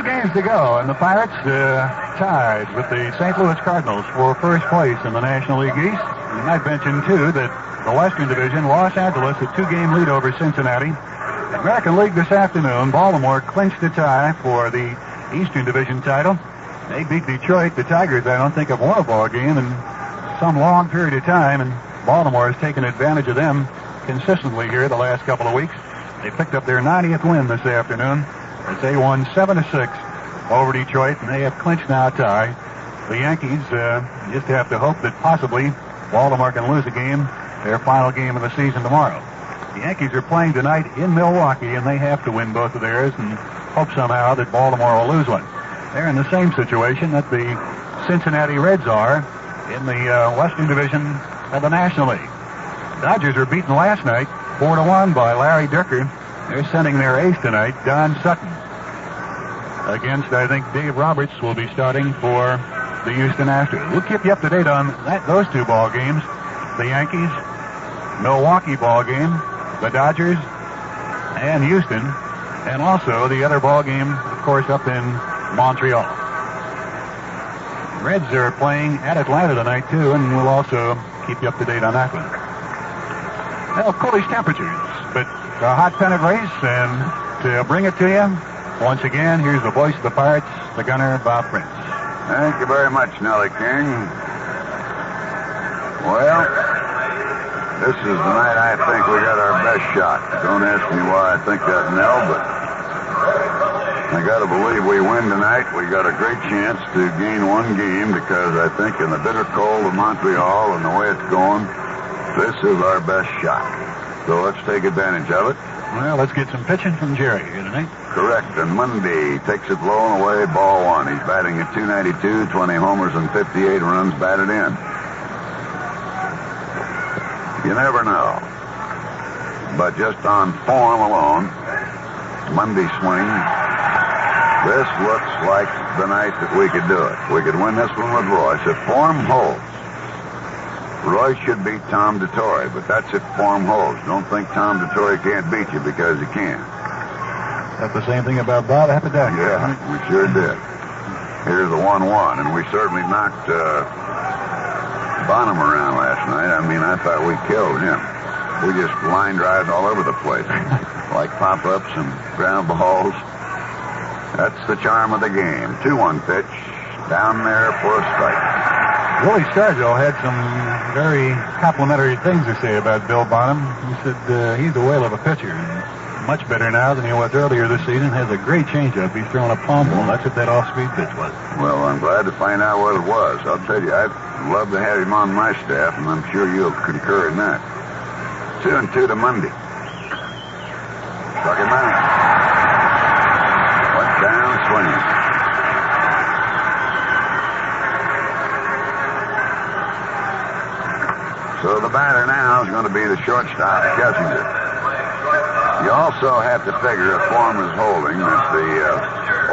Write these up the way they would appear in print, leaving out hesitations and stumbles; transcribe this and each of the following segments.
2 games to go, and the Pirates tied with the St. Louis Cardinals for first place in the National League East. And I mentioned, too, that the Western Division, Los Angeles, a 2-game lead over Cincinnati. The American League this afternoon, Baltimore clinched a tie for the Eastern Division title. They beat Detroit. The Tigers, I don't think, have won a ball game in some long period of time, and Baltimore has taken advantage of them consistently here the last couple of weeks. They picked up their 90th win this afternoon as they won 7-6 over Detroit, and they have clinched now a tie. The Yankees just have to hope that possibly Baltimore can lose a game, their final game of the season tomorrow. The Yankees are playing tonight in Milwaukee, and they have to win both of theirs and hope somehow that Baltimore will lose one. They're in the same situation that the Cincinnati Reds are in the Western Division of the National League. Dodgers were beaten last night 4-1 by Larry Dierker. They're sending their ace tonight, Don Sutton, against, I think, Dave Roberts will be starting for the Houston Astros. We'll keep you up to date on those 2 ball games, the Yankees, Milwaukee ball game, the Dodgers, and Houston, and also the other ball game, of course, up in Montreal. Reds are playing at Atlanta tonight, too, and we'll also keep you up to date on that one. Well, coolish temperatures, but a hot pennant race, and to bring it to you, once again, here's the voice of the Pirates, the gunner, Bob Prince. Thank you very much, Nellie King. Well, this is the night I think we got our best shot. Don't ask me why I think that, Nell, but I got to believe we win tonight. We got a great chance to gain 1 game because I think in the bitter cold of Montreal and the way it's going, this is our best shot. So let's take advantage of it. Well, let's get some pitching from Jerry here tonight. Correct. And Monday takes it blowing away, ball 1. He's batting at .292, 20 homers and 58 runs batted in. You never know. But just on form alone, Monday swing, this looks like the night that we could do it. We could win this one with Royce. If form holds, Royce should beat Tom DeTore, but that's if form holds. Don't think Tom DeTore can't beat you because he can. That's the same thing about Bob Appodac. Yeah, we sure did. Here's the 1-1, and we certainly knocked Bonham around last night. I mean, I thought we killed him. We just line drives all over the place, like pop-ups and ground balls. That's the charm of the game. 2-1 pitch, down there for a strike. Willie Stargell had some very complimentary things to say about Bill Bonham. He said he's a whale of a pitcher. Much better now than he was earlier this season. Has a great changeup. He's throwing a palm ball. That's what that off-speed pitch was. Well, I'm glad to find out what it was. I'll tell you, I'd love to have him on my staff, and I'm sure you'll concur in that. 2-2 to Monday. Struck him out. Went down swinging. So the batter now is going to be the shortstop, Kessinger. You also have to figure if form is holding that the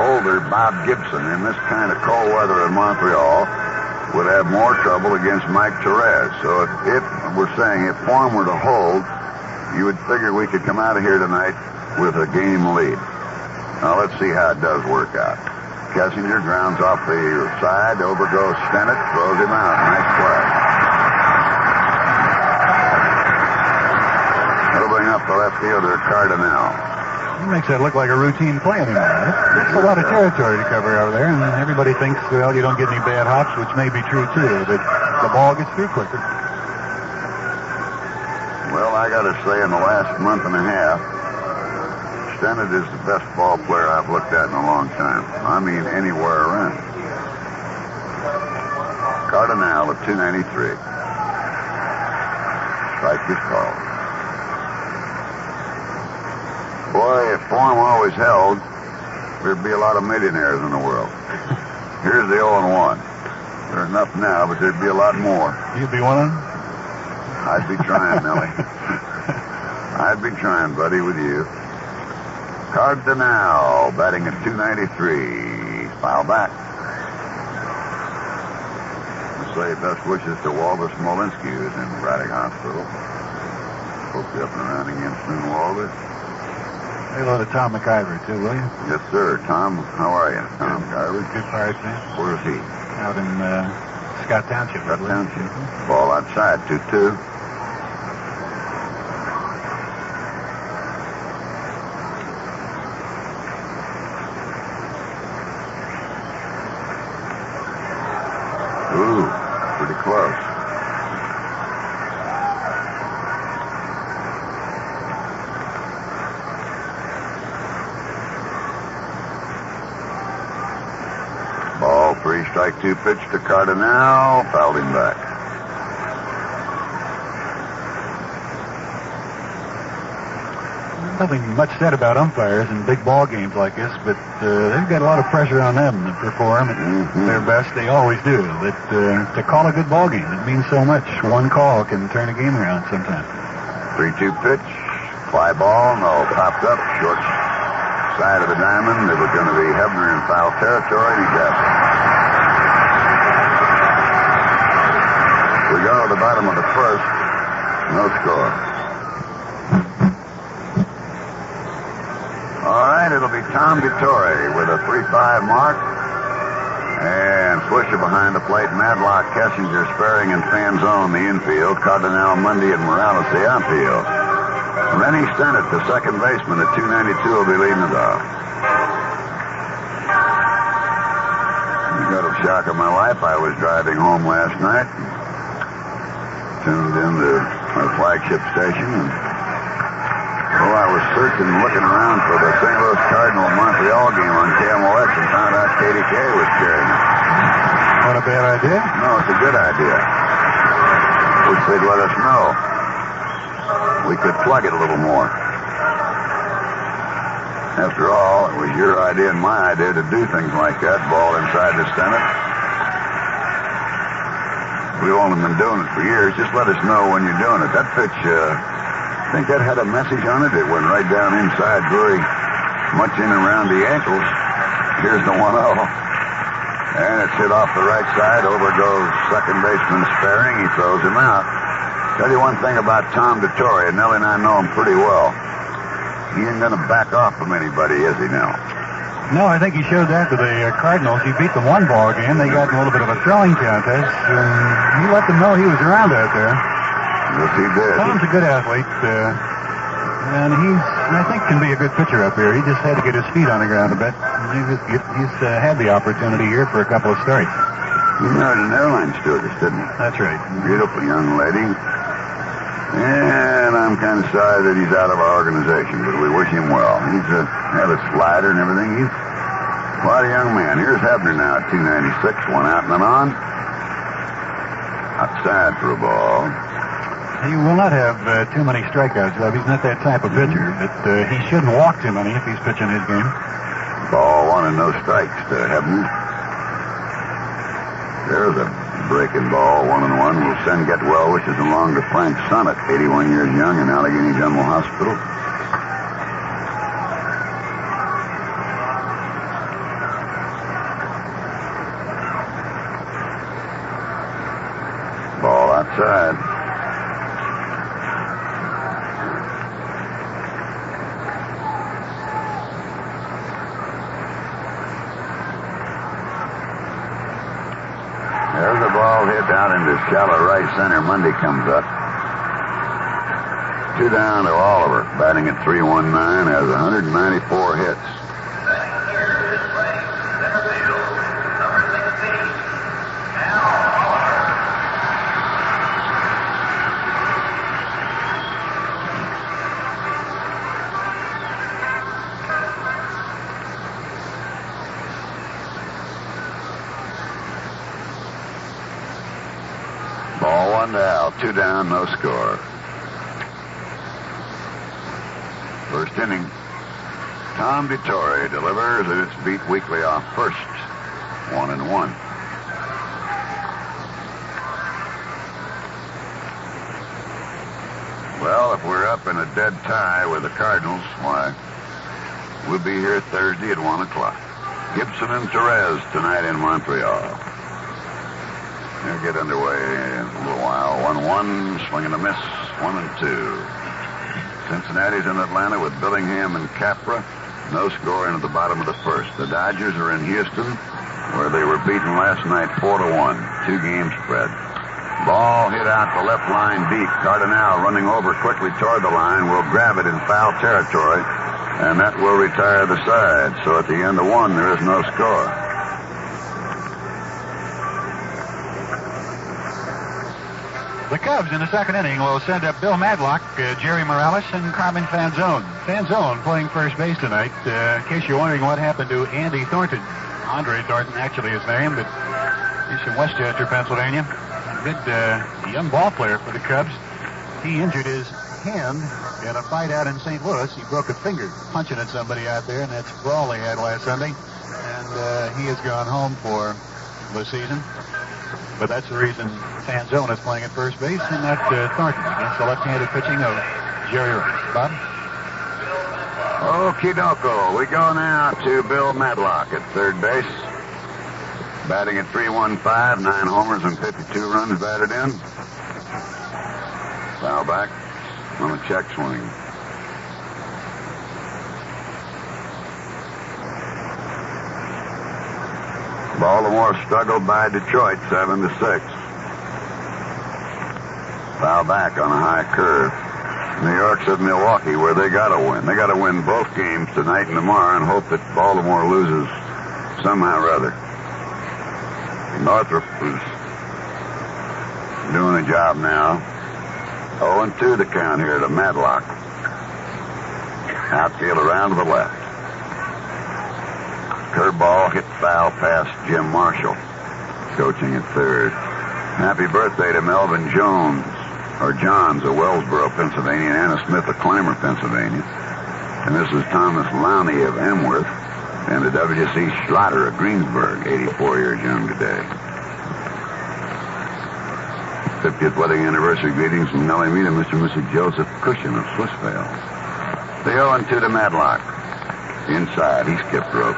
older Bob Gibson in this kind of cold weather in Montreal would have more trouble against Mike Torres. So if we're saying if form were to hold, you would figure we could come out of here tonight with a game lead. Now let's see how it does work out. Kessinger grounds off the side, over goes Stennett, throws him out. Nice play. That'll bring up the left fielder, Cardinal. He makes that look like a routine play anymore. That's a lot of territory to cover over there, and everybody thinks, well, you don't get any bad hops, which may be true, too, but the ball gets through quicker. Well, I got to say, in the last month and a half, Stennett is the best ball player I've looked at in a long time. I mean, anywhere around. Cardinal at 293. Strike is called. Boy, if form always held, there'd be a lot of millionaires in the world. Here's the 0-1. There are enough now, but there'd be a lot more. You'd be one of them? I'd be trying, Nellie. I'd be trying, buddy, with you. Cardinal batting at 293. Foul back. I'll say best wishes to Walter Smolinski, who's in Braddock Hospital. Hope you're up and around again soon, Walter. Say hello to Tom McIver, too, will you? Yes, sir. Tom, how are you? Tom McIver. Good Pirates fan. Where's he? Out in Scott Township. Scott Township. Ball outside, 2-2. Ooh, pretty close. Ball, 3, strike 2 pitch to Cardinal. Fouled him back. Nothing much said about umpires in big ball games like this, but they've got a lot of pressure on them to perform at their best. They always do. But to call a good ball game, it means so much. One call can turn a game around sometimes. 3-2 pitch. Fly ball. No, popped up. Short side of the diamond. It was going to be Hebner in foul territory, and he got it. We go to the bottom of the first. No score. All right, it'll be Tom Vittori with a 3-5 mark. And Swisher behind the plate. Madlock, Kessinger, Sperring, and Fanzone the infield. Cardinal, Mundy, and Morales the outfield. Rennie Stennett, the second baseman at 292, will be leading it off. You got a shock of my life. I was driving home last night. Tuned in to our flagship station, and I was searching and looking around for the St. Louis Cardinal-Montreal game on KMOX and found out KDK was carrying it. Not a bad idea? No, it's a good idea. Wish they'd let us know. We could plug it a little more. After all, it was your idea and my idea to do things like that. Ball inside the Senate. We've only been doing it for years. Just let us know when you're doing it. That pitch, I think that had a message on it. It went right down inside, very much in and around the ankles. Here's the 1-0. And it's hit off the right side. Over goes second baseman Sperring. He throws him out. Tell you one thing about Tom Vittori, and Nellie and I know him pretty well. He ain't going to back off from anybody, is he now? No, I think he showed that to the Cardinals. He beat them one ball game. They got in a little bit of a throwing contest, and he let them know he was around out there. Yes, he did. Tom's a good athlete, and I think, can be a good pitcher up here. He just had to get his feet on the ground a bit. He's had the opportunity here for a couple of starts. He married an airline stewardess, didn't he? That's right. Beautiful young lady. And I'm kind of sorry that he's out of our organization, but we wish him well. He's had a slider and everything. He's quite a young man. Here's Hebner now at 296. One out and an on. Outside for a ball. He will not have too many strikeouts, though. He's not that type of pitcher, but he shouldn't walk too many if he's pitching his game. Ball 1 and no strikes to Hebner. There's a breaking ball, 1-1. We'll send get well wishes along to Frank Sonnett, 81 years young, in Allegheny General Hospital. Ball outside. There's a ball hit down into shallow right center. Mundy comes up. 2 down to Oliver, batting at 319, has 194 hits. Ball 1 to Al, 2 down, no score. First inning. Tom Vittori delivers, and it's beat Weekly off first. 1-1. Well, if we're up in a dead tie with the Cardinals, why, we'll be here Thursday at 1 o'clock. Gibson and Therese tonight in Montreal. They'll get underway in a little while. 1-1, swing and a miss, 1-2. Cincinnati's in Atlanta with Billingham and Capra. No score into the bottom of the first. The Dodgers are in Houston, where they were beaten last night 4-1. 2-game spread. Ball hit out the left line deep. Cardinale running over quickly toward the line will grab it in foul territory, and that will retire the side. So at the end of one, there is no score. The Cubs in the second inning will send up Bill Madlock, Jerry Morales, and Carmen Fanzone. Fanzone playing first base tonight. In case you're wondering what happened to Andy Thornton. Andre Thornton, actually his name, but he's from Westchester, Pennsylvania. Good young ball player for the Cubs. He injured his hand in a fight out in St. Louis. He broke a finger punching at somebody out there, and that's a brawl they had last Sunday. And he has gone home for the season. But that's the reason Fanzone is playing at first base, and not Thornton against the left-handed pitching of Jerry Rice. Bob? Okie dokie. We go now to Bill Madlock at third base. Batting at .315, 9 homers and 52 runs batted in. Foul back on a check swing. Baltimore struggled by Detroit 7-6. Foul back on a high curve. New York's at Milwaukee, where they got to win. They got to win both games tonight and tomorrow and hope that Baltimore loses somehow or other. Northrop is doing a job now. 0-2 the count here to Madlock. Outfield around to the left. Curveball hit foul past Jim Marshall, coaching at third. Happy birthday to Melvin Jones, or Johns of Wellsboro, Pennsylvania, and Anna Smith of Clymer, Pennsylvania. And this is Thomas Lowney of Emworth, and the W.C. Schlatter of Greensburg, 84 years young today. 50th wedding anniversary greetings from Nellie Mead and Mr. and Mrs. Joseph Cushion of Swissvale. The 0-2 to Madlock. Inside, he skipped rope.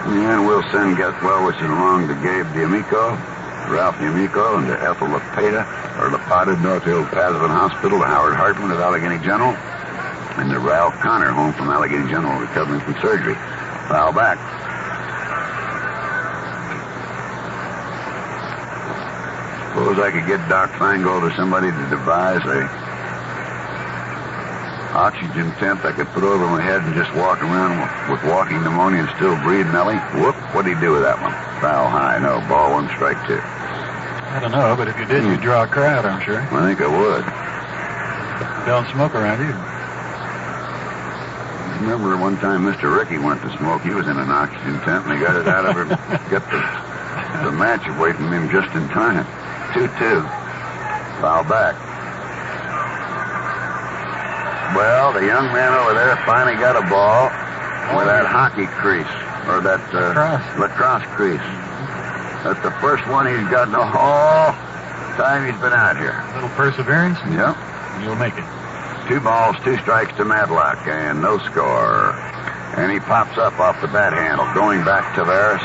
And we'll send get well wishes along to Gabe D'Amico, Ralph D'Amico, and to Ethel Lapata, or Lapata, Northfield Pasadena Hospital, to Howard Hartman at Allegheny General, and to Ralph Connor, home from Allegheny General, recovering from surgery. Foul back. Suppose I could get Doc Feingold or somebody to devise a oxygen tent I could put over my head and just walk around with walking pneumonia and still breathe, Nellie. Whoop, what'd he do with that one? Foul high, no, ball one, strike two. I don't know, but if you did, you'd draw a crowd, I'm sure. I think I would. Don't smoke around you. I remember one time Mr. Rickey went to smoke. He was in an oxygen tent, and he got it out of her, got the match away from him just in time. 2-2. Foul back. Well, the young man over there finally got a ball with that hockey crease, or that lacrosse crease. That's the first one he's gotten all time he's been out here. A little perseverance? Yep. You'll make it. 2 balls, 2 strikes to Madlock, and no score. And he pops up off the bat handle, going back to Tavares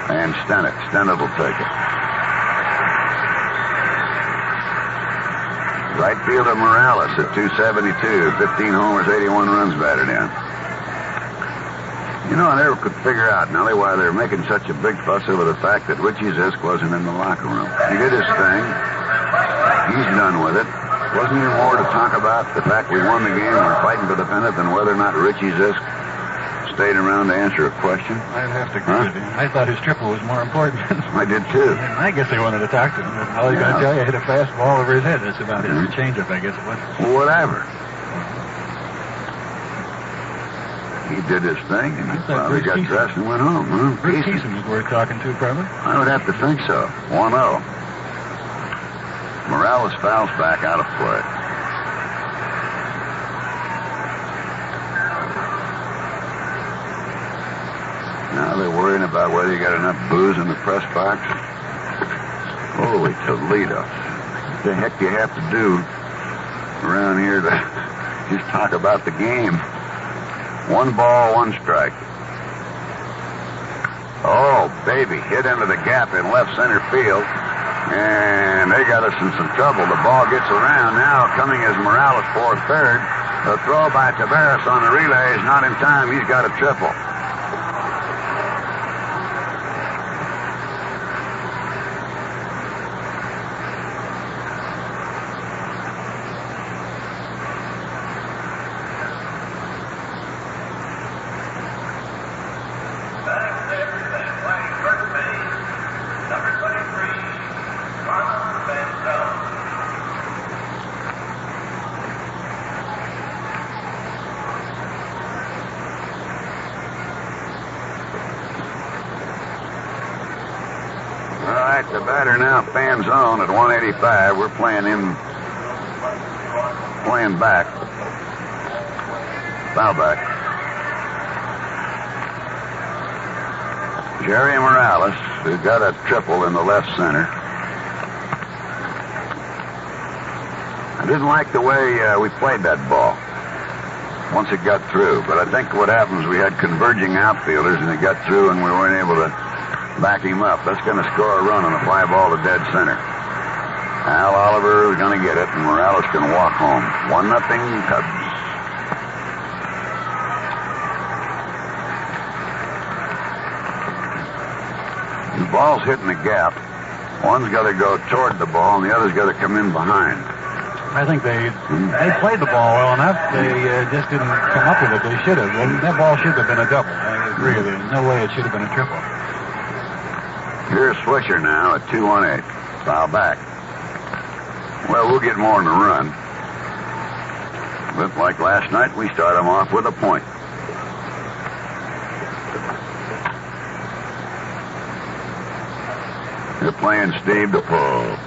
and Stennett. Stennett will take it. Right fielder Morales at 272, 15 homers, 81 runs batted in. You know, I never could figure out, Nellie, why they're making such a big fuss over the fact that Richie Zisk wasn't in the locker room. He did his thing. He's done with it. Wasn't there more to talk about the fact we won the game and we're fighting for the pennant than whether or not Richie Zisk stayed around to answer a question? I'd have to agree with you. I thought his triple was more important. I did, too. I guess they wanted to talk to him. All he's going to tell you, hit a fastball over his head. That's about it. Or change-up, I guess it was. Whatever. He did his thing, and he probably got dressed and went home. Bruce Keeson was worth talking to, probably. I would have to think so. 1-0. Morales fouls back out of play. Now they're worrying about whether you got enough booze in the press box. Holy Toledo. What the heck do you have to do around here to just talk about the game? 1 ball, 1 strike. Oh, baby. Hit into the gap in left center field. And they got us in some trouble. The ball gets around now. Coming is Morales for third. The throw by Tavares on the relay is not in time. He's got a triple. The batter now fan zone at 185. We're playing back. Foul back. Jerry Morales, who got a triple in the left center. I didn't like the way we played that ball once it got through, but I think what happens, we had converging outfielders and it got through and we weren't able to back him up. That's going to score a run on a fly ball to dead center. Al Oliver is going to get it, and Morales can walk home. 1-0 Cubs. The ball's hitting the gap. One's got to go toward the ball, and the other's got to come in behind. I think they played the ball well enough. They just didn't come up with it. They should have. That ball should have been a double. I agree with you. There's no way it should have been a triple. Here's Swisher now at 2-1-8. Foul back. Well, we'll get more in the run. But like last night, we start them off with a point. They're playing Steve DePaul.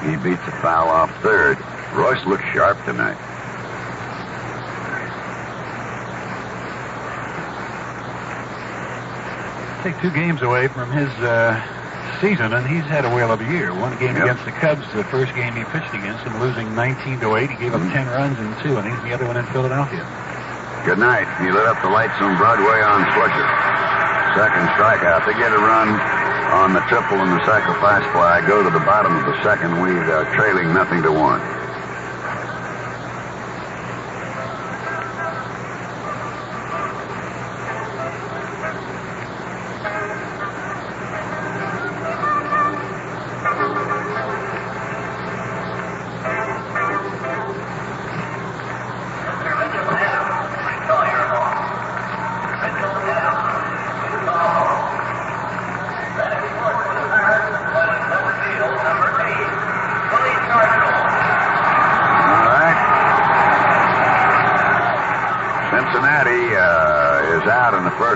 He beats a foul off third. Royce looks sharp tonight. Take 2 games away from his season, and he's had a whale of a year. One game against the Cubs, the first game he pitched against them, losing 19-8. He gave up 10 runs in 2 innings, the other one in Philadelphia. Good night. He lit up the lights on Broadway on Swisher. Second strikeout. They get a run on the triple and the sacrifice fly. Go to the bottom of the second. We trailing 0-1.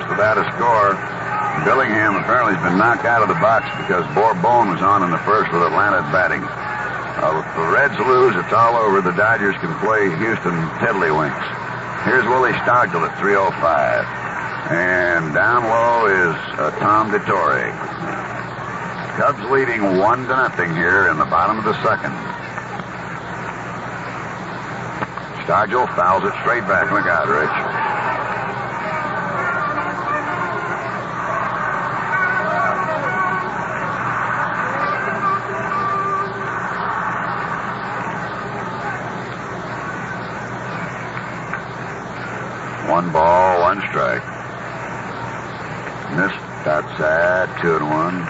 Without a score. Billingham apparently has been knocked out of the box because Bourbon was on in the first with Atlanta batting. If the Reds lose, it's all over. The Dodgers can play Houston tiddlywinks. Here's Willie Stockdale at 3:05. And down low is Tom DeTore. Cubs leading 1-0 here in the bottom of the second. Stockdale fouls it straight back. Look out, Rich. One ball, one strike. Missed outside, 2-1.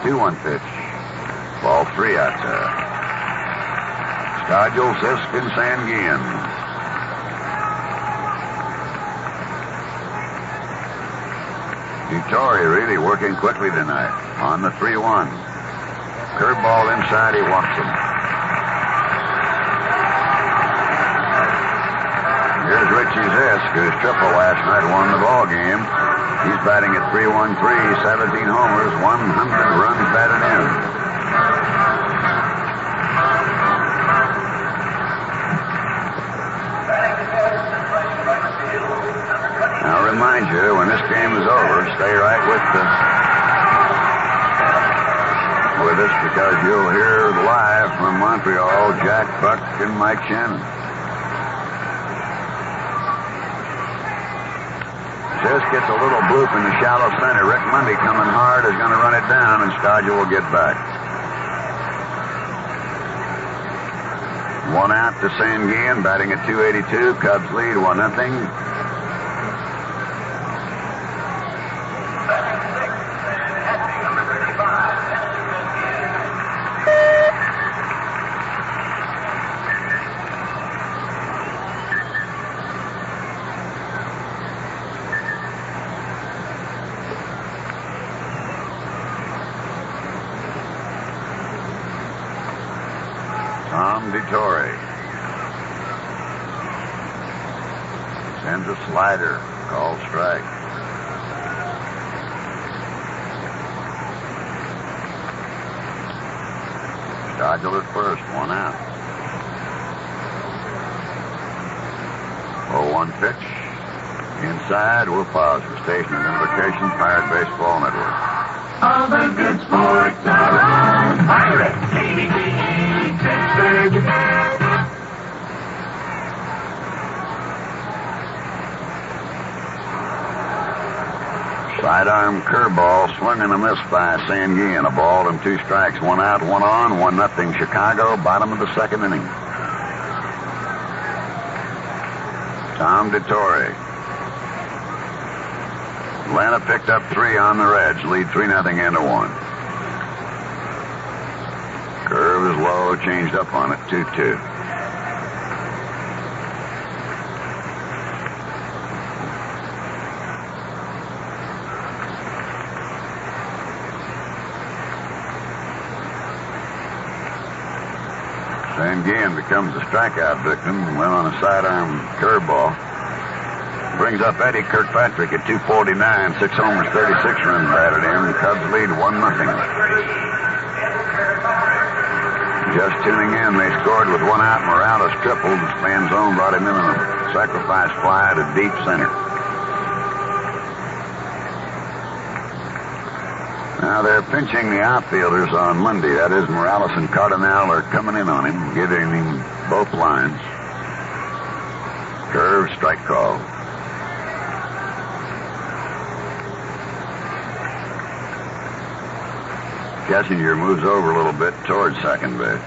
Two-one pitch. Ball 3 outside. Stockdale Siskin-Sanguin. DeTore really working quickly tonight on the 3-1. Curveball inside, he walks him. Here's Richie Zisk, whose triple last night won the ball game. He's batting at 3-1-3, 17 homers, 100 runs batted in. I'll remind you, when this game is over, stay right with us because you'll hear live from Montreal, Jack Buck and Mike Shannon. Just gets a little bloop in the shallow center. Rick Mundy coming hard is going to run it down, and Stargell will get back. 1 out to Sanguillen, batting at .282. Cubs lead 1-0. Torrey sends a slider, called strike. Stargell at first, 1 out. 0-1 pitch. Inside, we'll pause for station identification. Pirate Baseball Network. All the good sports are on Pirate KBGE Pittsburgh. Sidearm curveball, swing and a miss by Sanguillen. A ball and 2 strikes, 1 out, 1 on, 1-0 Chicago. Bottom of the 2nd inning. Tom DeTore. Atlanta picked up 3 on the Reds. Lead 3-0 into 1. Curve is low, changed up on it, 2-2. Sanguillen becomes a strikeout victim. Went on a sidearm curveball. Brings up Eddie Kirkpatrick at 249. 6 homers, 36 runs batted in. Cubs lead 1-0. Just tuning in, they scored with 1 out. Morales tripled. Manzone brought him in on a sacrifice fly to deep center. Now they're pinching the outfielders on Monday. That is, Morales and Cardinal are coming in on him, giving him both lines. Curve, strike call. Kessinger moves over a little bit towards second base.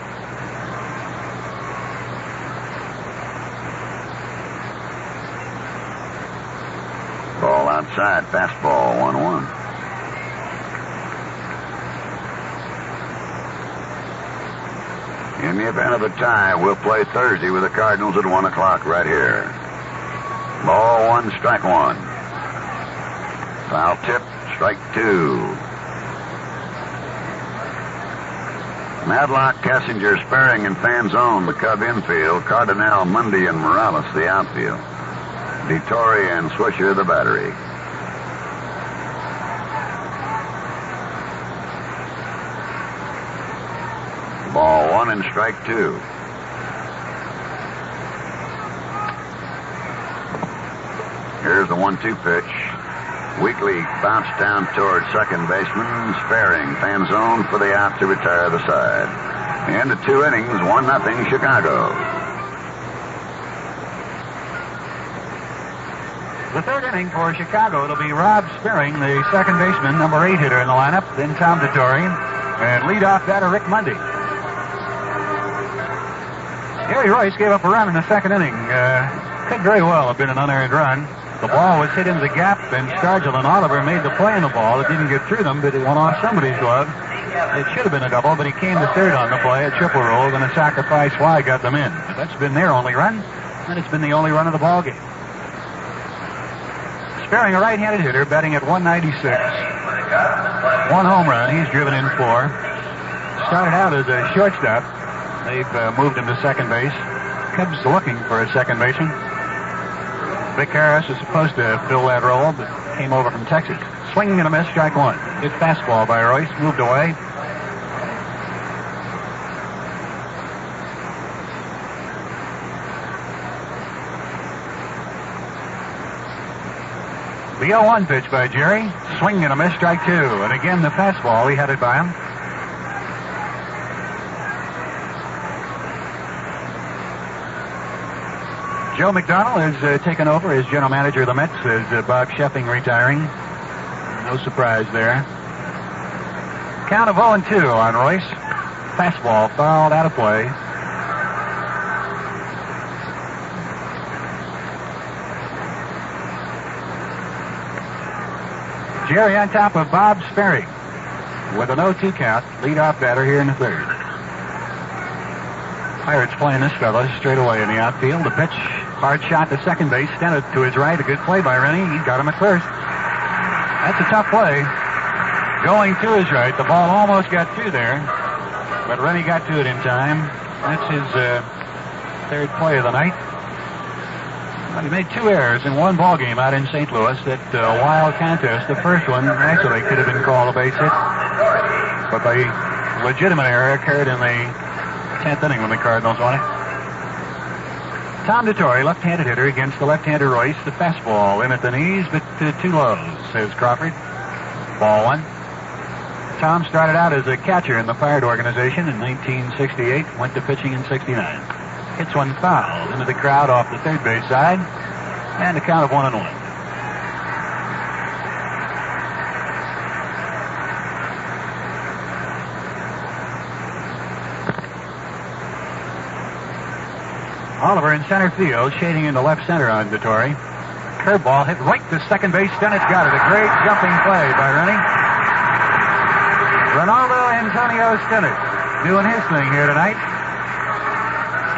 Ball outside, fastball, 1-1. In the event of a tie, we'll play Thursday with the Cardinals at 1 o'clock right here. Ball 1, strike 1. Foul tip, strike 2. Madlock, Kessinger, Sperring, and Fanzone, the Cub infield. Cardinal, Mundy, and Morales, the outfield. DeTore and Swisher, the battery. Ball 1 and strike 2. Here's the 1-2 pitch. Weekly bounced down toward second baseman. Sperring, Fanzone for the out to retire the side. Into 2 innings, 1-0 Chicago. The 3rd inning for Chicago, it'll be Rob Sperring, the second baseman, number 8 hitter in the lineup, then Tom DeTore, and leadoff batter Rick Mundy. Gary Royce gave up a run in the 2nd inning. Could very well have been an unearned run. The ball was hit into the gap, and Stargell and Oliver made the play on the ball. It didn't get through them, but it went off somebody's glove. It should have been a double, but he came to third on the play. A triple roll, and a sacrifice fly got them in. That's been their only run, and it's been the only run of the ball game. Sperring, a right-handed hitter, batting at 196. 1 home run. He's driven in 4. Started out as a shortstop. They've moved him to second base. Cubs looking for a second baseman. Vic Harris is supposed to fill that role, but came over from Texas. Swing and a miss, strike 1. Hit fastball by Royce, moved away. The 0-1 pitch by Jerry. Swing and a miss, strike 2. And again, the fastball, he had it by him. Joe McDonnell has taken over as general manager of the Mets as Bob Sheffing retiring. No surprise there. Count of 0-2 on Royce. Fastball fouled out of play. Jerry on top of Bob Sperry with a 0-2 count. Lead-off batter here in the third. Pirates playing this fella straight away in the outfield. The pitch, hard shot to second base. Stennett to his right. A good play by Rennie. He got him at first. That's a tough play. Going to his right. The ball almost got through there, but Rennie got to it in time. That's his third play of the night. Well, he made 2 errors in one ball game out in St. Louis. That wild contest. The first one actually could have been called a base hit, but the legitimate error occurred in the 10th inning when the Cardinals won it. Tom DeTore, left-handed hitter against the left-hander Royce. The fastball in at the knees, but too low, says Crawford. Ball 1. Tom started out as a catcher in the Pirate organization in 1968, went to pitching in 69. Hits one foul into the crowd off the third base side, and a count of 1-1. Oliver in center field, shading into left center on DeTore. Curveball hit right to second base. Stennett's got it. A great jumping play by Rennie. Ronaldo Antonio Stennett doing his thing here tonight.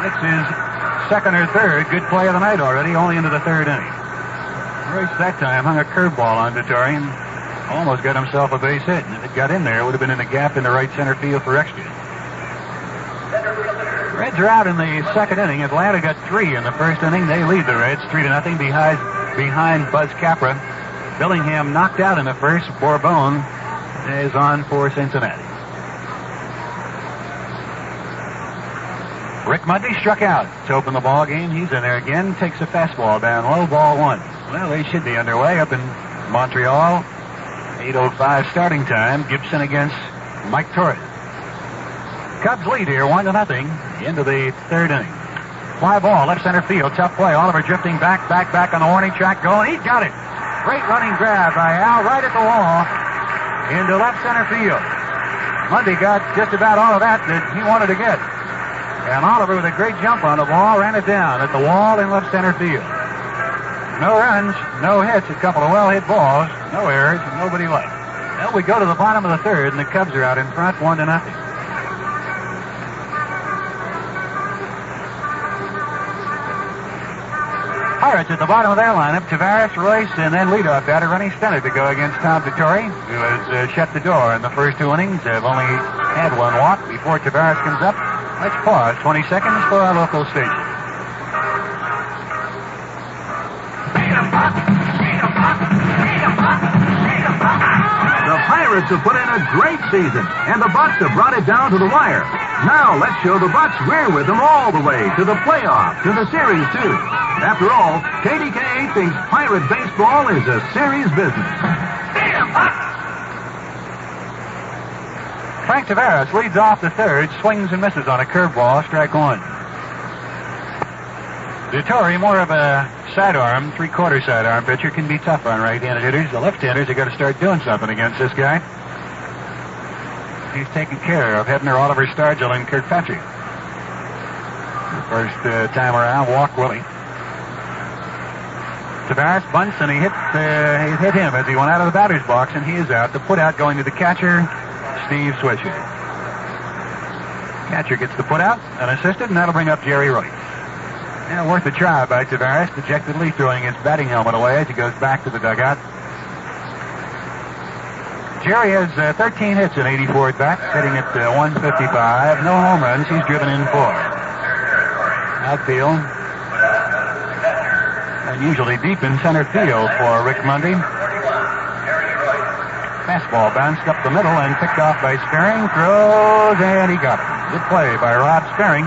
It's his second or third good play of the night already, only into the third inning. Royce that time hung a curveball on DeTore and almost got himself a base hit. And if it got in there, it would have been in the gap in the right center field for extra. Reds are out in the second inning. Atlanta got 3 in the first inning. They lead the Reds 3-0 behind Buzz Capra. Billingham knocked out in the first. Bourbon is on for Cincinnati. Rick Mundy struck out to open the ball game. He's in there again. Takes a fastball down low. Ball 1. Well, they should be underway up in Montreal. 8:05 starting time. Gibson against Mike Torres. Cubs lead here 1-0 into the third inning. Fly ball, left center field, tough play. Oliver drifting back on the warning track going. He got it. Great running grab by Al right at the wall into left center field. Mundy got just about all of that he wanted to get. And Oliver with a great jump on the ball ran it down at the wall in left center field. No runs, no hits, a couple of well-hit balls, no errors, and nobody left. Well, we go to the bottom of the third, and the Cubs are out in front 1-0. Pirates at the bottom of their lineup. Tavares, Royce, and then leadoff batter Rennie Stennett to go against Tom DeTore, who has shut the door in the first 2 innings. They've only had 1 walk before Tavares comes up. Let's pause 20 seconds for our local station. The Pirates have put in a great season, and the Bucs have brought it down to the wire. Now let's show the Bucs we're with them all the way to the playoff, to the series, too. After all, KDKA thinks Pirate baseball is a serious business. Frank Tavares leads off the third, swings and misses on a curveball, strike 1. DeTore, more of a sidearm, 3/4 sidearm pitcher, can be tough on right-handed hitters. The left-handers have got to start doing something against this guy. He's taking care of Hebner, Oliver Stargell, and Kirkpatrick. The first time around, walked Willie. Tavares bunts, and he hit him as he went out of the batter's box, and he is out. The put-out going to the catcher, Steve Swisher. Catcher gets the put-out, unassisted, and that'll bring up Jerry Royce. Yeah, worth a try by Tavares, dejectedly throwing his batting helmet away as he goes back to the dugout. Jerry has 13 hits in 84 at-bats, hitting at 155. No home runs. He's driven in 4. Outfield. Usually deep in center field for Rick Mundy. Fastball bounced up the middle and picked off by Sparing. Throws, and he got it. Good play by Rob Sparing.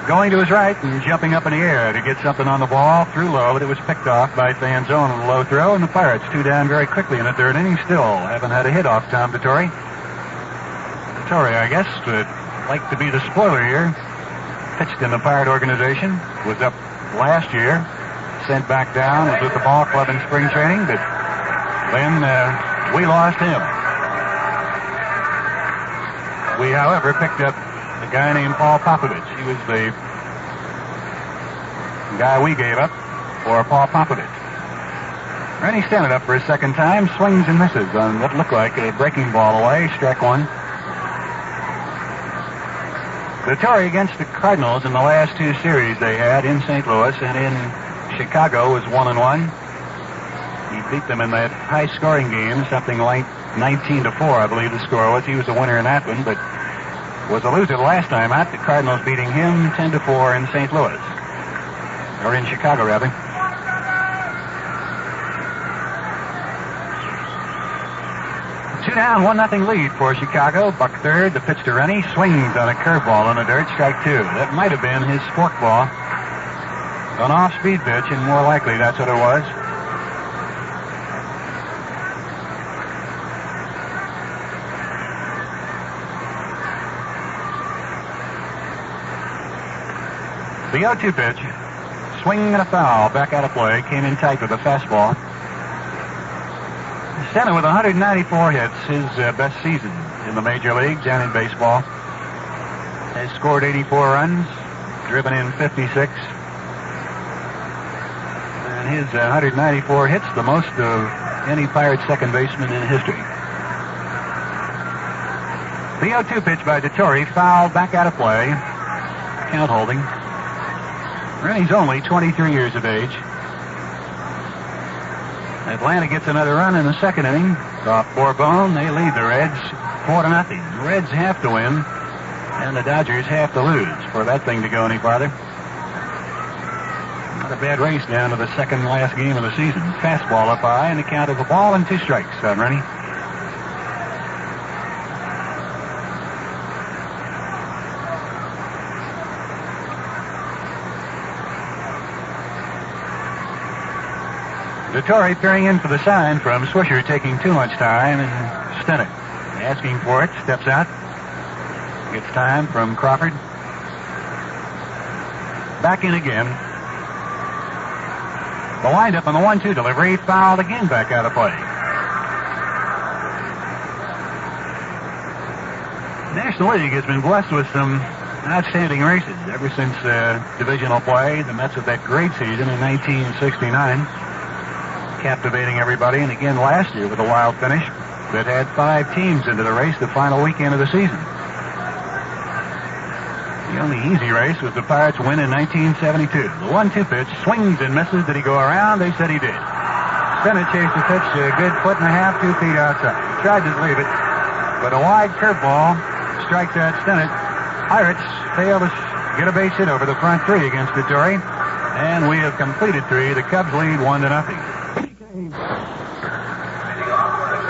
Going to his right and jumping up in the air to get something on the ball. Threw low, but it was picked off by Fanzone on a low throw, and the Pirates 2 down very quickly in the third inning. Still haven't had a hit off Tom DeTore. DeTore, I guess, would like to be the spoiler here. pitched in the Pirate organization, was up last year, sent back down, was with the ball club in spring training, but then we lost him. We, however, picked up a guy named Paul Popovich. He was the guy we gave up for Paul Popovich. Rennie standing up for his second time, swings and misses on what looked like a breaking ball away, strike one. Vittori against the Cardinals in the last two series they had in St. Louis and in Chicago was 1-1. He beat them in that high-scoring game, something like 19-4, I believe the score was. He was a winner in that one, but was a loser the last time out. The Cardinals beating him 10-4 in St. Louis, or in Chicago, rather. Two down, 1-0 lead for Chicago. Buck third, the pitch to Rennie, swings on a curveball in the dirt, strike two. That might have been his forkball. An off-speed pitch, and more likely that's what it was. The 0-2 pitch, swing and a foul, back out of play, came in tight with a fastball. Stanton with 194 hits, his best season in the major leagues and in baseball. Has scored 84 runs, driven in 56. And his 194 hits, the most of any Pirate second baseman in history. The 0-2 pitch by Vittori, foul, back out of play. Count holding. Rennie's only 23 years of age. Atlanta gets another run in the second inning. Off Bourbon, they lead the Reds 4-0. The Reds have to win, and the Dodgers have to lose for that thing to go any farther. Not a bad race down to the second last game of the season. Fastball up high, and the count of a ball and 2 strikes on Rennie. Vittori peering in for the sign from Swisher, taking too much time, and Stennett asking for it, steps out. Gets time from Crawford. Back in again. The windup on the 1-2 delivery, fouled again, back out of play. National League has been blessed with some outstanding races ever since divisional play. The Mets of that great season in 1969. Captivating everybody, and again last year with a wild finish that had 5 teams into the race the final weekend of the season. The only easy race was the Pirates' win in 1972. The 1-2 pitch, swings and misses. Did he go around? They said he did. Stennett chased the pitch a good 1.5 feet, 2 feet outside. He tried to leave it, but a wide curveball strikes out Stennett. Pirates fail to get a base hit over the front 3 against Vittori, and we have completed 3. The Cubs lead 1-0.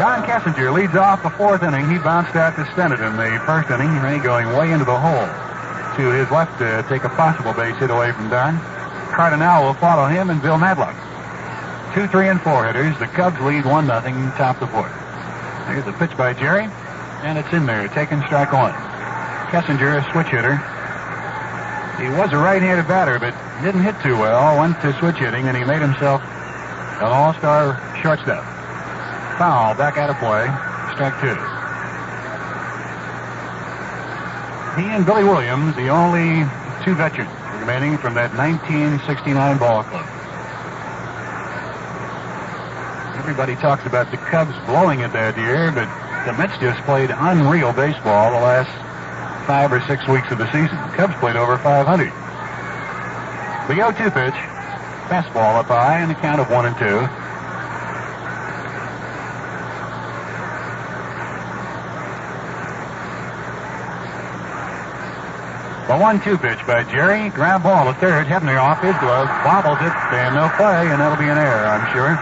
Don Kessinger leads off the 4th inning. He bounced out to Stennett in the 1st inning. Rennie going way into the hole to his left to take a possible base hit away from Don. Cardinal will follow him, and Bill Madlock. 2, 3, and 4 hitters. The Cubs lead 1-0, top the 4th. Here's a pitch by Jerry, and it's in there, taking strike 1. Kessinger, a switch hitter. He was a right-handed batter, but didn't hit too well. Went to switch hitting, and he made himself an all-star shortstop. Foul, back out of play. Strike 2. He and Billy Williams, the only 2 veterans remaining from that 1969 ball club. Everybody talks about the Cubs blowing it that year, but the Mets just played unreal baseball the last 5 or 6 weeks of the season. The Cubs played over 500. The 0-2 pitch, fastball up high, and the count of 1-2. The 1-2 pitch by Jerry. Ground ball to third. Hebner off his glove. Bobbles it. And no play. And that'll be an error, I'm sure.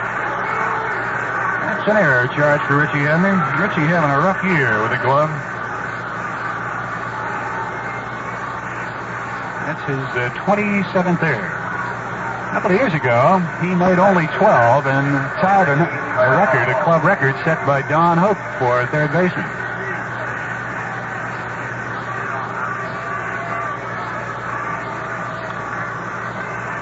That's an error charge for Richie Hebner. Richie having a rough year with a glove. That's his 27th error. A couple of years ago, he made only 12 and tied a record, a club record set by Don Hope for third baseman.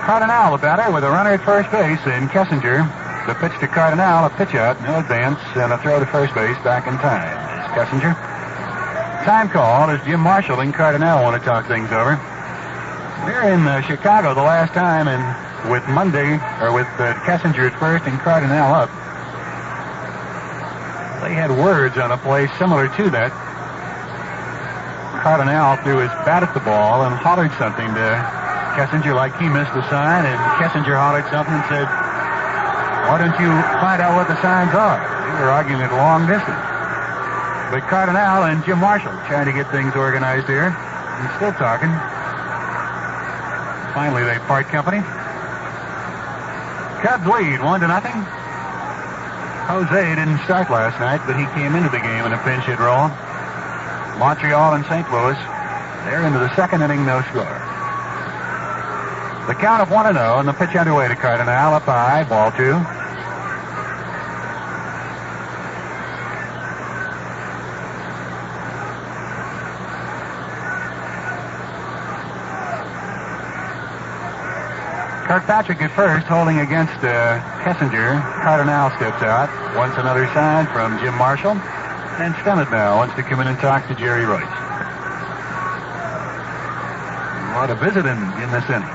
Cardinal, the batter, with a runner at first base in Kessinger. The pitch to Cardinal, a pitch out, no advance, and a throw to first base back in time. It's Kessinger. Time call as Jim Marshall and Cardinal want to talk things over. They're in Chicago the last time, and with Kessinger at first and Cardinal up, they had words on a play similar to that. Cardinal threw his bat at the ball and hollered something to Kessinger like he missed the sign, and Kessinger hollered something and said, "Why don't you find out what the signs are?" They were arguing at long distance. But Cardinal and Jim Marshall trying to get things organized here. And still talking. Finally, they part company. Cubs lead 1-0. Jose didn't start last night, but he came into the game in a pinch hit role. Montreal and St. Louis, they're into the second inning, no score. The count of 1-0, and the pitch underway to Cardinal, up high, ball 2. Kirkpatrick at first, holding against Kessinger. Cardinal steps out. Wants another sign from Jim Marshall. And Stennett now wants to come in and talk to Jerry Royce. What a visit in this inning.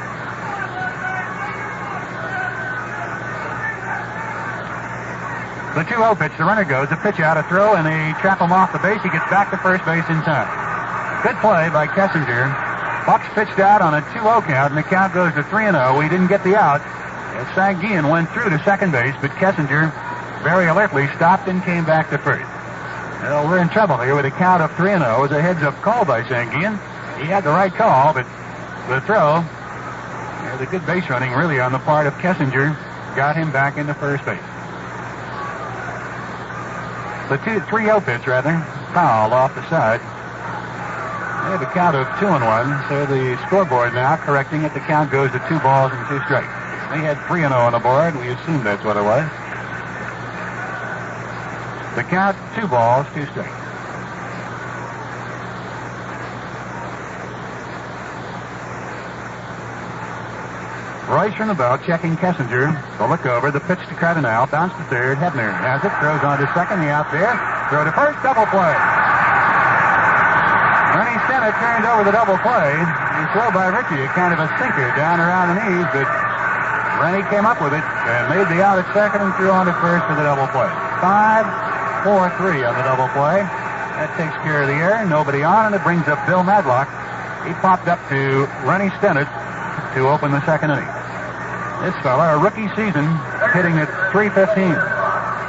The 2-0 pitch. The runner goes. A pitch out, a throw, and they trap him off the base. He gets back to first base in time. Good play by Kessinger. Bucs pitched out on a 2-0 count, and the count goes to 3-0. We didn't get the out. Sanguin went through to second base, but Kessinger very alertly stopped and came back to first. Well, we're in trouble here with a count of 3-0. It was a heads-up call by Sanguin. He had the right call, but the throw, the good base running really on the part of Kessinger, got him back into first base. The 3-0 pitch, foul off the side. They have a count of 2-1, so the scoreboard now correcting it. The count goes to 2 balls and 2 strikes. They had 3-0 on the board. We assumed that's what it was. The count, 2 balls, 2 strikes. Royce from the belt, checking Kessinger. The look over, the pitch to Cardinal, bounce to third. Hebner has it, throws on to second, the out there. Throw to first, double play. Ernie Stennett turned over the double play. The throw by Ritchie, a kind of a sinker down around the knees, but Rennie came up with it and made the out at second and threw on to first for the double play. 5-4-3 on the double play. That takes care of the error. Nobody on, and it brings up Bill Madlock. He popped up to Rennie Stennett to open the second inning. This fella, a rookie season, hitting at .315.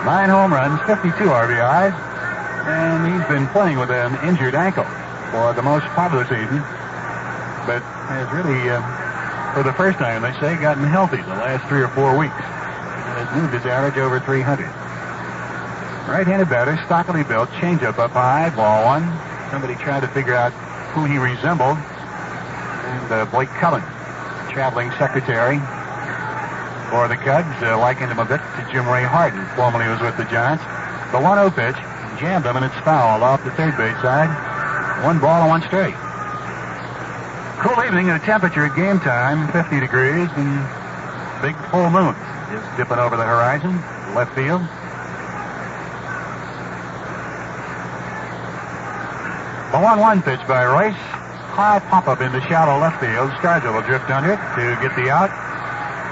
9 home runs, 52 RBIs, and he's been playing with an injured ankle for the most part of the season, but has really, for the first time, they say, gotten healthy the last 3 or 4 weeks. Has moved his average over 300. Right-handed batter, stockily built, changeup up high, ball 1. Somebody tried to figure out who he resembled, and Blake Cullen, traveling secretary for the Cubs, likened him a bit to Jim Ray Harden, formerly was with the Giants. The 1-0 pitch, jammed him, and it's fouled off the third base side. 1 ball and 1 strike. Cool evening, and the temperature at game time, 50 degrees, and big full moon is dipping over the horizon, left field. The 1-1 pitch by Royce. High pop-up into shallow left field. Scargill will drift under it to get the out.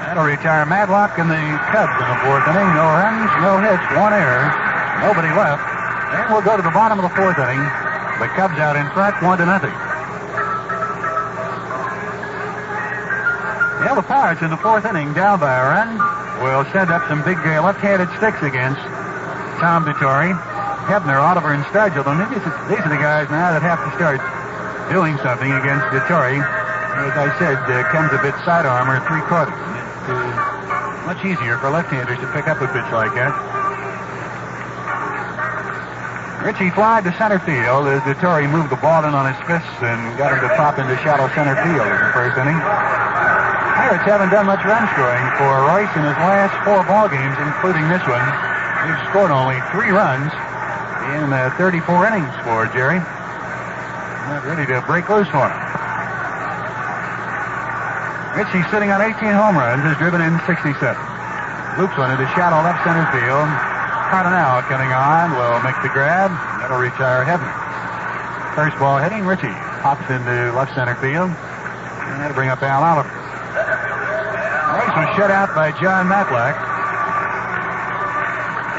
That'll retire Madlock and the Cubs in the 4th inning. No runs, no hits, 1 error. Nobody left. And we'll go to the bottom of the 4th inning. The Cubs out in front, 1-0. Yeah, the Pirates in the 4th inning, down by a run, will send up some big left-handed sticks against Tom Vittori, Hebner, Oliver, and Scargill. And these are the guys now that have to start doing something against Vittori. As I said, comes a bit sidearm or 3/4. It's much easier for left-handers to pick up a pitch like that. Ritchie flied to center field as Vittori moved the ball in on his fists and got him to pop into shallow center field in the 1st inning. Pirates haven't done much run scoring for Royce in his last 4 ball games, including this one. He's scored only 3 runs in 34 innings for Jerry. Not ready to break loose for him. Ritchie, sitting on 18 home runs, has driven in 67. Loops one into shallow left center field. Cardinale coming on will make the grab. That'll retire Hebner. First ball hitting, Ritchie pops into left center field. And that'll bring up Al Oliver. Royce was shut out by John Matlack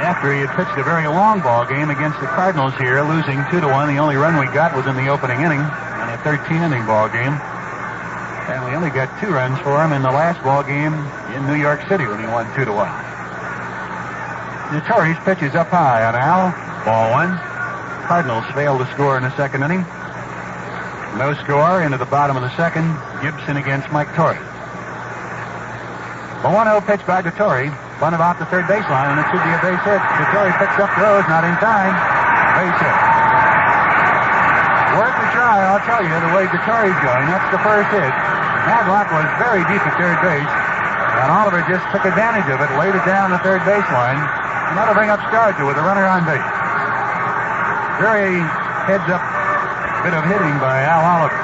after he had pitched a very long ball game against the Cardinals here, losing 2-1. The only run we got was in the opening inning in a 13-inning ball game. And we only got 2 runs for him in the last ball game in New York City when he won 2-1. Notorious pitches up high on Al. Ball 1. Cardinals failed to score in the second inning. No score into the bottom of the second. Gibson against Mike Torrey. The 1-0 pitch by Dettori. Bunted off the third baseline, and it should be a base hit. Dettori picks up, throws, not in time. Base hit. Worth a try, I'll tell you, the way Dettori's going. That's the first hit. Matlock was very deep at third base, and Oliver just took advantage of it, laid it down the third baseline, and that'll bring up Starger with a runner on base. Very heads-up bit of hitting by Al Oliver.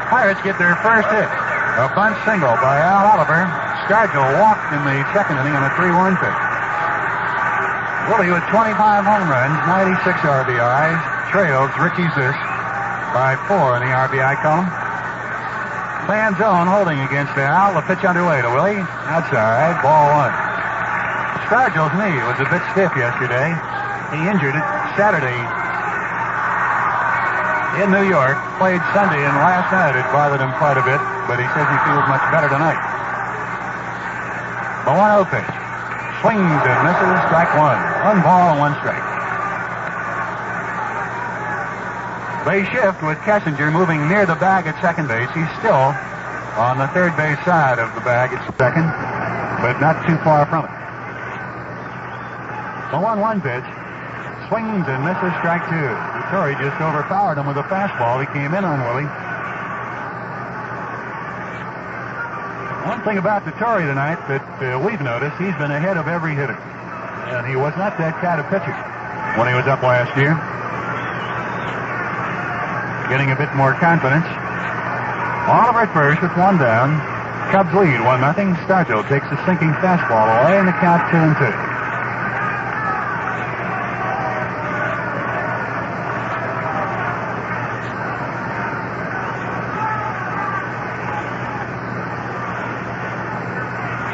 Pirates get their first hit. A bunt single by Al Oliver. Stargell walked in the second inning on a 3-1 pitch. Willie with 25 home runs, 96 RBIs, trails Ricky Zisk by 4 in the RBI column. Fan zone holding against Al. The pitch underway to Willie. Outside, ball 1. Stargell's knee was a bit stiff yesterday. He injured it Saturday in New York. Played Sunday, and last night it bothered him quite a bit, but he says he feels much better tonight. The 1-0 pitch. Swings and misses, strike 1. 1 ball and 1 strike. They shift with Kessinger moving near the bag at second base. He's still on the third base side of the bag at second, but not too far from it. The 1-1 pitch. Swings and misses, strike 2. Dettori just overpowered him with a fastball. He came in on Willie. One thing about Dettori tonight that we've noticed, he's been ahead of every hitter. And he was not that kind of pitcher when he was up last year. Getting a bit more confidence. Oliver at first with 1 down. Cubs lead 1-0. Stargell takes a sinking fastball away, and the count 2-2.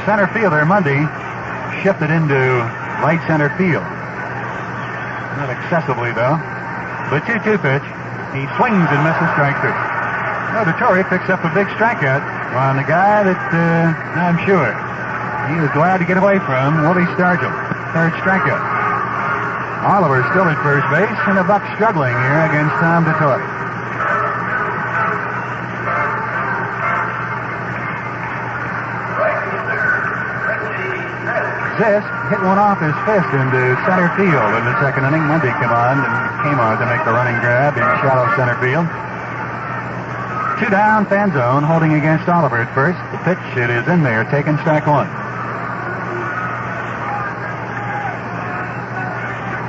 Center fielder Mundy shifted into right center field. Not excessively, though. The 2-2 pitch. He swings and misses, strike 2. No, Dettori picks up a big strikeout on the guy that I'm sure he was glad to get away from, Willie Stargell. Third strikeout. Oliver still at first base, and the Bucs struggling here against Tom Dettori. Zisk hit one off his fist into center field in the second inning. Mundy came on to make the running grab in shallow center field. 2 down, fan zone, holding against Oliver at first. The pitch, it is in there, taking strike 1.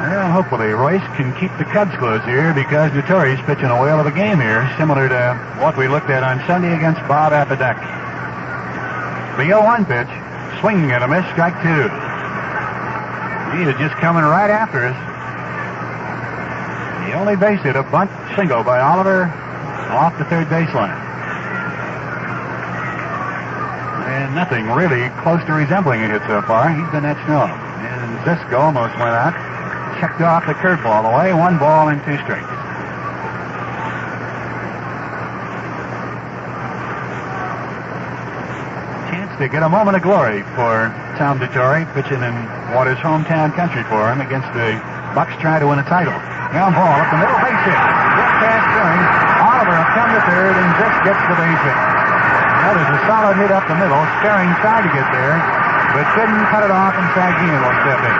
Well, hopefully Royce can keep the Cubs close here, because Dettori's pitching a whale of a game here, similar to what we looked at on Sunday against Bob Apodaca. The 0-1 pitch. Swing and a miss, strike 2. He is just coming right after us. The only base hit, a bunt single by Oliver off the third baseline. And nothing really close to resembling a hit so far. He's been that strong. And Zisk almost went out. Checked off the curveball away. 1 ball and 2 strikes. To get a moment of glory for Tom Dettori, pitching in what is hometown country for him against the Bucs trying to win a title. Ground ball up the middle, base hit. Just past String. Oliver will come to third, and Zisk gets the base hit. That is a solid hit up the middle. Staring tried to get there, but couldn't cut it off, and Sagina will step in.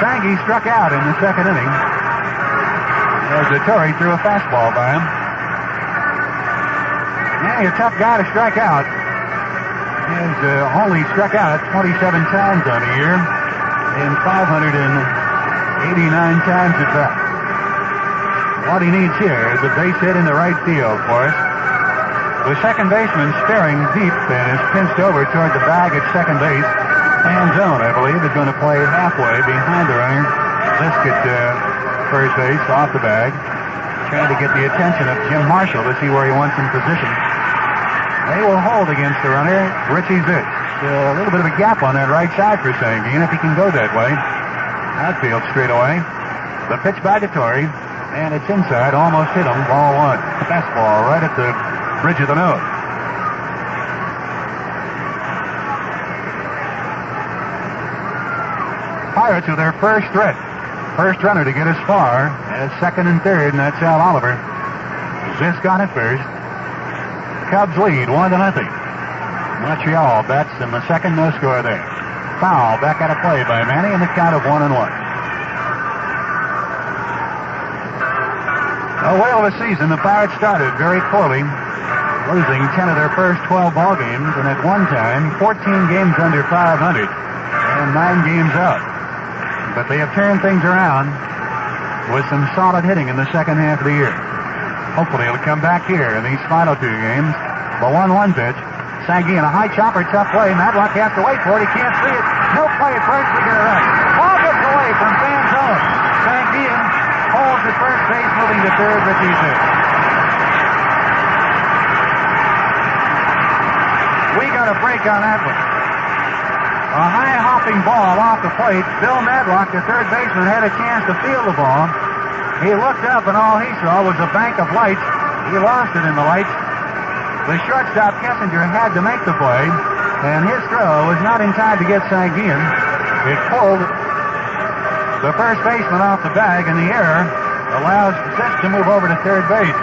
Saggy struck out in the second inning. As Dettori threw a fastball by him. Yeah, he's a tough guy to strike out. has only struck out 27 times on the year and 589 times at bat. What he needs here is a base hit in the right field for us. The second baseman staring deep and is pinched over toward the bag at second base. Fan zone, I believe, is going to play halfway behind the runner. Zisk at first base, off the bag. Trying to get the attention of Jim Marshall to see where he wants him positioned. They will hold against the runner, Richie Zisk. A little bit of a gap on that right side for Sanguine if he can go that way. Outfield straight away. The pitch by Torrey, and it's inside, almost hit him, ball one. Fastball right at the bridge of the nose. Pirates with their first threat. First runner to get as far as second and third, and that's Al Oliver. Zisk on at first. Cubs lead 1-0. Montreal bats in the second, no score there. Foul back out of play by Manny in the count of 1-1. A whale of a season. The Pirates started very poorly, losing 10 of their first 12 ball games, and at one time 14 games under 500 and 9 games out. But they have turned things around with some solid hitting in the second half of the year. Hopefully it'll come back here in these final two games. The 1-1 pitch. Sanguine, a high chopper, tough play. Madlock has to wait for it. He can't see it. No play at first to get it up. Ball gets away from fan zone. Sanguine holds at first base, moving to third. Richie Zisk. We got a break on that one. A high-hopping ball off the plate. Bill Madlock, the third baseman, had a chance to field the ball. He looked up, and all he saw was a bank of lights. He lost it in the lights. The shortstop, Kessinger, had to make the play, and his throw was not in time to get Sanguine. It pulled the first baseman off the bag, and the error allows Zisk to move over to third base.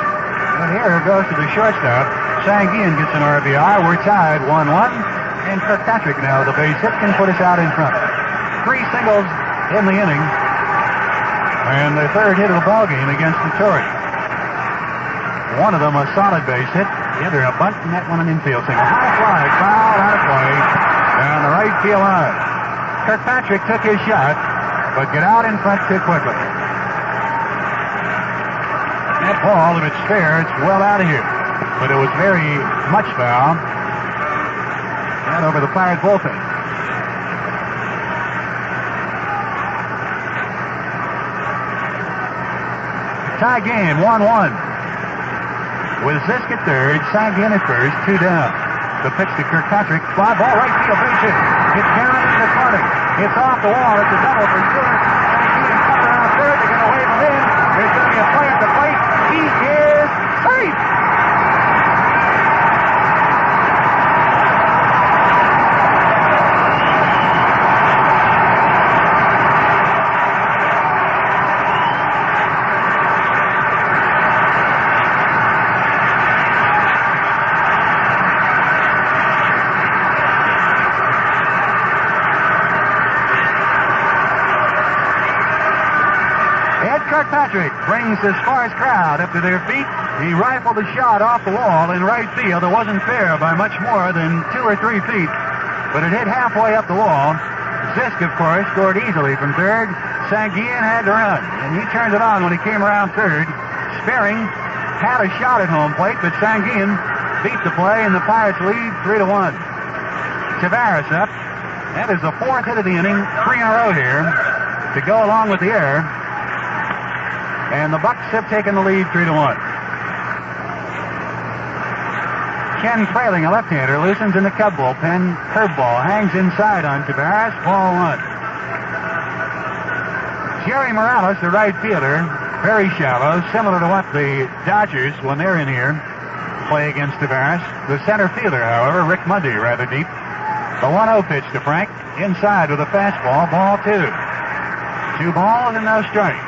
And the error goes to the shortstop. Sanguine gets an RBI. We're tied 1-1, and Kirkpatrick now, the base hit, can put us out in front. 3 singles in the inning. And the third hit of the ballgame against the Tories. One of them a solid base hit. The other a bunt, and that one an infield single. High fly, foul out of play. Down the right field line. Kirkpatrick took his shot, but get out in front too quickly. That ball, if it's fair, it's well out of here. But it was very much foul. And over the Pirates bullpen. Tie game, 1-1. With Zisk at third, Sanguine at first, 2 down. The pitch to Kirkpatrick, fly ball, right field, base hit. It's down into the corner. It's off the wall. It's a double for Stewart. Sanguine comes around third. They're going to wave him in. There's going to be a play at the plate. He is safe. Kirkpatrick brings the sparse crowd up to their feet. He rifled a shot off the wall in right field. It wasn't fair by much more than 2 or 3 feet, but it hit halfway up the wall. Zisk, of course, scored easily from third. Sanguine had to run, and he turned it on when he came around third. Sparing had a shot at home plate, but Sanguine beat the play, and the Pirates lead 3-1. Tavares up. That is the 4th hit of the inning, 3 in a row here to go along with the error. And the Bucs have taken the lead 3-1. Ken Frayling, a left-hander, loosens in the Cub bullpen. Curveball hangs inside on Tavares. Ball 1. Jerry Morales, the right fielder, very shallow, similar to what the Dodgers, when they're in here, play against Tavares. The center fielder, however, Rick Mundy, rather deep. The 1-0 pitch to Frank. Inside with a fastball. Ball 2. 2 balls and no strike.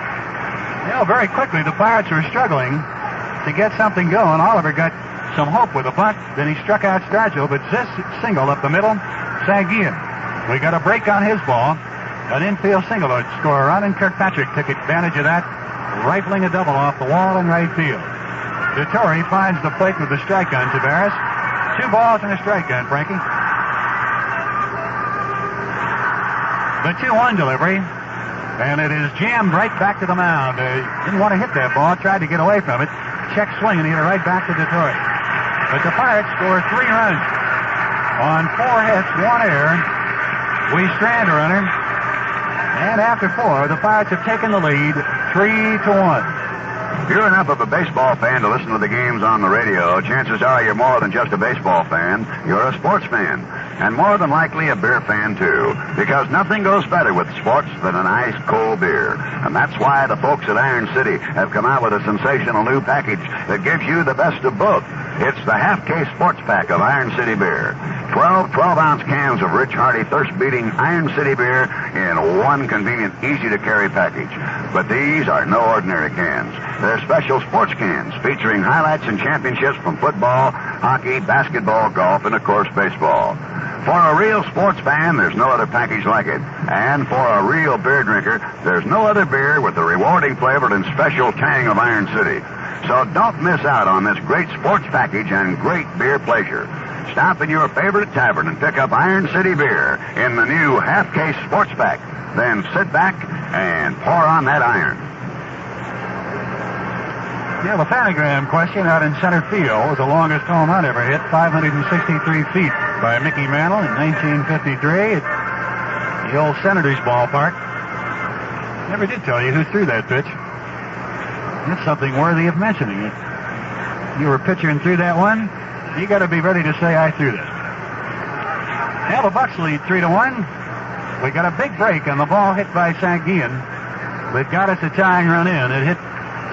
You know, very quickly, the Pirates were struggling to get something going. Oliver got some hope with a bunt. Then he struck out Stargell, but Zisk singled up the middle. Sanguine. We got a break on his ball. An infield single to score a run, and Kirkpatrick took advantage of that, rifling a double off the wall in right field. Torrey finds the plate with the strike on Tavares. 2 balls and a strike on Frankie. The 2-1 delivery. And it is jammed right back to the mound. Didn't want to hit that ball. Tried to get away from it. Check swing and hit it right back to Detroit. But the Pirates score 3 runs. On 4 hits, 1 error. We strand a runner. And after 4, the Pirates have taken the lead 3-1. If you're enough of a baseball fan to listen to the games on the radio, chances are you're more than just a baseball fan. You're a sports fan. And more than likely a beer fan, too. Because nothing goes better with sports than an ice-cold beer. And that's why the folks at Iron City have come out with a sensational new package that gives you the best of both. It's the half-case sports pack of Iron City beer. 12 12-ounce cans of rich, hearty, thirst-beating Iron City beer in one convenient, easy-to-carry package. But these are no ordinary cans. They're special sports cans featuring highlights and championships from football, hockey, basketball, golf, and, of course, baseball. For a real sports fan, there's no other package like it. And for a real beer drinker, there's no other beer with the rewarding flavor and special tang of Iron City. So don't miss out on this great sports package and great beer pleasure. Stop in your favorite tavern and pick up Iron City beer in the new half-case sports pack. Then sit back and pour on that iron. Yeah, the Panagram question out in center field was the longest home run ever hit, 563 feet by Mickey Mantle in 1953 at the old Senators ballpark. Never did tell you who threw that pitch. That's something worthy of mentioning. If you were a pitcher and threw that one, you got to be ready to say, I threw that. Now the Bucs lead 3-1. We got a big break on the ball hit by Sanguillen that got us a tying run in. It hit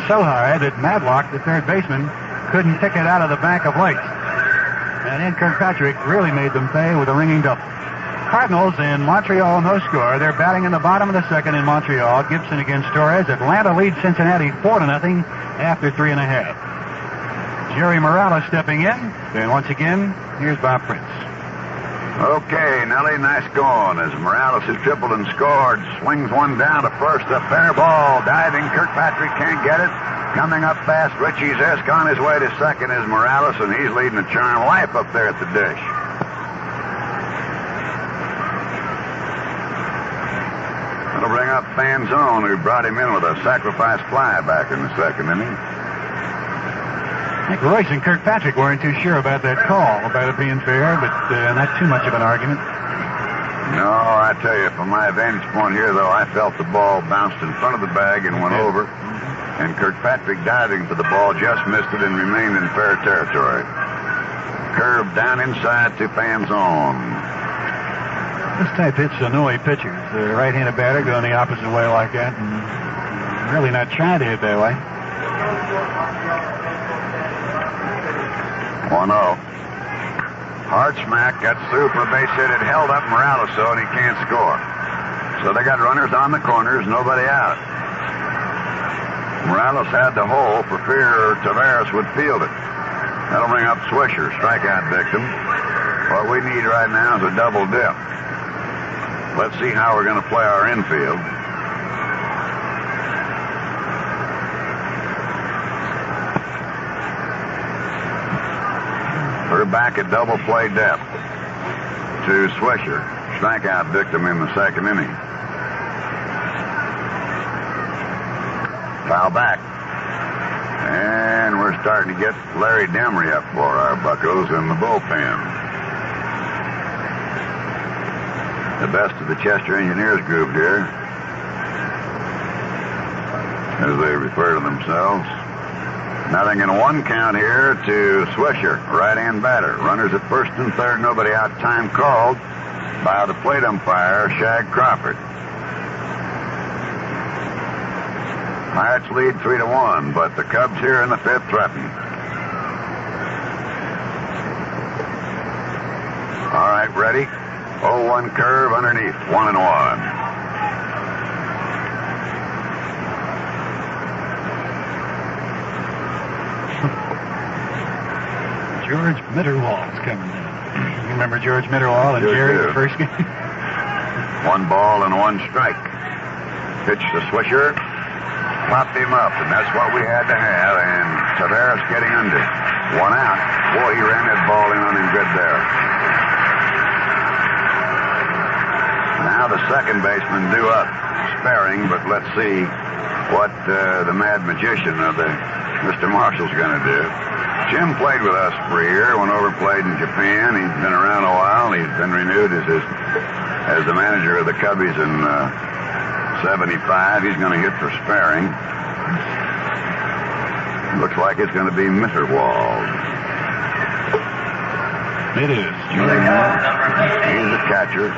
so high that Madlock, the third baseman, couldn't pick it out of the bank of lights. And then Kirkpatrick really made them pay with a ringing double. Cardinals in Montreal, no score. They're batting in the bottom of the second in Montreal. Gibson against Torres. Atlanta leads Cincinnati 4-0 after 3.5. Jerry Morales stepping in. And once again, here's Bob Prince. Okay, Nellie, nice going as Morales has tripled and scored. Swings one down to first, a fair ball. Diving, Kirkpatrick can't get it. Coming up fast, Richie Zesk on his way to second is Morales, and he's leading the charm life up there at the dish. That'll bring up Fanzone, who brought him in with a sacrifice fly back in the second inning. I think Royce and Kirkpatrick weren't too sure about that call, about it being fair, but not too much of an argument. No, I tell you, from my vantage point here, though, I felt the ball bounced in front of the bag and went over. And Kirkpatrick diving for the ball just missed it and remained in fair territory. Curve down inside to Fanzone. This type hits Sonoy pitchers. The right-handed batter going the opposite way like that, and really not trying to hit that way. 1-0. Hard smack, gets through for a base hit. It held up Morales, though, and he can't score. So they got runners on the corners, nobody out. Morales had the hole for fear Tavares would field it. That'll bring up Swisher, strikeout victim. What we need right now is a double dip. Let's see how we're going to play our infield. We're back at double play depth to Swisher, strikeout victim in the second inning. Foul back. And we're starting to get Larry Demery up for our Buccos in the bullpen. The best of the Chester Engineers group here, as they refer to themselves. Nothing in one count here to Swisher, right-hand batter. Runners at first and third, nobody out. Time called by the plate umpire, Shag Crawford. Pirates lead 3-1, but the Cubs here in the fifth threaten. All right, ready? 0-1 curve underneath, 1-1. George Mitterwald's coming in. You remember George Mitterwald and Jerry, the first game? 1 ball and 1 strike. Pitch to Swisher. Popped him up, and that's what we had to have. And Tavares getting under. 1 out. Boy, he ran that ball in on him good there. Now now the second baseman due up, sparing, but let's see what the mad magician of Mr. Marshall's going to do. Jim played with us for a year, went over, played in Japan. He's been around a while. He's been renewed as the manager of the Cubbies in 75. He's going to hit for sparing. Looks like it's going to be Mitterwald. It is. He's a catcher.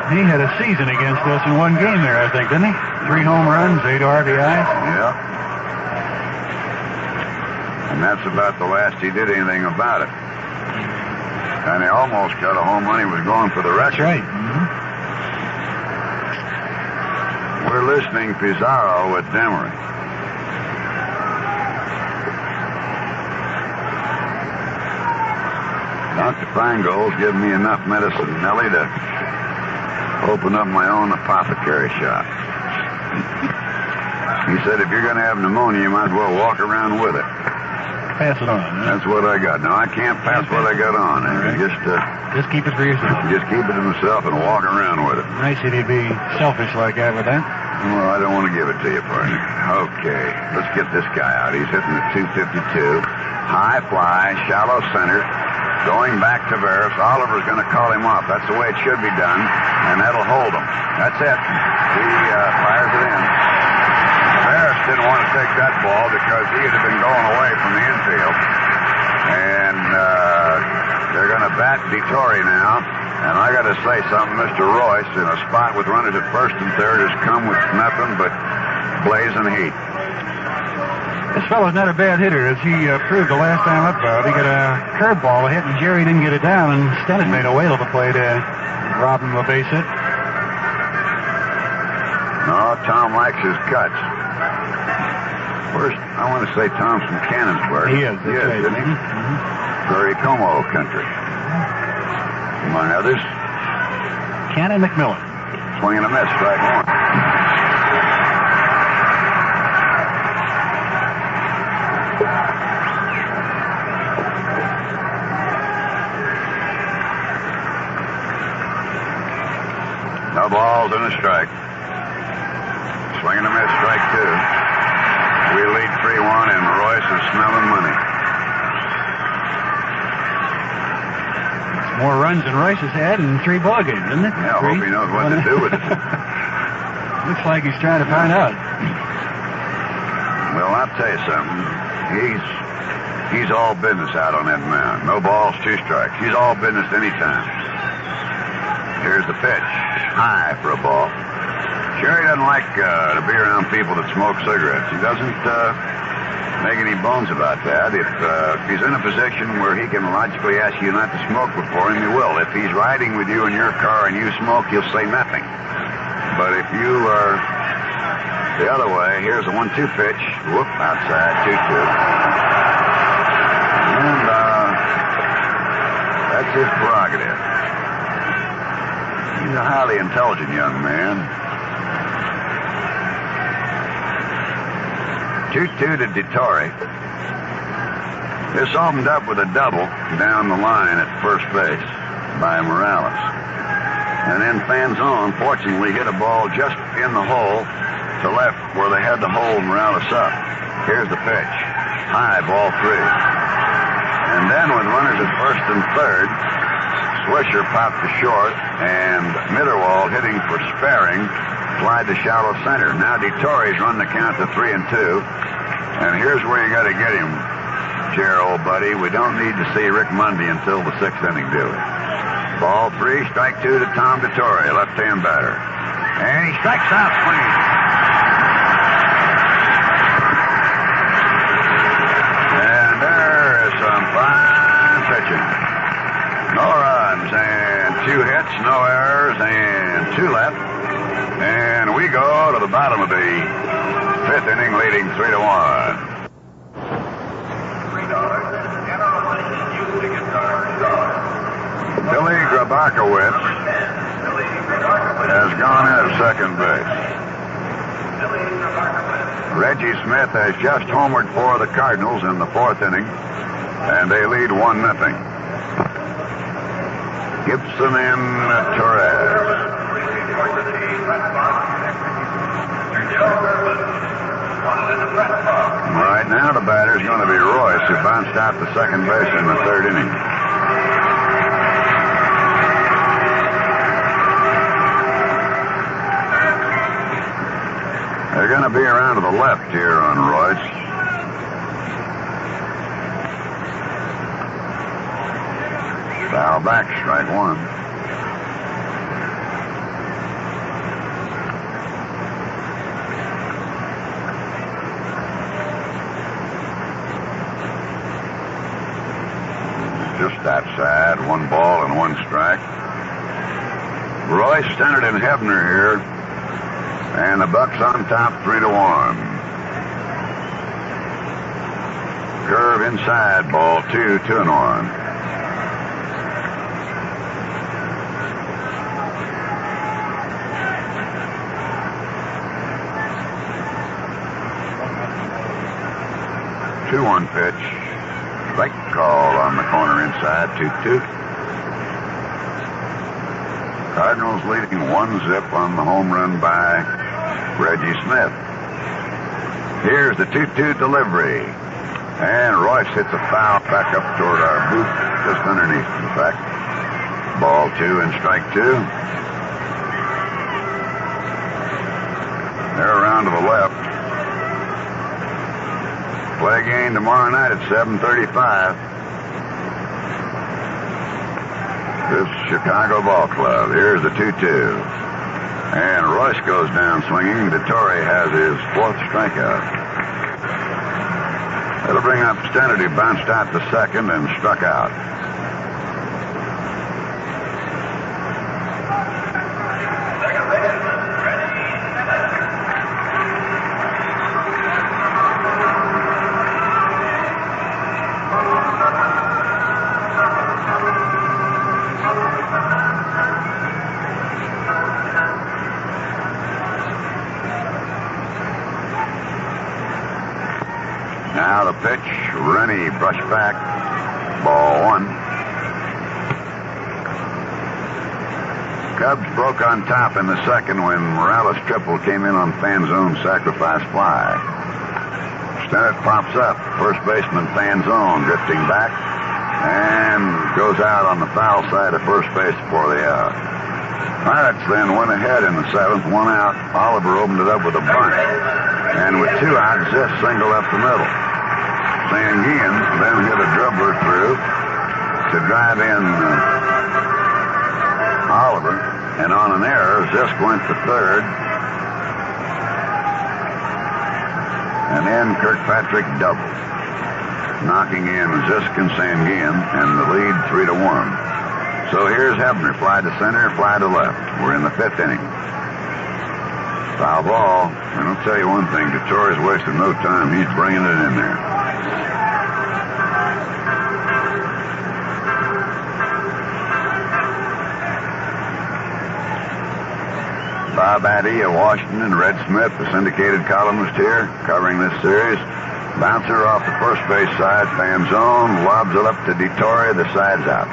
He had a season against us in one game there, I think, didn't he? 3 home runs, 8 RBIs. Yeah. And that's about the last he did anything about it. And he almost got a home run. He was going for the record. That's right. We're listening Pizarro with Demery. Dr. Feingold's given me enough medicine, Nellie, to open up my own apothecary shop. He said if you're going to have pneumonia, you might as well walk around with it. Pass it on. Huh? That's what I got. Now, I can't pass what I got on. Right. Just keep it for yourself. Just keep it to myself and walk around with it. Nice of you to be selfish like that with that. Well, I don't want to give it to you, partner. Okay, let's get this guy out. He's hitting the 252. High fly, shallow center. Going back to Veras. Oliver's going to call him off. That's the way it should be done, and that'll hold him. That's it. He fires it in. Veras didn't want to take that ball because he had been going away from the infield. And they're going to bat Dettori now. And I got to say something. Mr. Royce, in a spot with runners at first and third, has come with nothing but blazing heat. This fellow's not a bad hitter, as he proved the last time up. He got a curveball hit, and Jerry didn't get it down, and Stennis made a whale of a play to rob him of a base hit. No, Tom likes his cuts. First, I want to say Tom's from Cannonsburg. He is. He is, right. isn't he? Prairie Como country. Among others. Cannon McMillan. Swinging a miss, strike one. No balls and a strike. Swinging a miss, strike two. We lead 3-1, and Royce is smelling money. It's more runs than Royce has had in 3 ball games, isn't it? Yeah, I hope he knows what to do with it. Looks like he's trying to find out. Well, I'll tell you something. He's all business out on that mound. No balls, 2 strikes. He's all business anytime. Here's the pitch. High for a ball. Jerry doesn't like to be around people that smoke cigarettes. He doesn't make any bones about that. If he's in a position where he can logically ask you not to smoke before him, he will. If he's riding with you in your car and you smoke, he'll say nothing. But if you are the other way, here's a 1-2 pitch. Whoop, outside, 2-2. And that's his prerogative. He's a highly intelligent young man. 2-2 to Dettori. This opened up with a double down the line at first base by Morales. And then Fanzone, fortunately, hit a ball just in the hole to left where they had to hold Morales up. Here's the pitch. High, ball 3. And then with runners at first and third, Swisher popped to short, and Mitterwald hitting for sparing, flied to shallow center. Now Dettori's run the count to 3-2. And here's where you got to get him, Jer, old buddy. We don't need to see Rick Mundy until the 6th inning do it. Ball 3, strike 2 to Tom Dettori, left-hand batter. And he strikes out swinging. And there is some fine pitching. No runs and 2 hits, no errors, and 2 left. And we go to the bottom of the 5th inning, leading 3-1. Billy Grabakowicz has gone out of second base. Reggie Smith has just homered for the Cardinals in the 4th inning, and they lead 1-0. Gibson and Torres. Right now, the batter's going to be Royce, who bounced out to second base in the third inning. They're going to be around to the left here on Royce. Foul back, strike one. Just outside, 1 ball and 1 strike. Royce, Stennard, and Hebner here. And the Bucs on top, 3-1. Curve inside, ball 2, 2-1. Two-one pitch. Strike call on the corner inside, 2-2. Cardinals leading 1-0 on the home run by Reggie Smith. Here's the 2-2 delivery. And Royce hits a foul back up toward our booth, just underneath, in fact. Ball 2 and strike 2. They're around to the left. Play game tomorrow night at 7:35. This Chicago Ball Club. Here's the 2-2. And Royce goes down swinging. DeTore has his 4th strikeout. That'll bring up Stennard, who bounced out to second and struck out. Now the pitch, Rennie brush back, ball 1. Cubs broke on top in the second when Morales triple came in on Fanzone's sacrifice fly. Stennard pops up, first baseman Fanzone drifting back and goes out on the foul side of first base before the out. Pirates then went ahead in the 7th, 1 out. Oliver opened it up with a bunt. And with 2 outs, Ziff singled up the middle. Sanguian then hit a dribbler through to drive in Oliver. And on an error, Zisk went to third. And then Kirkpatrick doubled, knocking in Zisk and Sanguian, and the lead 3-1. So here's Hebner, fly to center, fly to left. We're in the 5th inning. Foul ball. And I'll tell you one thing, DeTore's wasting no time. He's bringing it in there. Bob Addy of Washington and Red Smith, the syndicated columnist here, covering this series. Bouncer off the first base side, Fanzone lobs it up to DeTore, the side's out.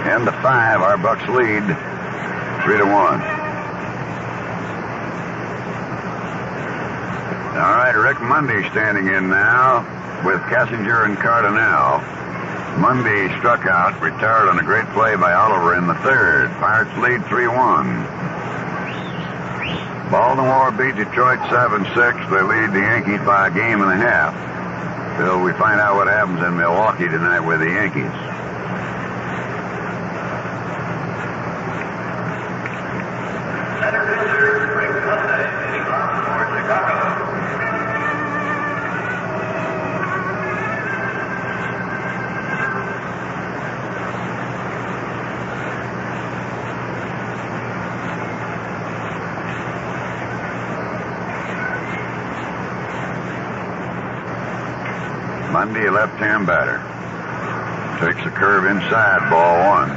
And the 5, our Bucs lead, 3-1. All right, Rick Mundy standing in now with Kessinger and Cardinal. Mundy struck out, retired on a great play by Oliver in the 3rd. Pirates lead 3-1. Baltimore beat Detroit 7-6. They lead the Yankees by a game and a half. Till we find out what happens in Milwaukee tonight with the Yankees. Mundy, a left-hand batter. Takes a curve inside, ball 1.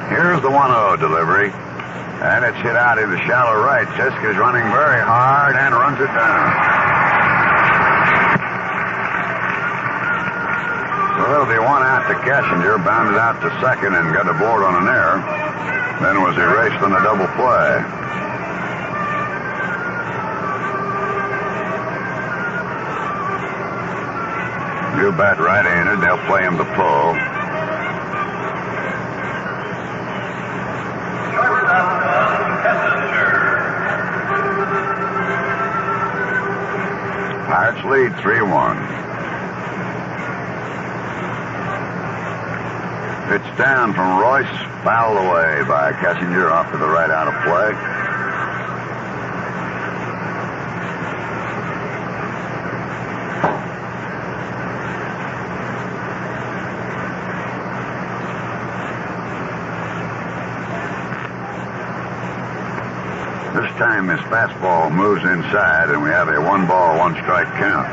Here's the 1-0 delivery. And it's hit out into shallow right. Sisk is running very hard and runs it down. Well, the one out to Kessinger, bounded out to second and got aboard on an error. Then was erased on a double play. New bat right-handed. They'll play him to pull. Pirates lead 3-1. Pitch down from Royce, fouled away by Kessinger off to the right out of play. This time his fastball moves inside, and we have a 1-ball, 1-strike count.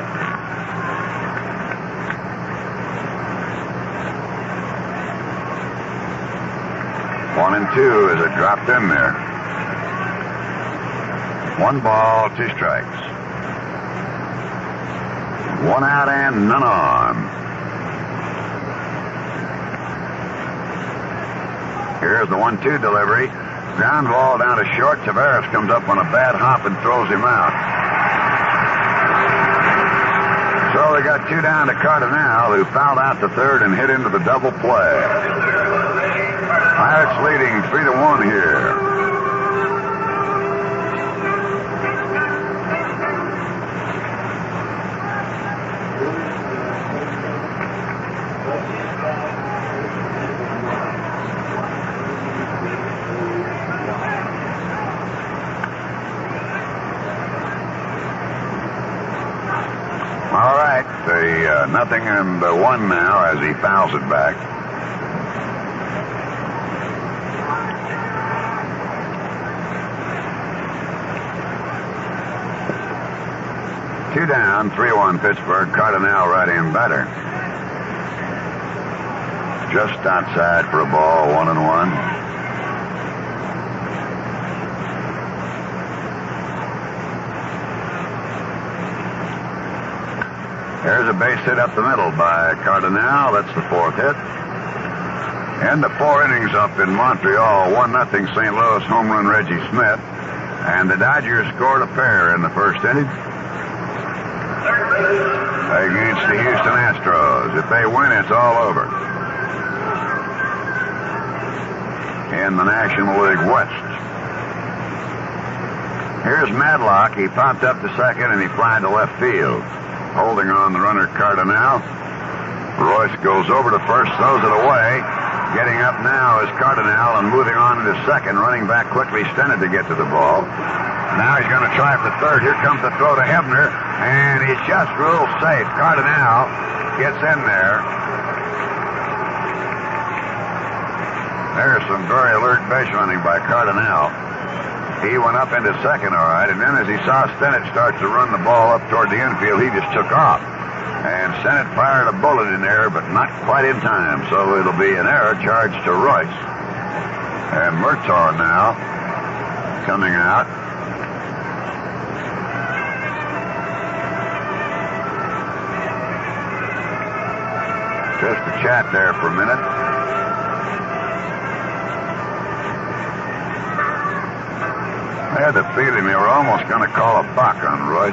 One and two as it dropped in there. 1 ball, 2 strikes. 1 out and none on. Here's the 1-2 delivery. Ground ball down to short. Taveras comes up on a bad hop and throws him out. So they got 2 down to Cardinal, who fouled out to third and hit into the double play. Pirates leading 3-1 here. All right, the 0-1 now as he fouls it back. Two down, 3-1 Pittsburgh. Cardinal right-hand batter. Just outside for a ball, 1-1. There's a base hit up the middle by Cardinal. That's the 4th hit. And the 4 innings up in Montreal. 1-0 St. Louis, home run Reggie Smith. And the Dodgers scored a pair in the first inning against the Houston Astros. If they win, it's all over in the National League West. Here's Madlock. He popped up to second and he flied to left field. Holding on the runner, Cardinal. Royce goes over to first, throws it away. Getting up now is Cardinal and moving on into second. Running back quickly, Stennett to get to the ball. Now he's going to try for third. Here comes the throw to Hebner, and he's just real safe. Cardinal gets in there. There's some very alert base running by Cardinal. He went up into second, all right, and then as he saw Stennett start to run the ball up toward the infield, he just took off. And Stennett fired a bullet in there, but not quite in time, so it'll be an error charged to Royce. And Murtaugh now coming out. Just a chat there for a minute. I had the feeling they were almost going to call a buck on Royce.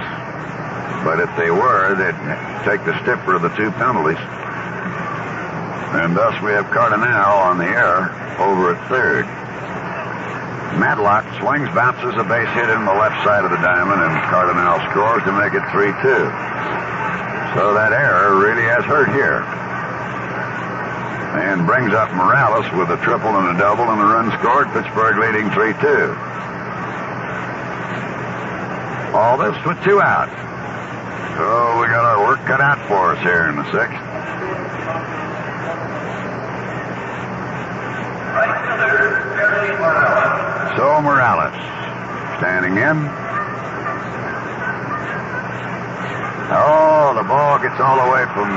But if they were, they'd take the stiffer of the 2 penalties. And thus we have Cardinal on the error over at third. Madlock swings, bounces a base hit in the left side of the diamond, and Cardinal scores to make it 3-2. So that error really has hurt here. And brings up Morales with a triple and a double and a run scored. Pittsburgh leading 3-2. All this with 2 out. So we got our work cut out for us here in the 6th. So Morales standing in. Oh, the ball gets all the way from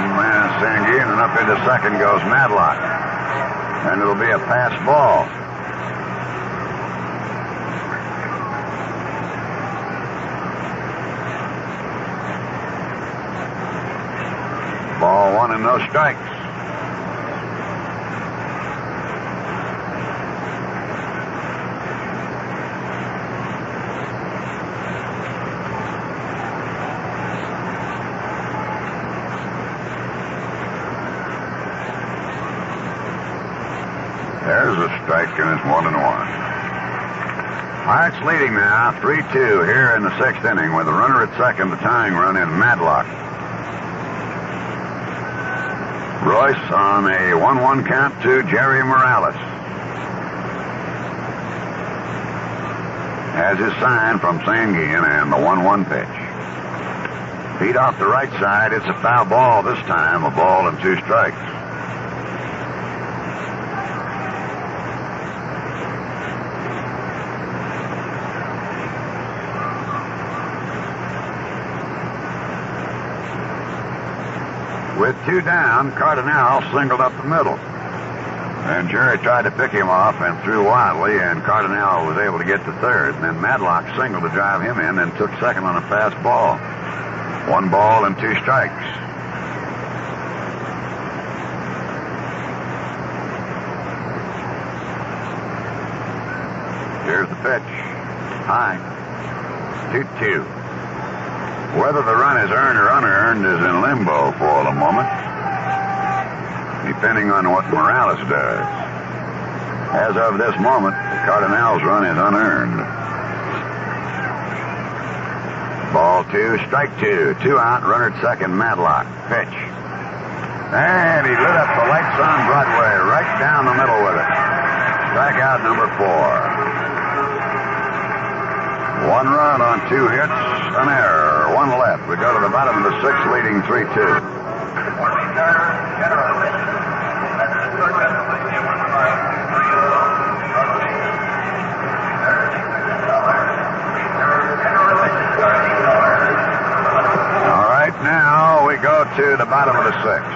Sanguine, and up into second goes Madlock. And it'll be a pass ball. Ball 1 and no strikes. it's 1-1. Pirates leading now, 3-2 here in the sixth inning with a runner at second, the tying run in Madlock. Royce on a 1-1 count to Jerry Morales. Has his sign from Sanguine and the 1-1 pitch. Feet off the right side. It's a foul ball this time. A ball and 2 strikes. With 2 down, Cardinal singled up the middle. And Jerry tried to pick him off and threw wildly, and Cardinal was able to get to third. And then Madlock singled to drive him in and took second on a fast ball. 1 ball and 2 strikes. Here's the pitch. High. 2-2. Whether the run is earned or unearned is in limbo for the moment, depending on what Morales does. As of this moment, the Cardinals' run is unearned. Ball 2, strike 2. 2 out, runner at second, Madlock. Pitch. And he lit up the lights on Broadway, right down the middle with it. Strikeout number 4. 1 run on 2 hits, an error, 1 left. We go to the bottom of the 6th, leading 3-2. Now we go to the bottom of the 6th.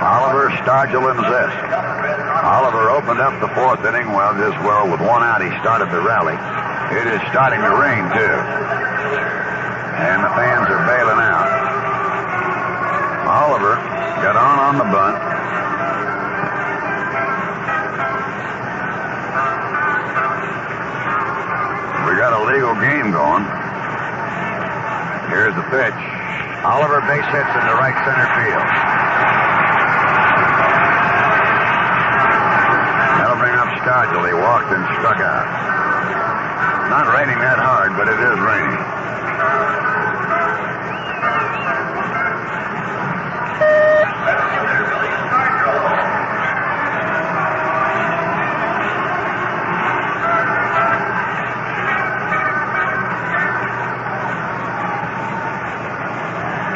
Oliver, Stargell, and Zisk. Oliver opened up the 4th inning just well with 1 out. He started the rally. It is starting to rain, too. And the fans are bailing out. Oliver got on the bunt. We got a legal game going. Here's the pitch. Oliver base hits into right center field. That'll bring up Stargell. He walked and struck out. Not raining that hard, but it is raining.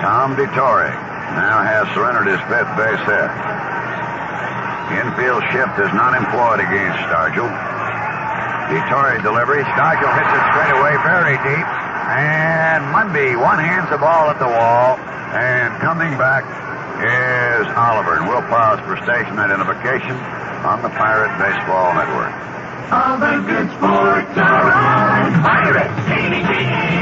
Tom DeTore now has surrendered his 5th base hit. Infield shift is not employed against Stargell. DeTore delivery. Stargell hits it straight away, very deep. And Mundy one-hands the ball at the wall. And coming back is Oliver. And we'll pause for station identification on the Pirate Baseball Network. All the good sports are on Pirate Pittsburgh.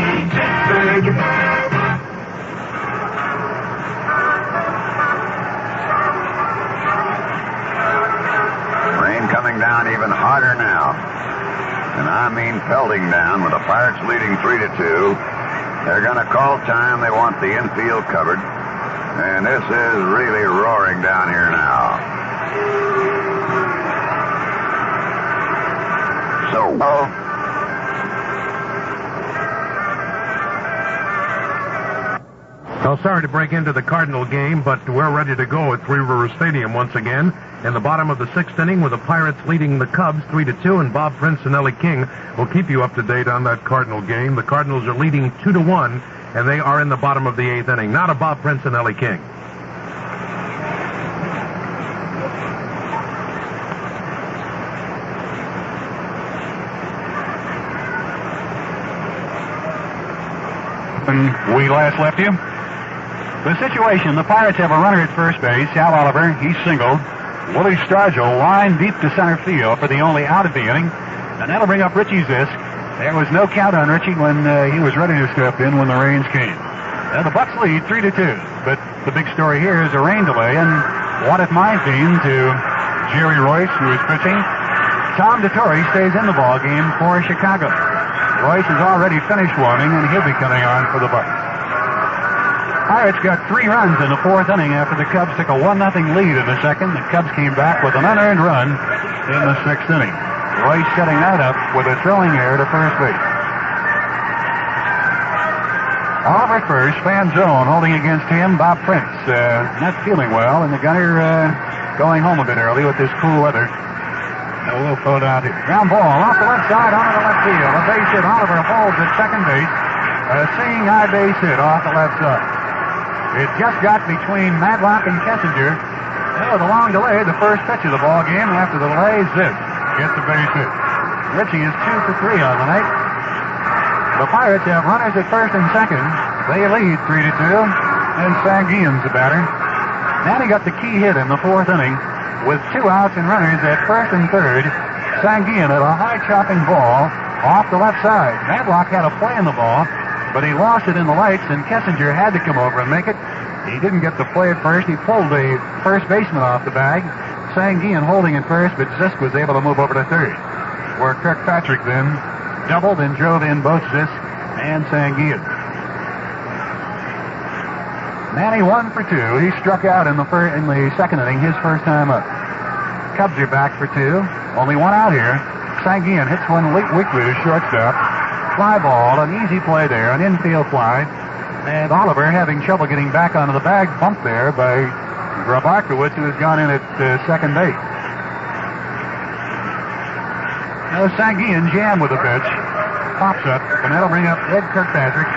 Coming down even harder now. And I mean pelting down with the Pirates leading 3-2. They're going to call time. They want the infield covered. And this is really roaring down here now. Well, sorry to break into the Cardinal game, but we're ready to go at Three River Stadium once again. In the bottom of the 6th inning with the Pirates leading the Cubs 3-2, and Bob Prince and Ellie King will keep you up to date on that Cardinal game. The Cardinals are leading 2-1, and they are in the bottom of the 8th inning. Now to Bob Prince and Ellie King. When we last left you, the situation, the Pirates have a runner at first base, Al Oliver. He's singled. Willie Stargell lined deep to center field for the only out of the inning, and that'll bring up Richie Zisk. There was no count on Richie when he was ready to step in when the rains came. Now the Bucs lead 3-2, but the big story here is a rain delay, and what it might mean to Jerry Royce, who is pitching. Tom DeTore stays in the ball game for Chicago. Royce has already finished warming, and he'll be coming on for the Bucs. Pirates got 3 runs in the 4th inning after the Cubs took a 1-0 lead in the 2nd. The Cubs came back with an unearned run in the 6th inning. Roy setting that up with a throwing error to first base. Oliver first, fan zone holding against him. Bob Prince not feeling well, and the gunner going home a bit early with this cool weather. A little throw down here. Ground ball off the left side onto the left field. A base hit. Oliver holds at second base. A seeing eye base hit off the left side. It just got between Madlock and Kessinger. With a long delay, the first pitch of the ball game. After the delay, Zip gets the base hit. Ritchie is 2 for 3 on the night. The Pirates have runners at first and second. They lead 3-2, and Sanguillen's the batter. Now he got the key hit in the 4th inning with 2 outs and runners at first and third. Sanguillen had a high chopping ball off the left side. Madlock had a play in the ball, but he lost it in the lights, and Kessinger had to come over and make it. He didn't get the play at first. He pulled the first baseman off the bag. Sanguillen holding at first, but Zisk was able to move over to third, where Kirkpatrick then doubled and drove in both Zisk and Sanguillen. Manny 1 for 2. He struck out in the 2nd inning, his first time up. Cubs are back for 2. Only 1 out here. Sanguillen hits one weakly to shortstop. Fly ball, an easy play there, an infield fly. And Oliver, having trouble getting back onto the bag, bumped there by Grabarkowitz, who has gone in at second base. Now Sanguillen jammed with the pitch. Pops up, and that'll bring up Ed Kirkpatrick.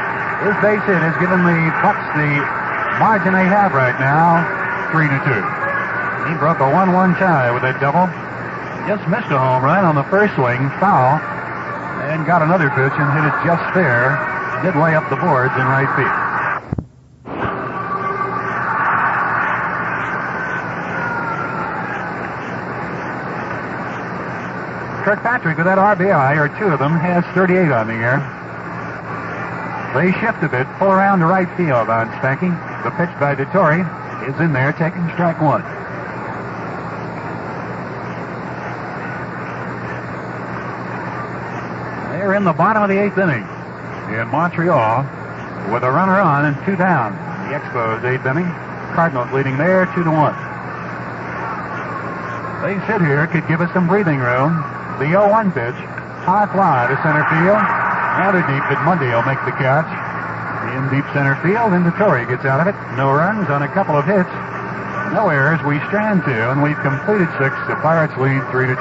His base hit has given the Bucs the margin they have right now, 3-2. He broke a 1-1 tie with that double. Just missed a home run on the first swing, foul, and got another pitch and hit it just fair, midway up the boards in right field. Kirkpatrick, with that RBI, or 2 of them, has 38 on the year. They shift a bit, pull around to right field on Spanky. The pitch by Dettori is in there, taking strike 1. They're in the bottom of the 8th inning in Montreal with a runner on and 2 down. The Expos 8th inning. Cardinals leading there 2-1. They sit here, could give us some breathing room. The 0-1 pitch, high fly to center field. Rather deep, but Monday will make the catch. In deep center field, and Dettori gets out of it. No runs on a couple of hits. No errors. We strand 2, and we've completed 6. The Pirates lead 3-2.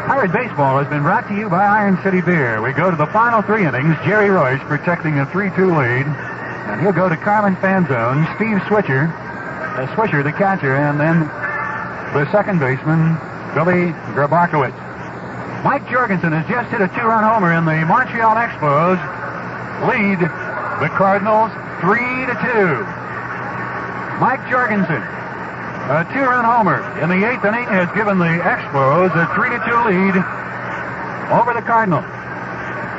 Pirate Baseball has been brought to you by Iron City Beer. We go to the final 3 innings. Jerry Royce protecting a 3-2 lead. And he'll go to Carmen Fanzone, Steve Swisher, the catcher, and then the second baseman, Billy Grabarkowitz. Mike Jorgensen has just hit a 2-run homer, and the Montreal Expos lead the Cardinals 3-2. Mike Jorgensen, a 2-run homer in the 8th inning, has given the Expos a 3-2 lead over the Cardinals.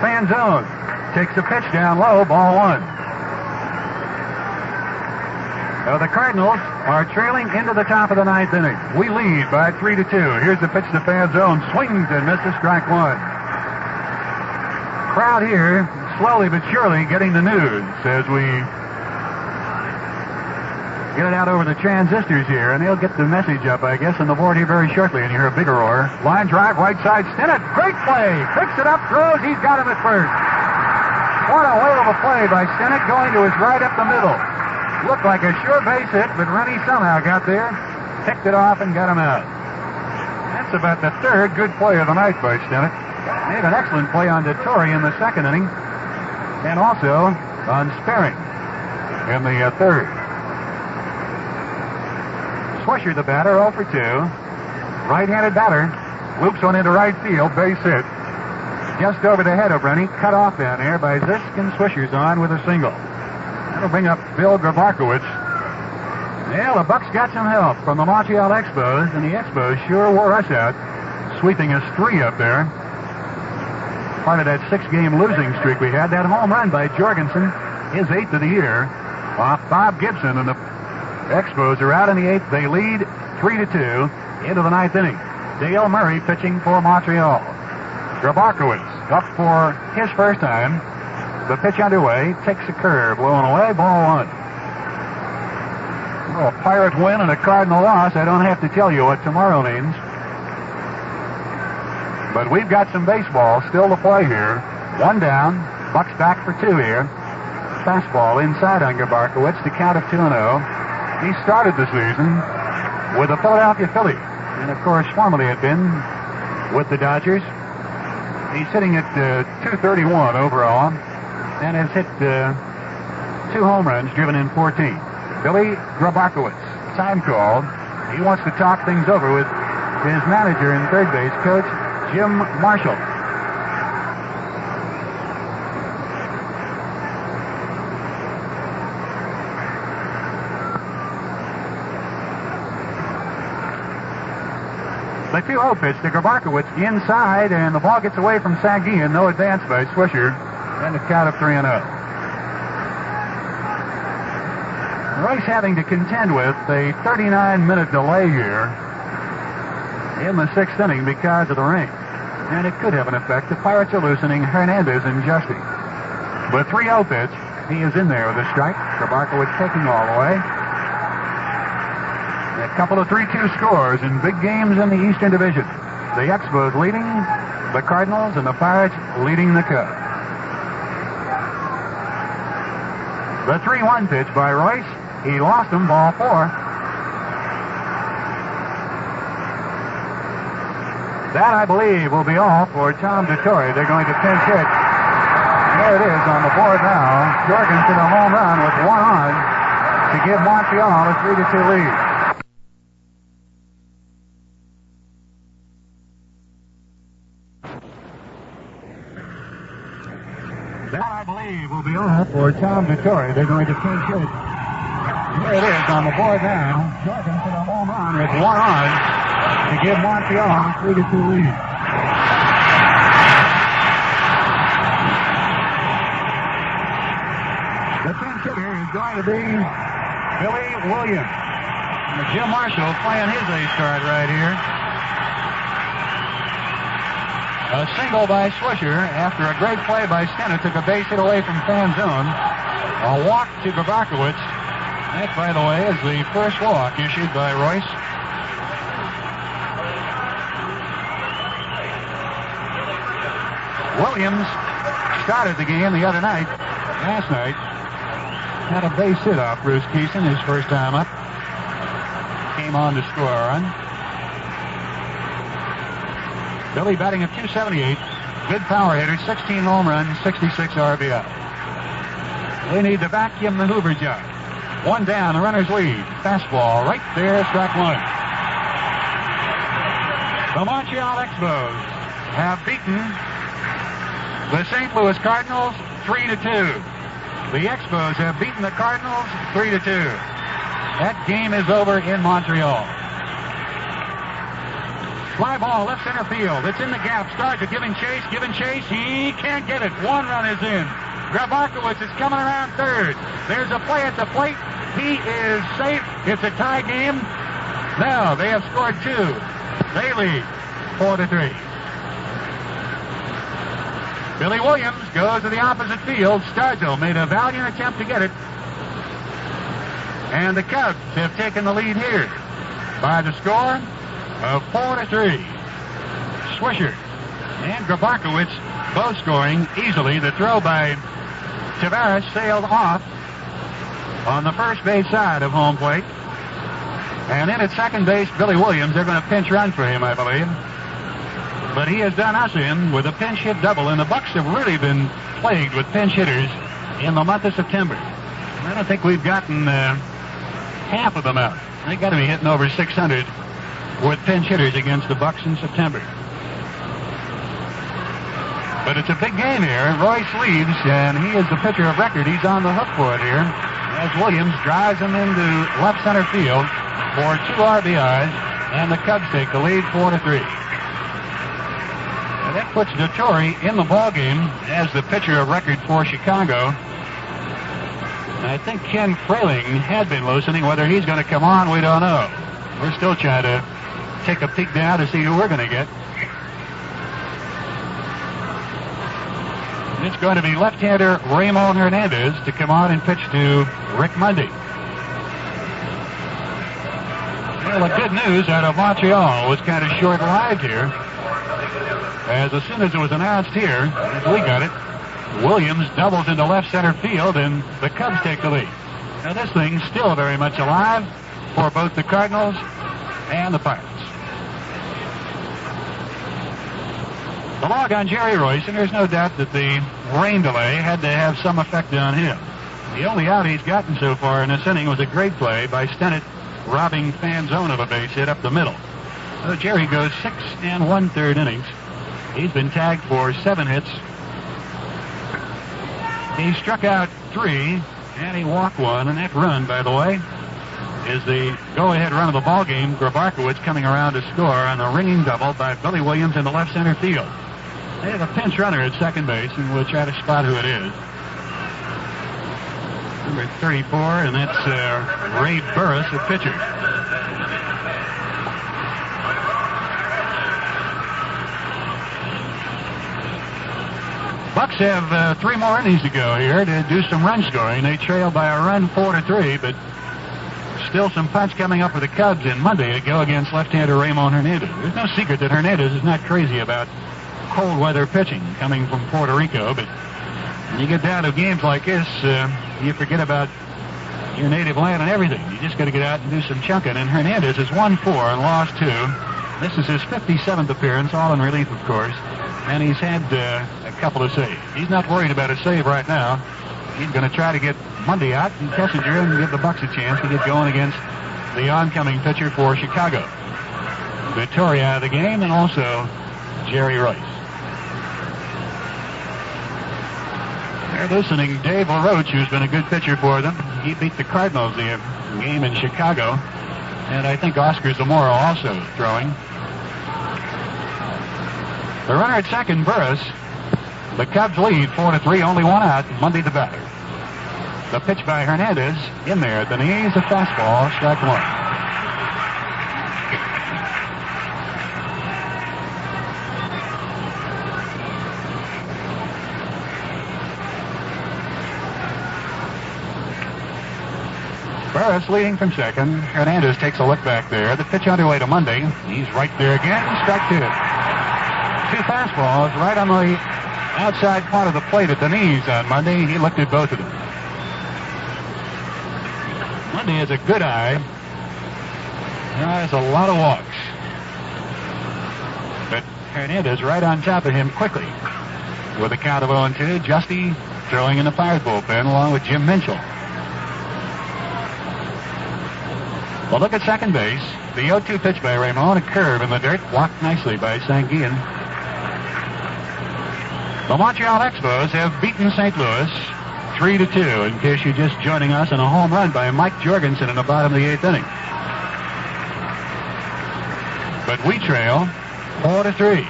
Fanzone takes a pitch down low, ball 1. The Cardinals are trailing into the top of the 9th inning. We lead by 3-2. Here's the pitch to Fanzone. Swings and misses, strike 1. Crowd here, slowly but surely getting the news as we get it out over the transistors here, and they'll get the message up, I guess, on the board here very shortly, and you hear a bigger roar. Line drive, right side, Stennett. Great play. Picks it up, throws. He's got him at first. What a whale of a play by Stennett, going to his right up the middle. Looked like a sure base hit, but Rennie somehow got there, picked it off, and got him out. That's about the 3rd good play of the night by Stennett. Made an excellent play on Dettori in the 2nd inning, and also on Sperring in the 3rd. Swisher, the batter, 0 for 2. Right-handed batter, loops one into right field, base hit. Just over the head of Rennie, cut off down there by Zisk, and Swisher's on with a single. That'll bring up Bill Grabarkowitz. Well, the Bucs got some help from the Montreal Expos, and the Expos sure wore us out, sweeping us 3 up there. Part of that 6-game losing streak we had. That home run by Jorgensen, his 8th of the year, off Bob Gibson, and the Expos are out in the 8th. They lead 3-2 into the 9th inning. Dale Murray pitching for Montreal. Grabarkowitz up for his first time. The pitch underway, takes a curve, blowing away, ball 1. Well, a Pirate win and a Cardinal loss. I don't have to tell you what tomorrow means. But we've got some baseball still to play here. One down. Bucs back for two here. Fastball inside on Grabarkowitz. The count of 2-0. He started the season with the Philadelphia Phillies. And, of course, formerly had been with the Dodgers. He's sitting at 231 overall and has hit 2 home runs, driven in 14. Billy Grabarkowitz, time call. He wants to talk things over with his manager and third base coach, Jim Marshall. The 2-0 pitch to Grabarkowitz inside, and the ball gets away from Sagian. No advance by Swisher, and the count of 3-0. Royce having to contend with a 39-minute delay here in the 6th inning because of the rain. And it could have an effect. The Pirates are loosening Hernandez and Justy. But 3-0 pitch, he is in there with a strike. Grabarkowitz taking all the way. A couple of 3-2 scores in big games in the Eastern Division. The Expos leading the Cardinals and the Pirates leading the Cubs. The 3-1 pitch by Royce. He lost him, ball 4. That, I believe, will be all for Tom DeTore. They're going to pinch hit. There it is on the board now. Jorgensen a home run with 1 on to give Montreal a 3-2 lead. That, I believe, will be all for Tom DeTore. They're going to pinch hit. There it is on the board now. Jorgensen a home run with 1 on to give Montreal a 3-2 lead. The pinch hitter is going to be Billy Williams. Jim Marshall playing his ace card right here. A single by Swisher after a great play by Stena took a base hit away from Fanzone. A walk to Grabarkowitz. That, by the way, is the first walk issued by Royce. Williams started the game the other night, last night. Had a base hit off Bruce Keeson his first time up. Came on to score a run. Billy batting at .278. Good power hitter, 16 home runs, 66 RBI. They need to vacuum the Hoover job. 1 down, the runner's lead. Fastball right there, strike 1. The Montreal Expos have beaten the St. Louis Cardinals 3-2. The Expos have beaten the Cardinals 3-2. That game is over in Montreal. Fly ball, left center field. It's in the gap. Starts giving chase. He can't get it. 1 run is in. Grabarkowitz is coming around third. There's a play at the plate. He is safe. It's a tie game. Now they have scored 2. They lead 4-3. Billy Williams goes to the opposite field. Stargell made a valiant attempt to get it. And the Cubs have taken the lead here by the score of 4-3. Swisher and Grabarkowitz both scoring easily. The throw by Tavares sailed off on the first base side of home plate. And in at second base, Billy Williams, they're going to pinch run for him, I believe. But he has done us in with a pinch hit double, and the Bucs have really been plagued with pinch hitters in the month of September. I don't think we've gotten half of them out. They got to be hitting over 600 with pinch hitters against the Bucs in September. But it's a big game here. Royce leads, and he is the pitcher of record. He's on the hook for it here as Williams drives him into left center field for 2 RBIs, and the Cubs take the lead 4-3. And that puts DeTore in the ballgame as the pitcher of record for Chicago. I think Ken Frayling had been loosening. Whether he's going to come on, we don't know. We're still trying to take a peek down to see who we're going to get. It's going to be left-hander Ramon Hernandez to come on and pitch to Rick Mundy. Well, the good news out of Montreal was kind of short-lived here. As soon as it was announced here, as we got it, Williams doubles into left center field, and the Cubs take the lead. Now, this thing's still very much alive for both the Cardinals and the Pirates. The log on Jerry Royce, and there's no doubt that the rain delay had to have some effect on him. The only out he's gotten so far in this inning was a great play by Stennett, robbing Fanzone of a base hit up the middle. So Jerry goes 6 1/3 innings. He's been tagged for 7 hits. He struck out 3, and he walked 1, and that run, by the way, is the go-ahead run of the ball game. Grabarkowitz coming around to score on the ringing double by Billy Williams in the left center field. They have a pinch runner at second base, and we'll try to spot who it is. Number 34, and that's Ray Burris, the pitcher. Bucs have 3 more innings to go here to do some run scoring. They trail by a run 4-3, but still some punch coming up for the Cubs in Monday to go against left-hander Ramon Hernandez. There's no secret that Hernandez is not crazy about cold weather pitching coming from Puerto Rico, but when you get down to games like this, you forget about your native land and everything. You just got to get out and do some chunking. And Hernandez has won 4 and lost 2. This is his 57th appearance, all in relief, of course, and he's had a couple of saves. He's not worried about a save right now. He's going to try to get Monday out and Kessinger and give the Bucs a chance to get going against the oncoming pitcher for Chicago. Vittori out of the game, and also Jerry Royce. They're loosening Dave LaRoche, who's been a good pitcher for them. He beat the Cardinals the game in Chicago. And I think Oscar Zamora also throwing. The runner at second, Burris. The Cubs lead 4-3, only 1 out. Monday the batter. The pitch by Hernandez in there at the knees, a fastball, strike 1. Burris leading from second. Hernandez takes a look back there. The pitch underway to Monday. He's right there again. Strike 2. 2 fastballs right on the outside part of the plate at the knees on Monday. He looked at both of them. Monday has a good eye. There's a lot of walks. But Hernandez right on top of him quickly. With a count of 0-2, Justy throwing in the Pirates bullpen along with Jim Minchell. Well, look at second base. The 0-2 pitch by Ramon, a curve in the dirt, blocked nicely by Sanguillen. The Montreal Expos have beaten St. Louis 3-2, in case you're just joining us, in a home run by Mike Jorgensen in the bottom of the 8th inning. But we trail 4-3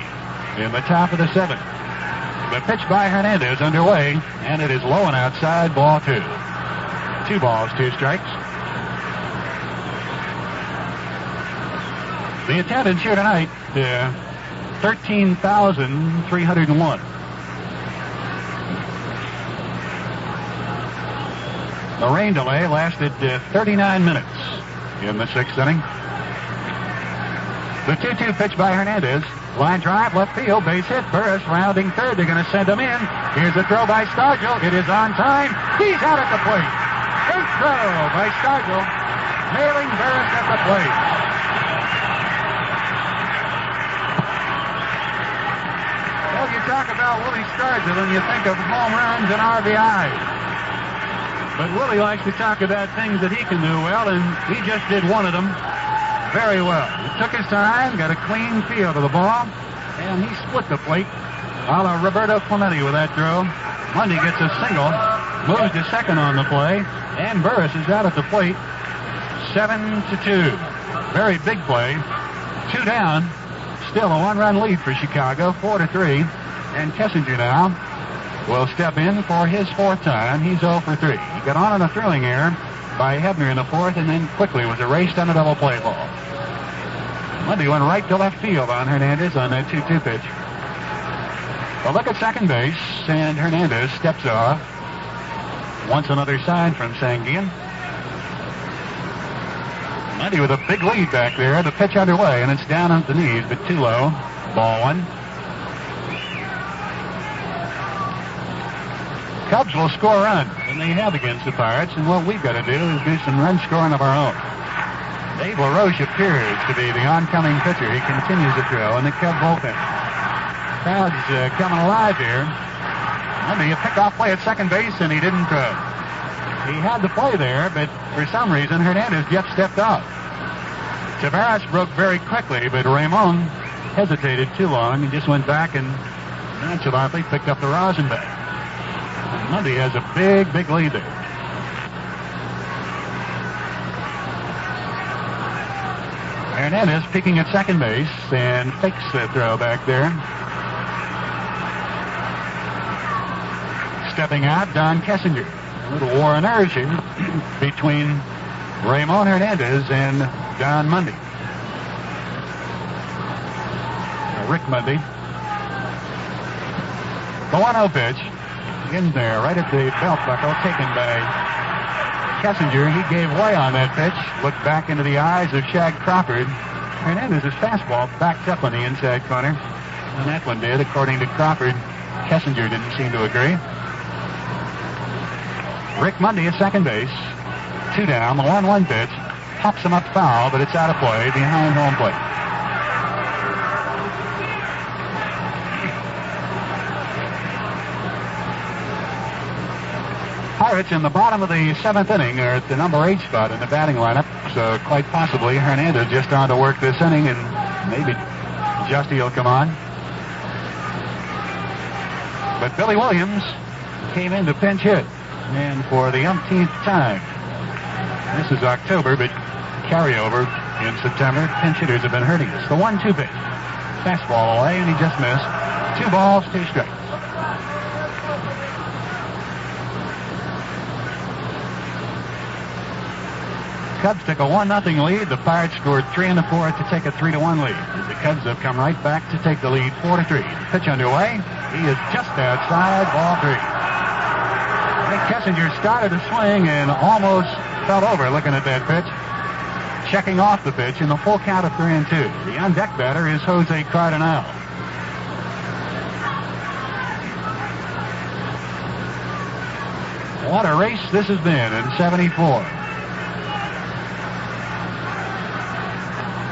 in the top of the 7th. The pitch by Hernandez underway, and it is low and outside, ball 2. 2 balls, 2 strikes. The attendance here tonight, 13,301. The rain delay lasted 39 minutes in the 6th inning. The 2-2 pitch by Hernandez. Line drive, left field, base hit. Burris rounding third. They're going to send him in. Here's a throw by Stargell. It is on time. He's out at the plate. Great throw by Stargell, nailing Burris at the plate. You talk about Willie Stargell and you think of home runs and RBIs. But Willie likes to talk about things that he can do well, and he just did one of them very well. He took his time, got a clean feel to the ball, and he split the plate a la Roberto Clemente with that throw. Mundy gets a single, moves to second on the play, and Burris is out at the plate 7-2. Very big play. 2 down. Still a 1-run lead for Chicago, 4-3. And Kessinger now will step in for his 4th time. He's 0 for 3. He got on a throwing error by Hebner in the 4th and then quickly was erased on a double play ball. Mundy went right to left field on Hernandez on that 2-2 pitch. Well, look at second base, and Hernandez steps off. Wants another sign from Sanguillen. Mundy with a big lead back there. The pitch underway, and it's down at the knees, but too low. Ball 1. Cubs will score runs, and they have against the Pirates, and what we've got to do is do some run scoring of our own. Dave LaRoche appears to be the oncoming pitcher. He continues to throw in the Cub bullpen. Crowd's coming alive here. Monday, a pickoff play at second base, and he didn't throw. He had the play there, but for some reason, Hernandez just stepped off. Tavares broke very quickly, but Ramon hesitated too long and just went back and nonchalantly picked up the rosin bag. Monday has a big, big lead there. Hernandez peeking at second base and fakes the throw back there. Stepping out, Don Kessinger. A little war of nerves here between Ramon Hernandez and Don Mundy. Rick Mundy. The 1-0 pitch. In there, right at the belt buckle, taken by Kessinger. He gave way on that pitch. Looked back into the eyes of Shag Crawford. Hernandez's fastball backed up on the inside corner. And that one did, according to Crawford. Kessinger didn't seem to agree. Rick Mundy at second base. 2 down, the 1-1 pitch. Pops him up foul, but it's out of play behind home plate. Pirates in the bottom of the 7th inning are at the number 8 spot in the batting lineup, so quite possibly Hernandez just on to work this inning, and maybe Justy will come on. But Billy Williams came in to pinch hit, and for the umpteenth time. This is October, but carryover in September. Pinch hitters have been hurting us. The 1-2 pitch. Fastball away, and he just missed. 2 balls, 2 strikes. Cubs took a 1-0 lead. The Pirates scored 3 in the 4th to take a 3-1 lead. The Cubs have come right back to take the lead 4-3. Pitch underway. He is just outside, ball 3. Mike Kessinger started to swing and almost fell over looking at that pitch. Checking off the pitch in the full count of 3-2. The on-deck batter is Jose Cardinal. What a race this has been in 74.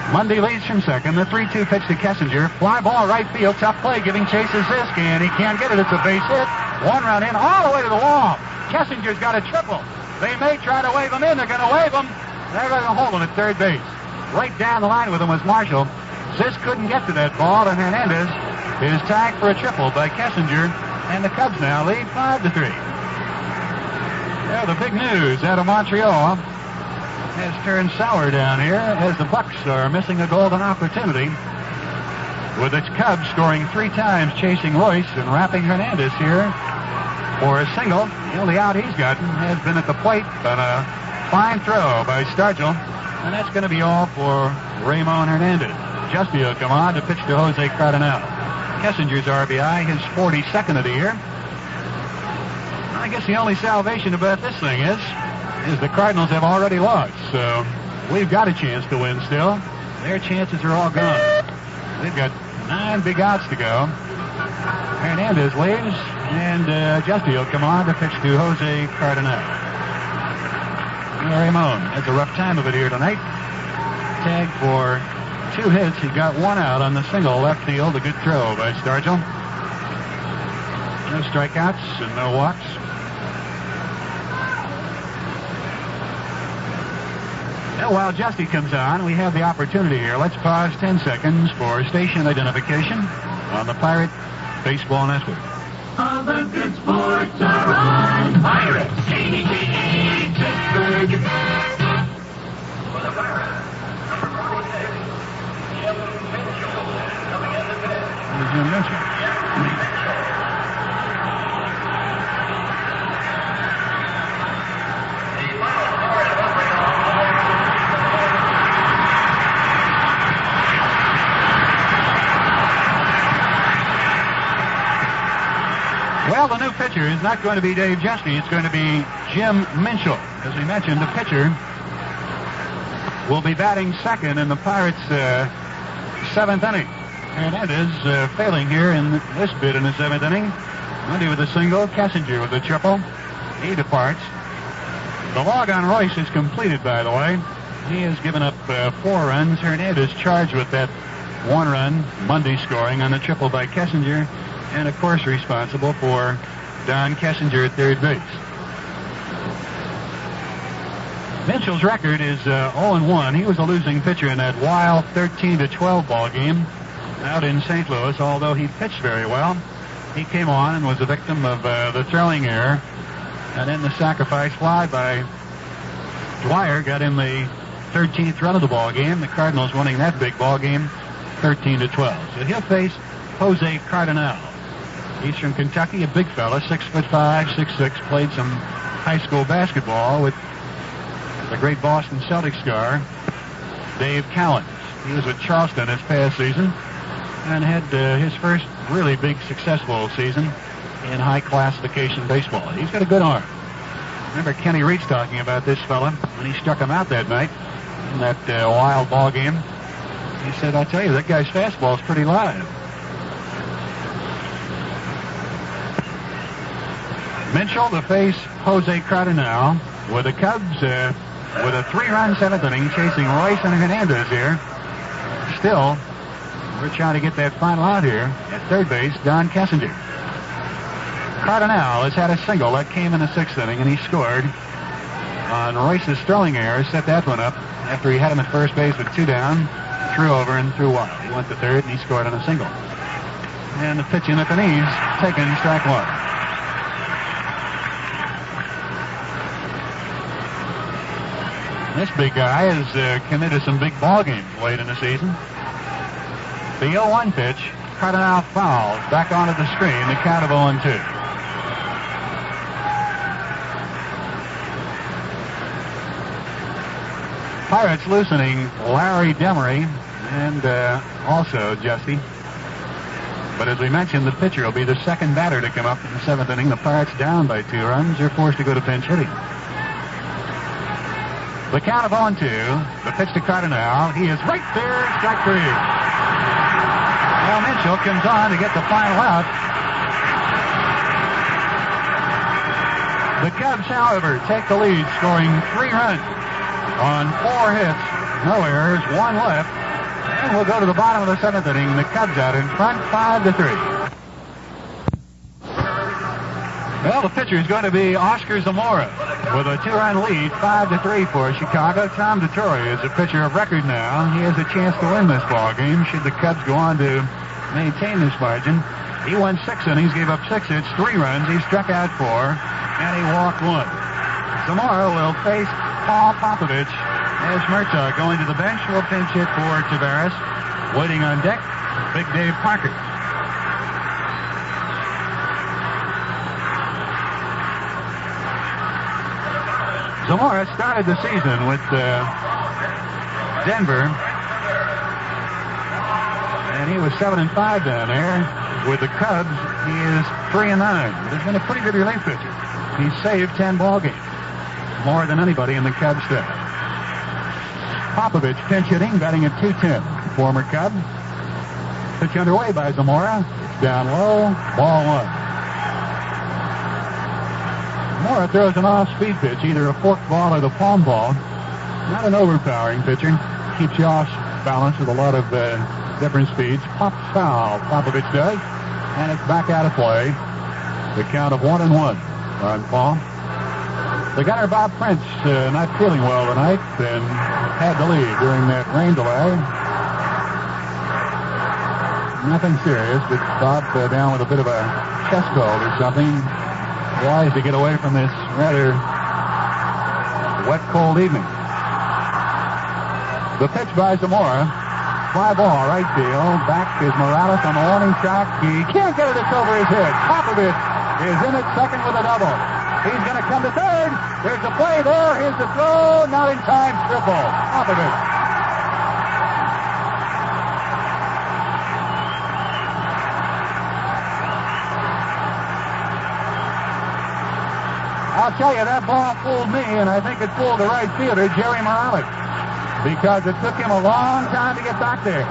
Mundy leads from second. The 3-2 pitch to Kessinger. Fly ball right field. Tough play giving chase is Zisk, and he can't get it. It's a base hit. 1 run in all the way to the wall. Kessinger's got a triple. They may try to wave him in. They're going to wave him. They're going to hold him at third base. Right down the line with him was Marshall. Zisk couldn't get to that ball, and Hernandez is tagged for a triple by Kessinger, and the Cubs now lead 5-3. Yeah, the big news out of Montreal has turned sour down here as the Bucs are missing a golden opportunity with its Cubs scoring 3 times chasing Royce and wrapping Hernandez here for a single. The only out he's gotten has been at the plate on a fine throw by Stargell, and that's going to be all for Ramon Hernandez. Justy will come on to pitch to Jose Cardinal. Kessinger's RBI, his 42nd of the year. I guess the only salvation about this thing is the Cardinals have already lost, so we've got a chance to win still. Their chances are all gone. They've got 9 big outs to go. Hernandez leaves, and Justy will come on to pitch to Jose Cardinal. Ramon has a rough time of it here tonight. Tagged for 2 hits. He got 1 out on the single left field. A good throw by Stargell. No strikeouts and no walks. Now, while Justy comes on, we have the opportunity here. Let's pause 10 seconds for station identification on the Pirate Baseball Network. All the good sports are on Pirates. KDTE, Pittsburgh. For the Pirates, number 46, Jim Mitchell. Well, the new pitcher is not going to be Dave Justy. It's going to be Jim Minchell. As we mentioned, the pitcher will be batting second in the Pirates' 7th inning. Hernandez failing here in this bit in the 7th inning. Mundy with a single, Kessinger with a triple. He departs. The log on Royce is completed, by the way. He has given up 4 runs. Hernandez charged with that 1 run, Mundy scoring on the triple by Kessinger, and of course responsible for Don Kessinger at third base. Mitchell's record is 0-1. He was a losing pitcher in that wild 13-12 ball game out in St. Louis, although he pitched very well. He came on and was a victim of the throwing error, and then the sacrifice fly by Dwyer got in the 13th run of the ball game. The Cardinals winning that big ball game 13-12. So he'll face Jose Cardinal. He's from Kentucky, a big fella, 6'5", 6'6", played some high school basketball with the great Boston Celtics star, Dave Cowens. He was with Charleston this past season and had his first really big successful season in high classification baseball. He's got a good arm. Remember Kenny Reitz talking about this fella when he struck him out that night in that wild ball game. He said, I'll tell you, that guy's fastball is pretty live. Mitchell to face Jose Cardinal with the Cubs with a 3-run 7th inning chasing Royce and Hernandez here. Still, we're trying to get that final out here at third base, Don Kessinger. Cardinal has had a single that came in the 6th inning, and he scored on Royce's throwing error, set that one up after he had him at first base with 2 down, threw over and threw wild. He went to third, and he scored on a single. And the pitch in at the knees, taken, strike 1. This big guy has committed some big ball games late in the season. The 0-1 pitch, Cardinal fouls back onto the screen, the count of 0-2. Pirates loosening Larry Demery and also Justy. But as we mentioned, the pitcher will be the second batter to come up in the 7th inning. The Pirates down by 2 runs. They're forced to go to pinch hitting. The count of 0-2. The pitch to Cardinal. He is right there. Strike 3. Well, Mitchell comes on to get the final out. The Cubs, however, take the lead, scoring 3 runs on 4 hits. No errors, 1 left. And we'll go to the bottom of the 7th inning. The Cubs out in front, 5-3. Well, the pitcher is going to be Oscar Zamora with a 2-run lead, 5-3 for Chicago. Tom DeTore is a pitcher of record now. He has a chance to win this ball game should the Cubs go on to maintain this margin. He won 6 innings, gave up 6 hits, 3 runs. He struck out 4, and he walked 1. Zamora will face Paul Popovich as Murtaugh going to the bench. Will pinch hit for Tavares. Waiting on deck, Big Dave Parker. Zamora started the season with Denver, and he was 7-5 down there. With the Cubs, he is 3-9. He's been a pretty good relief pitcher. He's saved 10 ball games, more than anybody in the Cubs staff. Popovich pinch hitting, batting at .210. Former Cub. Pitch underway by Zamora. It's down low. Ball 1. Zamora throws an off-speed pitch, either a forked ball or the palm ball. Not an overpowering pitcher. Keeps you off balance with a lot of different speeds. Pops foul, Popovich does. And it's back out of play. The count of 1-1 on Paul. The gunner, Bob Prince, not feeling well tonight and had to leave during that rain delay. Nothing serious, but Bob down with a bit of a chest cold or something. Wise to get away from this rather wet, cold evening. The pitch by Zamora. Fly ball, right field. Back is Morales on the warning track. He can't get it. It's over his head. Popovich is in at second with a double. He's going to come to third. There's a play there. Here's the throw. Not in time. Triple. Popovich. I'll tell you, that ball fooled me, and I think it fooled the right fielder, Jerry Morales, because it took him a long time to get back there.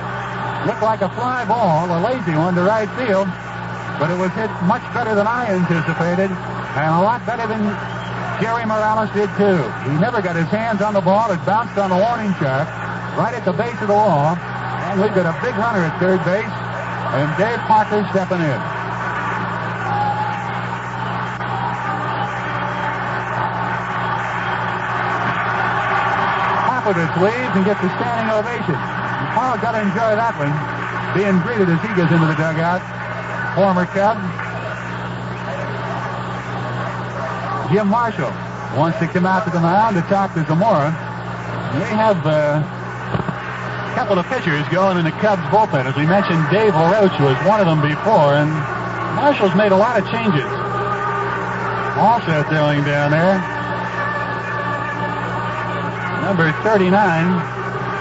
Looked like a fly ball, a lazy one, to right field. but it was hit much better than I anticipated, and a lot better than Jerry Morales did, too. He never got his hands on the ball. It bounced on the warning track right at the base of the wall, and we've got a big runner at third base, and Dave Parker stepping in. Popovich leaves and gets a standing ovation. And Paul got to enjoy that one, being greeted as he goes into the dugout. Former Cub Jim Marshall wants to come out to the mound to talk to Zamora. They have a couple of pitchers going in the Cubs bullpen. As we mentioned, Dave LaRoche was one of them before, and Marshall's made a lot of changes. Also throwing down there, number 39,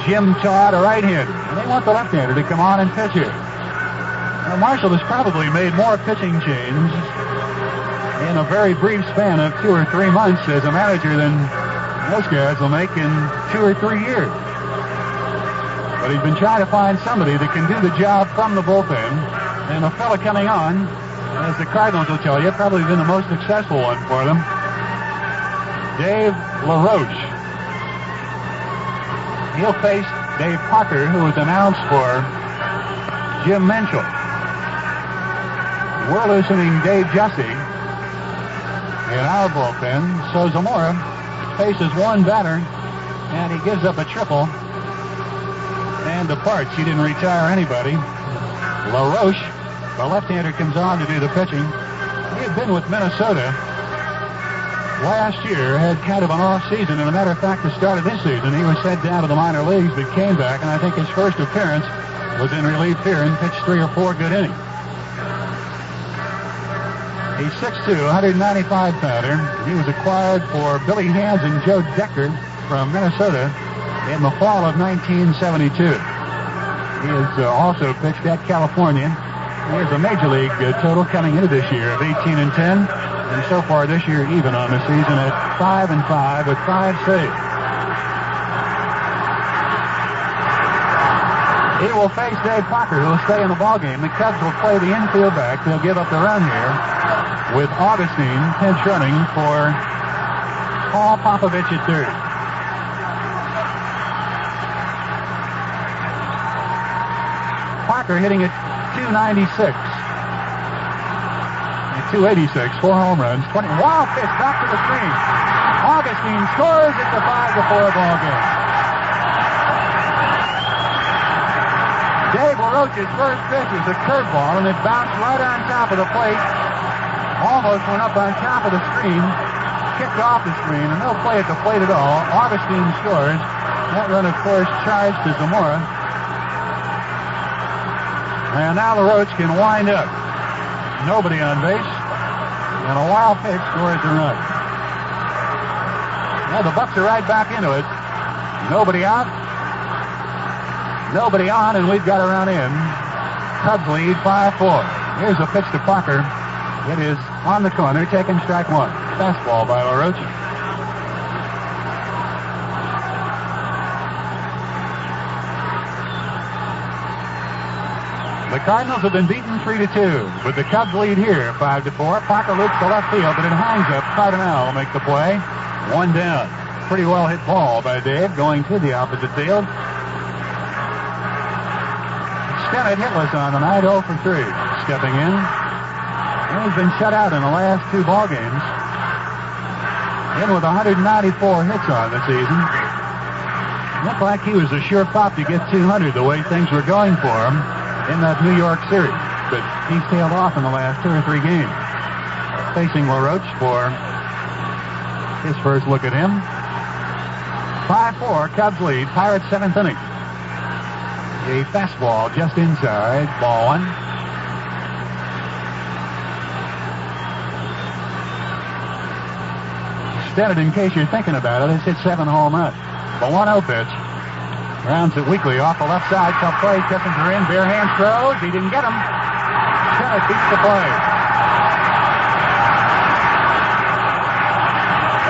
Jim Todd, a right-hander. And they want the left-hander to come on and pitch here. Now, Marshall has probably made more pitching changes in a very brief span of 2 or 3 months as a manager than most guys will make in 2 or 3 years. But he's been trying to find somebody that can do the job from the bullpen. And a fella coming on, as the Cardinals will tell you, probably been the most successful one for them, Dave LaRoche. He'll face Dave Parker, who was announced for Jim Menschel. We're loosening Dave Jussie in our bullpen. So Zamora faces one batter, and he gives up a triple and departs. He didn't retire anybody. LaRoche, the left-hander, comes on to do the pitching. He had been with Minnesota last year, had kind of an off season. And a matter of fact, the start of this season, he was sent down to the minor leagues, but came back, and I think his first appearance was in relief here and pitched 3 or 4 good innings. He's 6'2", 195-pounder. He was acquired for Billy Hands and Joe Decker from Minnesota in the fall of 1972. He has also pitched at California. He has a major league total coming into this year of 18-10, and so far this year even on the season at 5-5 with 5 saves. He will face Dave Parker, who will stay in the ballgame. The Cubs will play the infield back. They'll give up the run here with Augustine pinch running for Paul Popovich at third. Parker hitting at 296. At 286, 4 home runs, 20. Wild pitch back to the screen. Augustine scores. It's a 5-4 ball game. Dave LaRoche's first pitch is a curveball, and it bounced right on top of the plate. Almost went up on top of the screen, kicked off the screen, and no play at the plate at all. Augustine scores. That run, of course, charged to Zamora. And now LaRoche can wind up. Nobody on base. And a wild pitch scores the run. Now the Bucs are right back into it. Nobody out. Nobody on, and we've got a run in. Cubs lead 5-4. Here's a pitch to Parker. It is on the corner, taking strike one. Fastball by LaRoche. The Cardinals have been beaten 3-2, but the Cubs lead here 5-4. Parker loops to left field, but it hangs up. Cardinal will make the play. 1 down. Pretty well hit ball by Dave, going to the opposite field. Stennett hitless on the night, 0 for 3. Stepping in. He's been shut out in the last 2 ball games. In with 194 hits on the season. Looked like he was a sure pop to get 200 the way things were going for him in that New York series. But he's tailed off in the last 2 or 3 games. Facing LaRoche for his first look at him. 5-4, Cubs lead. Pirates 7th inning. A fastball just inside, ball 1. Stennett, in case you're thinking about it, has hit 7 home runs. The 1-0 pitch. Rounds it weakly off the left side. Tough play. Kissinger in. Bare hand throws. He didn't get him. Stennett beats the play.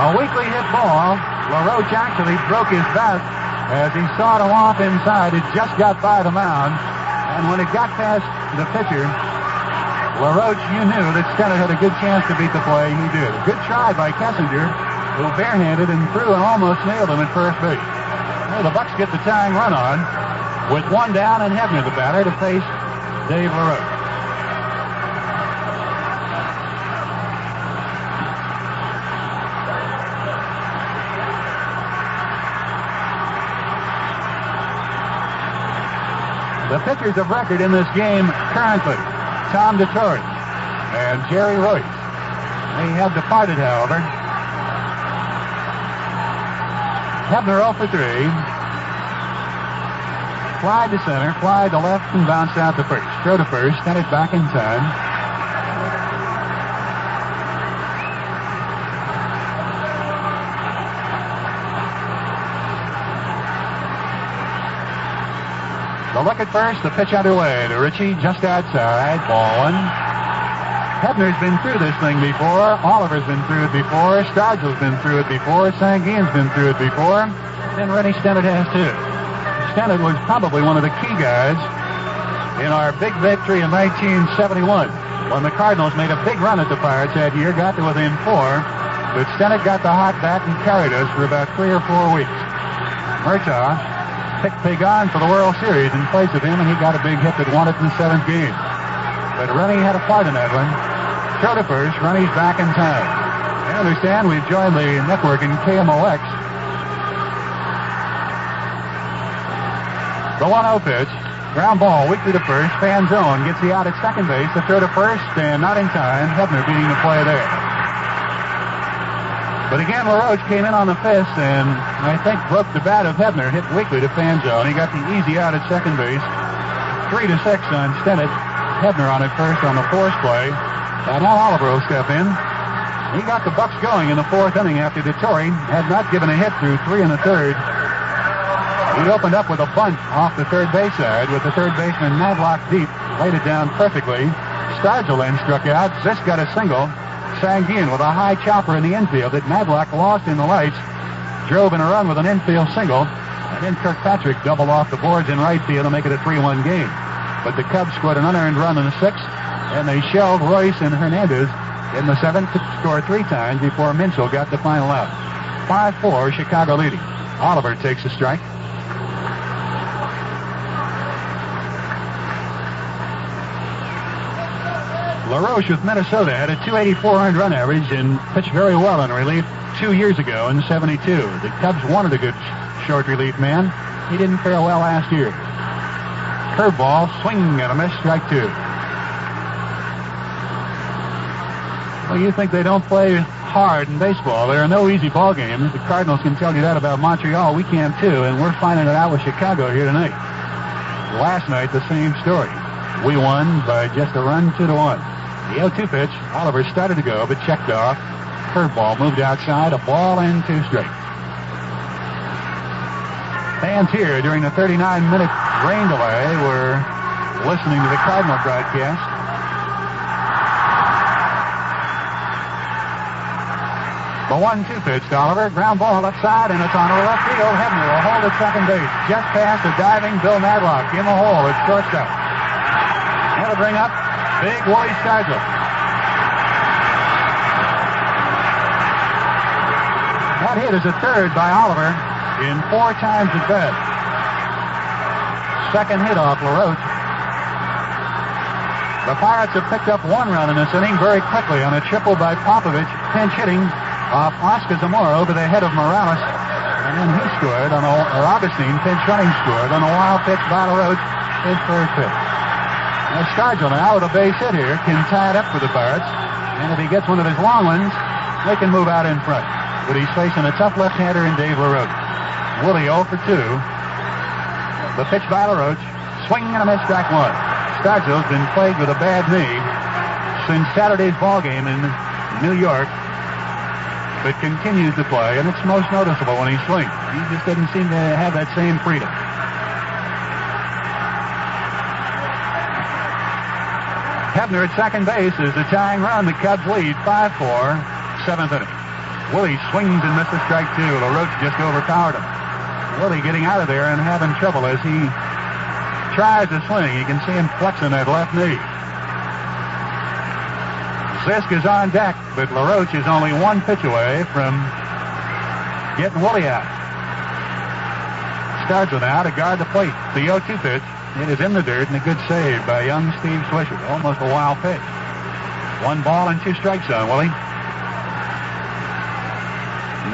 A weakly hit ball. LaRoche actually broke his bat as he sawed him off inside. It just got by the mound. And when it got past the pitcher, LaRoche, you knew that Stennett had a good chance to beat the play. He did. A good try by Kessinger, who barehanded and threw and almost nailed him at first base. Well, the Bucs get the tying run on with one down and Hebner, the batter, to face Dave LaRoche. The pitchers of record in this game currently, Tom DeTore and Jerry Royce. They have departed, however. Hebner 0 for 3. Fly to center, fly to left, and bounce out to first. Throw to first, send it back in time. The look at first, the pitch underway to Ritchie, just outside, ball one. Hebner's been through this thing before. Oliver's been through it before. Stargell's been through it before. Sanguine's been through it before. And Rennie Stennett has too. Stennett was probably one of the key guys in our big victory in 1971 when the Cardinals made a big run at the Pirates that year, got to within 4, but Stennett got the hot bat and carried us for about 3 or 4 weeks. Murtaugh picked Pagan for the World Series in place of him, and he got a big hit that won it in the 7th game. But Rennie had a part in that one. Throw to first, Rennie's back in time. I understand we've joined the network in KMOX. The 1-0 pitch, ground ball, weakly to first, fan zone, gets the out at second base, the throw to first, and not in time, Hebner beating the play there. But again, LaRoche came in on the fifth, and I think broke the bat of Hebner, hit weakly to fan zone. He got the easy out at second base, 3-6 on Stennett. Hebner on at first on the force play. Now Oliver will step in. He got the Bucs going in the 4th inning after DeTore had not given a hit through 3 in the 3rd. He opened up with a bunt off the third base side with the third baseman Madlock deep, laid it down perfectly. Stargell then struck out. Zisk got a single. Sanguine with a high chopper in the infield that Madlock lost in the lights, drove in a run with an infield single, and then Kirkpatrick doubled off the boards in right field to make it a 3-1 game. But the Cubs scored an unearned run in the 6th, and they shelled Royce and Hernandez in the 7th to score 3 times before Minchell got the final out. 5-4, Chicago leading. Oliver takes a strike. LaRoche with Minnesota had a .284 earned run average and pitched very well in relief 2 years ago in '72. The Cubs wanted a good short relief man. He didn't fare well last year. Curveball, swing and a miss, strike 2. Well, you think they don't play hard in baseball. There are no easy ball games. The Cardinals can tell you that about Montreal. We can too, and we're finding it out with Chicago here tonight. Last night, the same story. We won by just a run, 2-1. The 0-2 pitch, Oliver started to go, but checked off. Curveball moved outside, a ball and 2 straight. Fans here during the 39-minute rain delay were listening to the Cardinal broadcast. The 1-2 pitch to Oliver, ground ball left side, and it's on the left field. Hebner will hold at second base, just past the diving Bill Madlock in the hole at shortstop. And to bring up big Wally Stargell. That hit is a third by Oliver in 4 times at bat. Second hit off LaRoche. The Pirates have picked up 1 run in this inning very quickly on a triple by Popovich, pinch hitting off Oscar Zamora over the head of Morales. And then he scored on Augustine, pinch running scored on a wild pitch by LaRoche, his first pitch. Now Stargell now with a base hit here can tie it up for the Pirates. And if he gets one of his long ones, they can move out in front. But he's facing a tough left-hander in Dave LaRoche. Willie 0 for 2. The pitch by LaRoche. Swing and a miss, strike 1. Stargell's been plagued with a bad knee since Saturday's ball game in New York, but continues to play, and it's most noticeable when he swings. He just doesn't seem to have that same freedom. Hebner at second base is the tying run. The Cubs lead 5-4, 7th inning. Willie swings and misses, strike 2. LaRoche just overpowered him. Willie getting out of there and having trouble as he tries to swing. You can see him flexing that left knee. Zisk is on deck, but LaRoche is only one pitch away from getting Woolley out. Stards now to guard the plate. The 0-2 pitch. It is in the dirt, and a good save by young Steve Swisher. Almost a wild pitch. 1 ball and 2 strikes on Willie.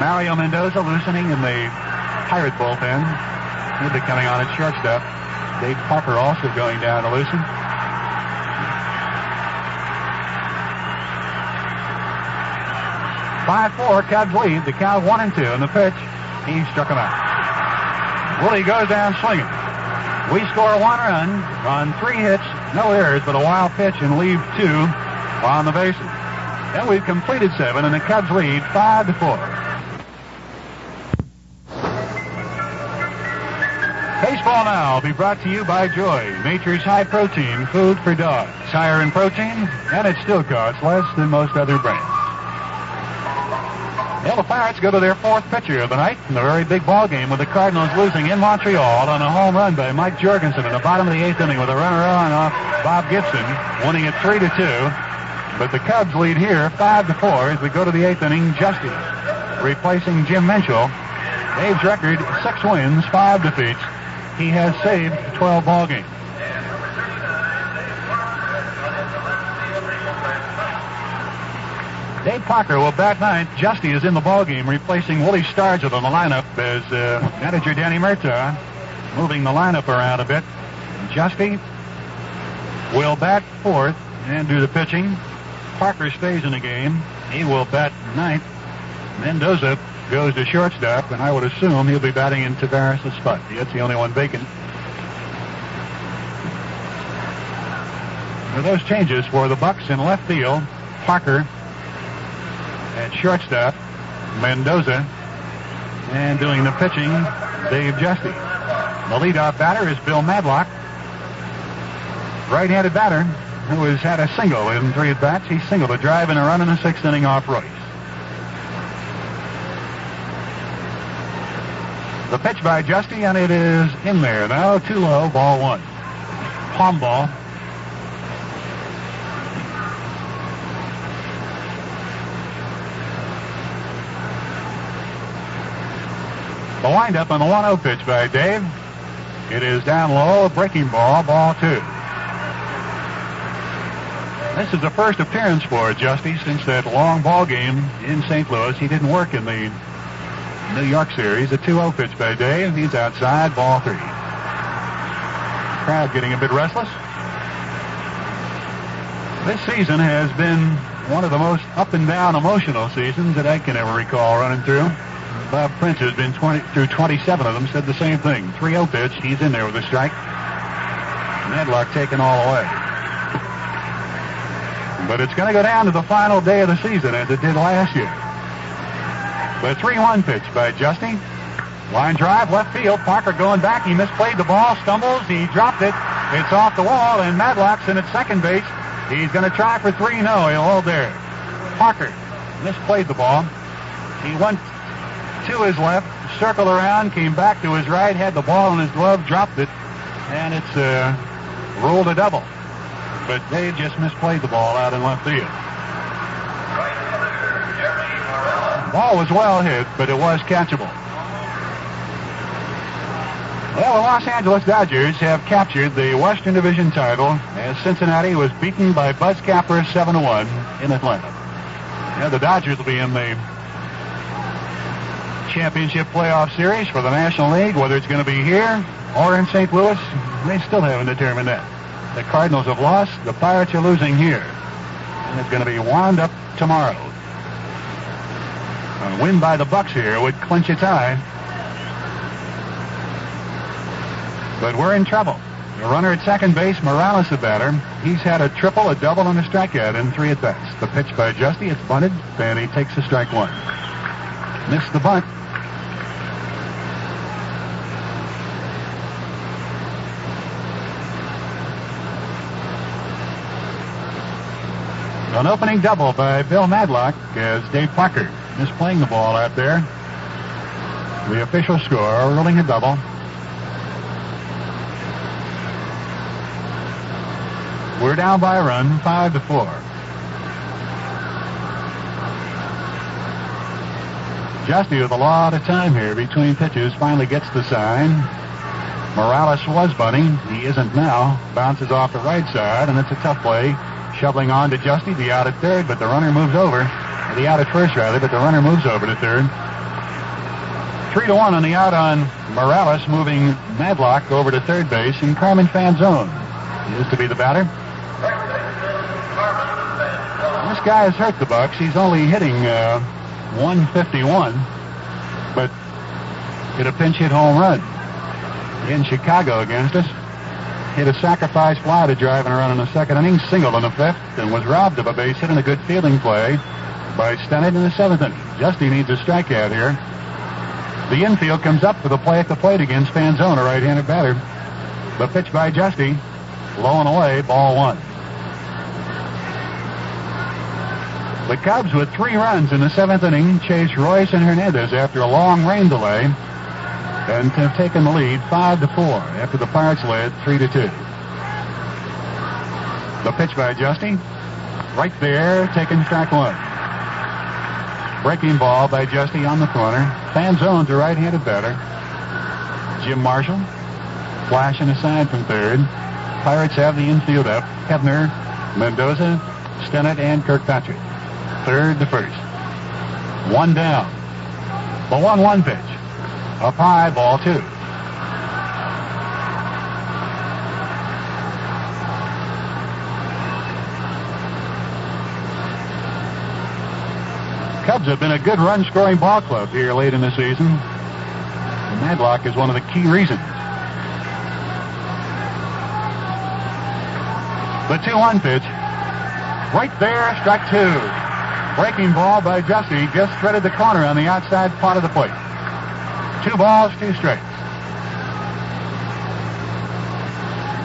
Mario Mendoza loosening in the Pirate bullpen. He'll be coming on at shortstop. Dave Parker also going down to loosen. (5-4) Cubs lead. The count 1-2, and the pitch, he struck him out. Willie goes down swinging. We score 1 run on 3 hits, no errors, but a wild pitch, and leave 2 on the bases. Then we've completed 7, and the Cubs lead 5-4. Baseball Now will be brought to you by Joy, nature's high-protein food for dogs. Higher in protein, and it still costs less than most other brands. Well, the Pirates go to their 4th pitcher of the night in a very big ball game with the Cardinals losing in Montreal on a home run by Mike Jorgensen in the bottom of the 8th inning with a runner on off Bob Gibson, winning it 3-2. But the Cubs lead here 5-4 as we go to the 8th inning. Justice replacing Jim Minchell. Dave's record, 6 wins, 5 defeats. He has saved 12 ball games. Dave Parker will bat 9th. Justy is in the ballgame, replacing Willie Stargell in the lineup as manager Danny Murtaugh moving the lineup around a bit. Justy will bat 4th and do the pitching. Parker stays in the game. He will bat 9th. Mendoza goes to shortstop, and I would assume he'll be batting in Tavares' spot. That's the only one vacant. With those changes for the Bucs in left field, Parker at shortstop, Mendoza, and doing the pitching, Dave Justy. The leadoff batter is Bill Madlock, right-handed batter who has had a single in 3 at-bats. He singled a drive and a run in the 6th inning off Royce. The pitch by Justy, and it is in there now, too low, ball 1. Palm ball. The windup on the 1-0 pitch by Dave. It is down low, a breaking ball, ball 2. This is the first appearance for Justy since that long ball game in St. Louis. He didn't work in the New York series. A 2-0 pitch by Dave. He's outside, ball 3. Crowd getting a bit restless. This season has been one of the most up and down emotional seasons that I can ever recall running through. Bob Prince has been through 27 of them, said the same thing. 3-0 pitch, he's in there with a strike. Madlock taken all away. But it's going to go down to the final day of the season as it did last year. The 3-1 pitch by Justy. Line drive, left field. Parker going back. He misplayed the ball, stumbles. He dropped it. It's off the wall, and Madlock's in at second base. He's going to try for 3. No, he'll hold there. Parker misplayed the ball. He went to his left, circled around, came back to his right, had the ball in his glove, dropped it, and it's ruled a double. But Dave just misplayed the ball out in left field. The ball was well hit, but it was catchable. Well, the Los Angeles Dodgers have captured the Western Division title as Cincinnati was beaten by Buzz Capper 7-1 in Atlanta. Yeah, the Dodgers will be in the championship playoff series for the National League, whether it's going to be here or in St. Louis. They still haven't determined that. The Cardinals have lost. The Pirates are losing here. And it's going to be wound up tomorrow. A win by the Bucs here would clinch a tie. But we're in trouble. The runner at second base, Morales the batter. He's had a triple, a double, and a strikeout in 3 at-bats. The pitch by Justy, it's bunted, and he takes the strike 1. Missed the bunt. An opening double by Bill Madlock as Dave Parker is playing the ball out there. The official score, ruling a double. We're down by a run, 5-4. Justy with a lot of time here between pitches finally gets the sign. Morales was bunting. He isn't now. Bounces off the right side, and it's a tough play. Shoveling on to Justy, the out at third, but the runner moves over. The out at first, rather, but the runner moves over to third. 3-1 on the out on Morales, moving Madlock over to third base, and Carmen Fanzone is to be the batter. This guy has hurt the Bucs. He's only hitting 151, but hit a pinch hit home run in Chicago against us. Hit a sacrifice fly to drive and run in the second inning, singled in the fifth, and was robbed of a base hit and a good fielding play by Stennett in the seventh inning. Justy needs a strikeout here. The infield comes up for the play at the plate against Fanzone, a right-handed batter. The pitch by Justy, low and away, ball one. The Cubs, with 3 runs in the seventh inning, chase Royce and Hernandez after a long rain delay and have taken the lead 5-4 after the Pirates led 3-2. The pitch by Justy, right there, taking strike one. Breaking ball by Justy on the corner. Fanzone's a right-handed batter. Jim Marshall flashing aside from third. Pirates have the infield up. Hebner, Mendoza, Stennett, and Kirkpatrick. Third to first. One down. The 1-1 pitch. Up high, ball two. Cubs have been a good run-scoring ball club here late in the season. And Madlock is one of the key reasons. The 2-1 pitch. Right there, strike two. Breaking ball by Justy, just threaded the corner on the outside part of the plate. 2 balls, 2 strikes.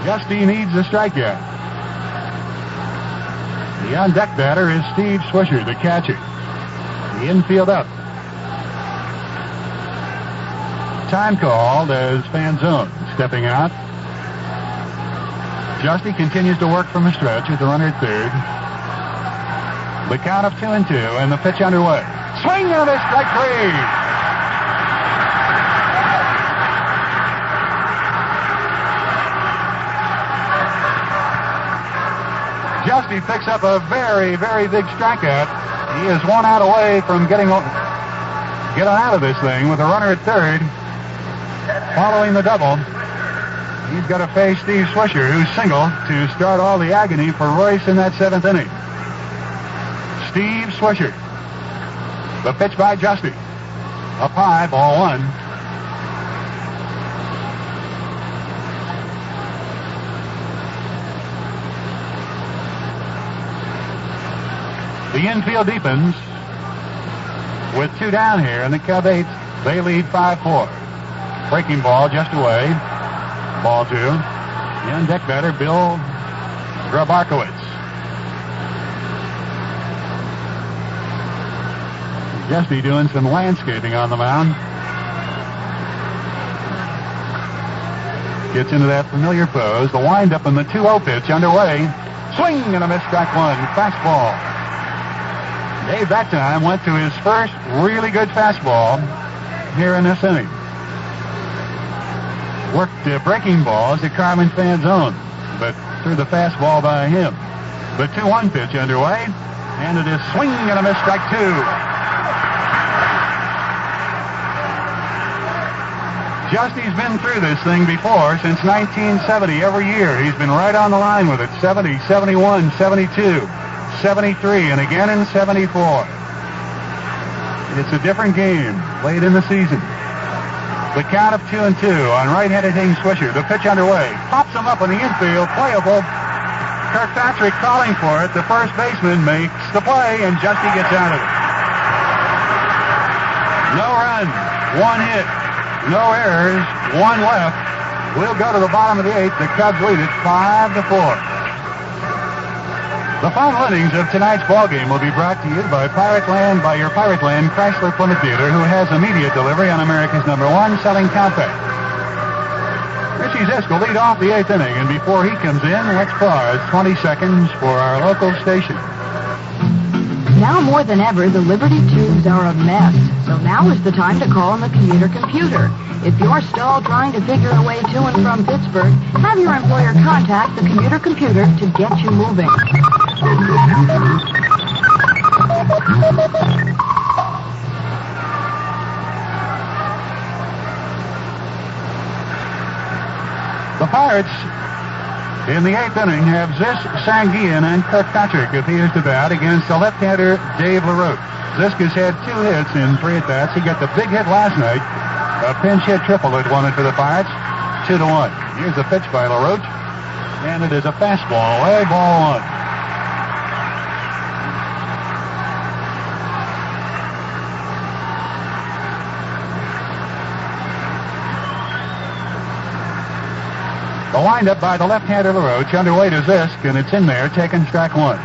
Justy needs a strikeout. The on-deck batter is Steve Swisher, the catcher. The infield up. Time called as Fanzone stepping out. Justy continues to work from the stretch with the runner at third. The count of 2-2 and the pitch underway. Swing on this, strike three. Justy picks up a very, very big strikeout. He is 1 out away from getting out of this thing with a runner at third. Following the double, he's got to face Steve Swisher, who's single, to start all the agony for Royce in that seventh inning. Steve Swisher. The pitch by Justy. Up high, ball one. The infield deepens with 2 down here, and the Cub 8s, they lead 5-4. Breaking ball just away. Ball 2. The on-deck batter, Bill Grabarkowitz. Justy doing some landscaping on the mound. Gets into that familiar pose. The windup in the 2-0 pitch underway. Swing and a miss, strike one. Fastball. Dave that time went to his first really good fastball here in this inning. Worked breaking balls to Carmen Fanzone, but threw the fastball by him. The 2-1 pitch underway, and it is swing and a miss, strike two. Justy's been through this thing before since 1970. Every year he's been right on the line with it. 70, 71, 72. 73, and again in 74. It's a different game late in the season. The count of 2-2 on right-handed hitting Swisher. The pitch underway. Pops him up in the infield. Playable. Kirkpatrick calling for it. The first baseman makes the play, and Justy gets out of it. No runs, 1 hit, no errors, 1 left. We'll go to the bottom of the 8th. The Cubs lead it 5-4. The final innings of tonight's ballgame will be brought to you by your Pirate Land Chrysler Plymouth dealer, who has immediate delivery on America's #1 selling compact. Richie Zisk will lead off the 8th inning, and before he comes in, let's pause 20 seconds for our local station. Now more than ever, the Liberty tubes are a mess. So now is the time to call on the commuter computer. If you're stalled trying to figure a way to and from Pittsburgh, have your employer contact the commuter computer to get you moving. The Pirates, in the 8th inning, have Zisk, Sanguillen, and Kirkpatrick appears to bat against the left-hander Dave LaRoche. Zisk has had 2 hits in 3 at-bats. He got the big hit last night, a pinch-hit triple that won it for the Pirates, 2-1. Here's the pitch by LaRoche, and it is a fastball, away, ball 1. The windup by the left-hander LaRoche, underway to Zisk, and it's in there, taking strike 1.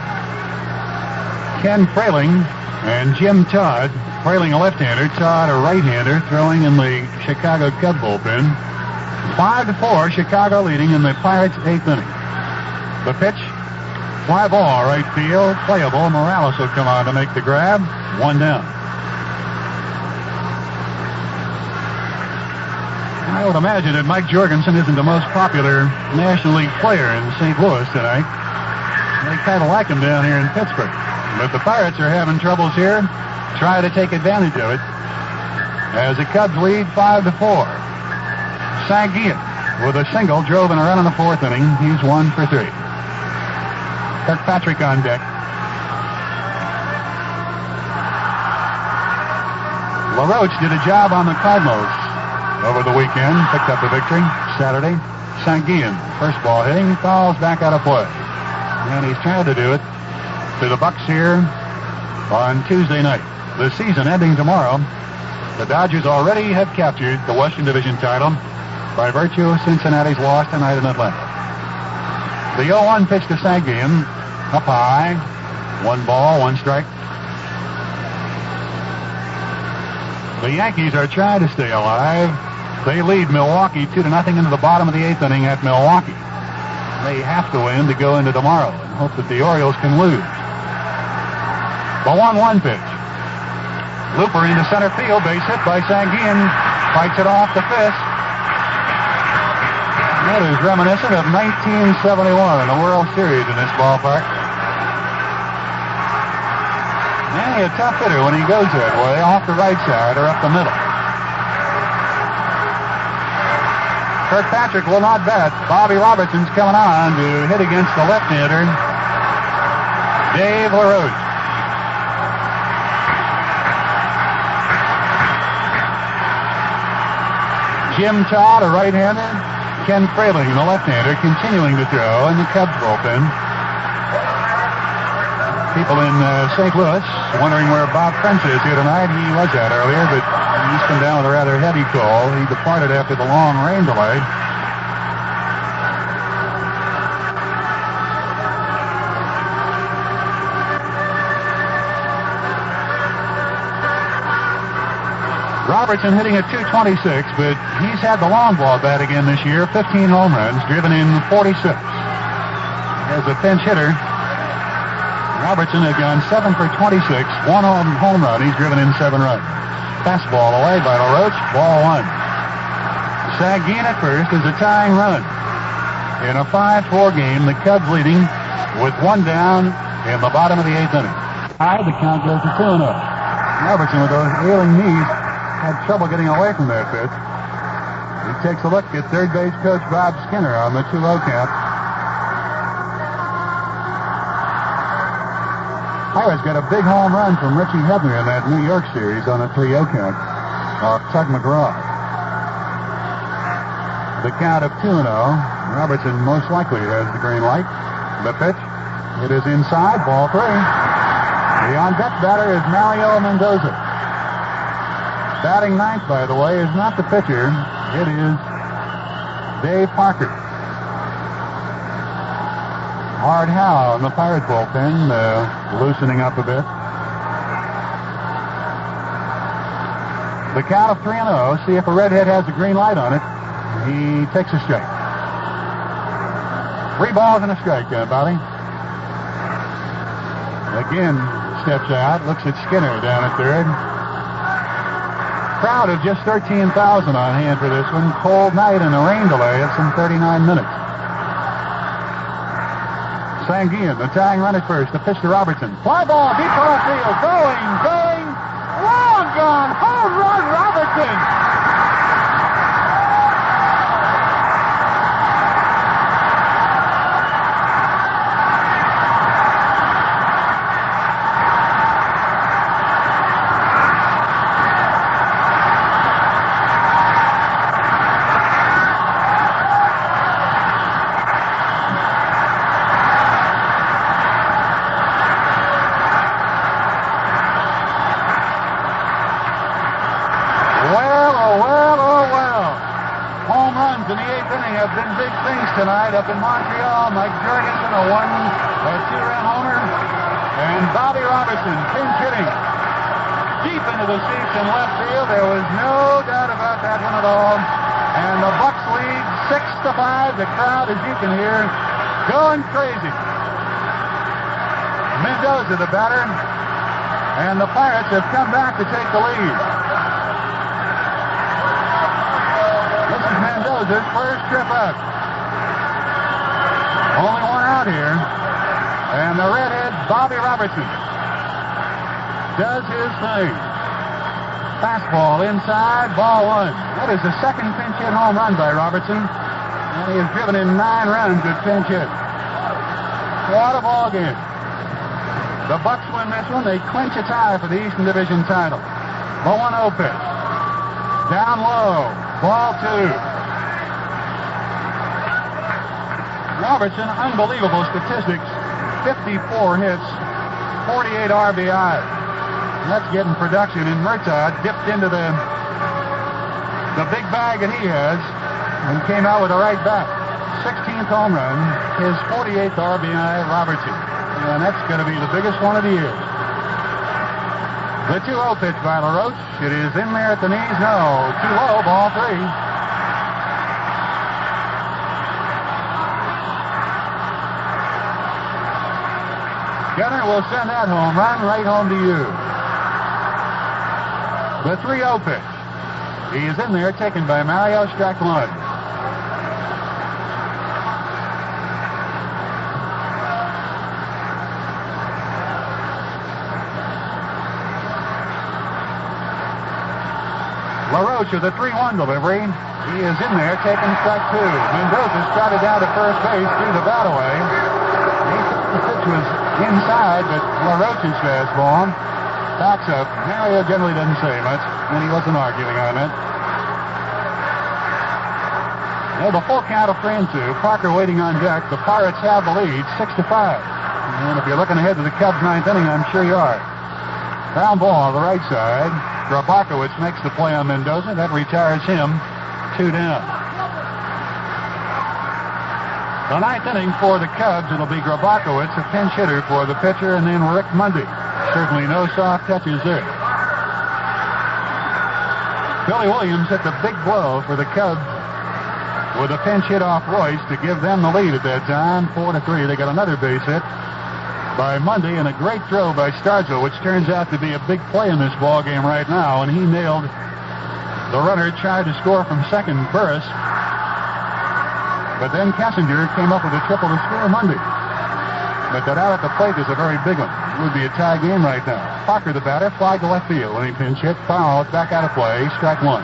Ken Frayling and Jim Todd. Frayling a left-hander, Todd a right-hander, throwing in the Chicago Cub bullpen. 5-4, Chicago leading in the Pirates' 8th inning. The pitch, fly ball, right field, playable. Morales will come on to make the grab. 1 down. I would imagine that Mike Jorgensen isn't the most popular National League player in St. Louis tonight. They kind of like him down here in Pittsburgh. But the Pirates are having troubles here. Try to take advantage of it as the Cubs lead 5-4. Sanguillen with a single drove in a run in the 4th inning. He's 1 for 3. Kirkpatrick on deck. LaRoche did a job on the Cardinals over the weekend, picked up a victory Saturday. Sanguillen, first ball hitting, falls back out of play. And he's trying to do it to the Bucs here on Tuesday night. The season ending tomorrow. The Dodgers already have captured the Western Division title by virtue of Cincinnati's loss tonight in Atlanta. The 0-1 pitch to Sanguillen, up high, 1 ball, 1 strike. The Yankees are trying to stay alive. They lead Milwaukee 2-0 into the bottom of the 8th inning at Milwaukee. They have to win to go into tomorrow and hope that the Orioles can lose. The 1-1 pitch. Looper into center field, base hit by Sanguillen. Fights it off the fist. That is reminiscent of 1971 in the World Series in this ballpark. And a tough hitter when he goes that way, off the right side or up the middle. Kirkpatrick will not bat. Bobby Robertson's coming on to hit against the left-hander, Dave LaRoche. Jim Todd, a right-hander. Ken Frayling, the left-hander, continuing to throw in the Cubs bullpen. People in St. Louis wondering where Bob Prince is here tonight. He was out earlier, but he's come down with a rather heavy cold. He departed after the long rain delay. Robertson hitting at .226, but he's had the long ball bat again this year. 15 home runs, driven in 46. As a pinch hitter, Robertson has gone 7 for 26, 1 home run. He's driven in 7 runs. Fastball away by LaRoche, ball 1. Sanguillen at first is a tying run. In a 5-4 game, the Cubs leading with 1 down in the bottom of the 8th inning. The count goes to 2-0. Robertson with those ailing knees had trouble getting away from that pitch. He takes a look at third base coach Bob Skinner on the 2-0 count. Pirates got a big home run from Richie Hebner in that New York series on a 3-0 count off Tug McGraw. The count of 2-0. Robertson most likely has the green light. The pitch. It is inside, ball 3. The on-deck batter is Mario Mendoza. Batting ninth, by the way, is not the pitcher. It is Dave Parker. Hard Howe in the Pirate bullpen, loosening up a bit. The count of 3-0. See if a redhead has a green light on it. He takes a strike. 3 balls and a strike, Bobby. again steps out, looks at Skinner down at third. Crowd of just 13,000 on hand for this one. Cold night and a rain delay of some 39 minutes. Sanguian, the tying run at first. The pitch to Robertson. Fly ball, deep to left field. Going. Long gone. Home run, Robertson. Tonight up in Montreal, Mike Jorgensen, a 2-run homer, and Bobby Robertson pinch hitting deep into the seats in left field. There was no doubt about that one at all. And the Bucs lead 6-5. The crowd, as you can hear, going crazy. Mendoza, the batter, and the Pirates have come back to take the lead. This is Mendoza's first trip up. Only one out here. And the redhead, Bobby Robertson, does his thing. Fastball inside, ball one. That is the second pinch hit home run by Robertson. And he has driven in 9 runs with pinch hit. What a ball game. The Bucs win this one. They clinch a tie for the Eastern Division title. The 1-0 pitch. Down low. Ball 2. Robertson, unbelievable statistics. 54 hits, 48 RBI. That's getting production. And Murtaugh dipped into the big bag that he has and came out with a right bat. 16th home run, his 48th RBI, Robertson. And that's going to be the biggest one of the year. The 2-0 pitch by LaRoche. It is in there at the knees. No, too low, ball 3. Gunner will send that home run right home to you. The 3-0 pitch. He is in there, taken by Mario, strike 1. LaRoche with a 3-1 delivery. He is in there, taking strike 2. Mendoza started down to first base, threw the bat away. The pitch was inside, but LaRoche's fastball backs up. Mario generally doesn't say much, and he wasn't arguing on it. Well, the full count of 3-2. Parker waiting on deck. The Pirates have the lead, 6-5. And if you're looking ahead to the Cubs' 9th inning, I'm sure you are. Ground ball on the right side. Grabakowicz makes the play on Mendoza. That retires him 2 down. The 9th inning for the Cubs, it'll be Grabakowicz, a pinch hitter for the pitcher, and then Rick Mundy. Certainly no soft touches there. Billy Williams hit the big blow for the Cubs with a pinch hit off Royce to give them the lead at that time, 4-3. They got another base hit by Mundy and a great throw by Stargell, which turns out to be a big play in this ball game right now, and he nailed the runner, tried to score from second, Burris. But then Kessinger came up with a triple to score Mundy. But that out at the plate is a very big one. It would be a tie game right now. Parker, the batter, fly to left field when he pinch hit. Foul, back out of play, strike 1.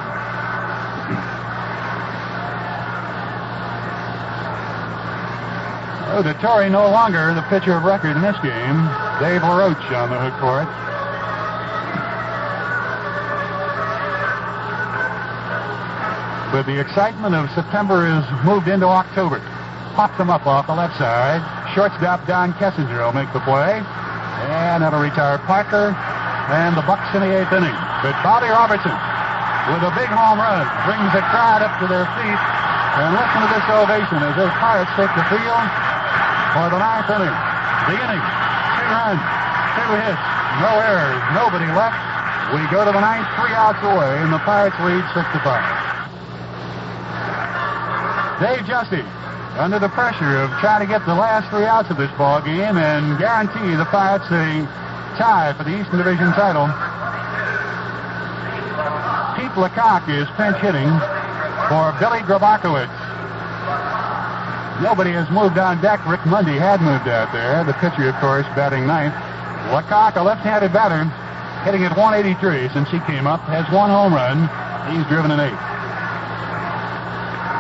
Oh, Dettori no longer the pitcher of record in this game. Dave LaRoche on the hook for it. But the excitement of September is moved into October. Pops them up off the left side. Shortstop Don Kessinger will make the play. And that'll retire Parker and the Bucs in the 8th inning. But Bobby Robertson, with a big home run, brings the crowd up to their feet. And listen to this ovation as those Pirates take the field for the 9th inning. The inning, 2 runs, 2 hits, no errors, nobody left. We go to the 9th, 3 outs away, and the Pirates lead 6-5. Dave Justy under the pressure of trying to get the last 3 outs of this ball game and guarantee the Pirates a tie for the Eastern Division title. Pete Lecoq is pinch hitting for Billy Grabakowicz. Nobody has moved on deck. Rick Mundy had moved out there. The pitcher, of course, batting ninth. Lecoq, a left-handed batter, hitting at 183 since he came up, has 1 home run. He's driven an 8.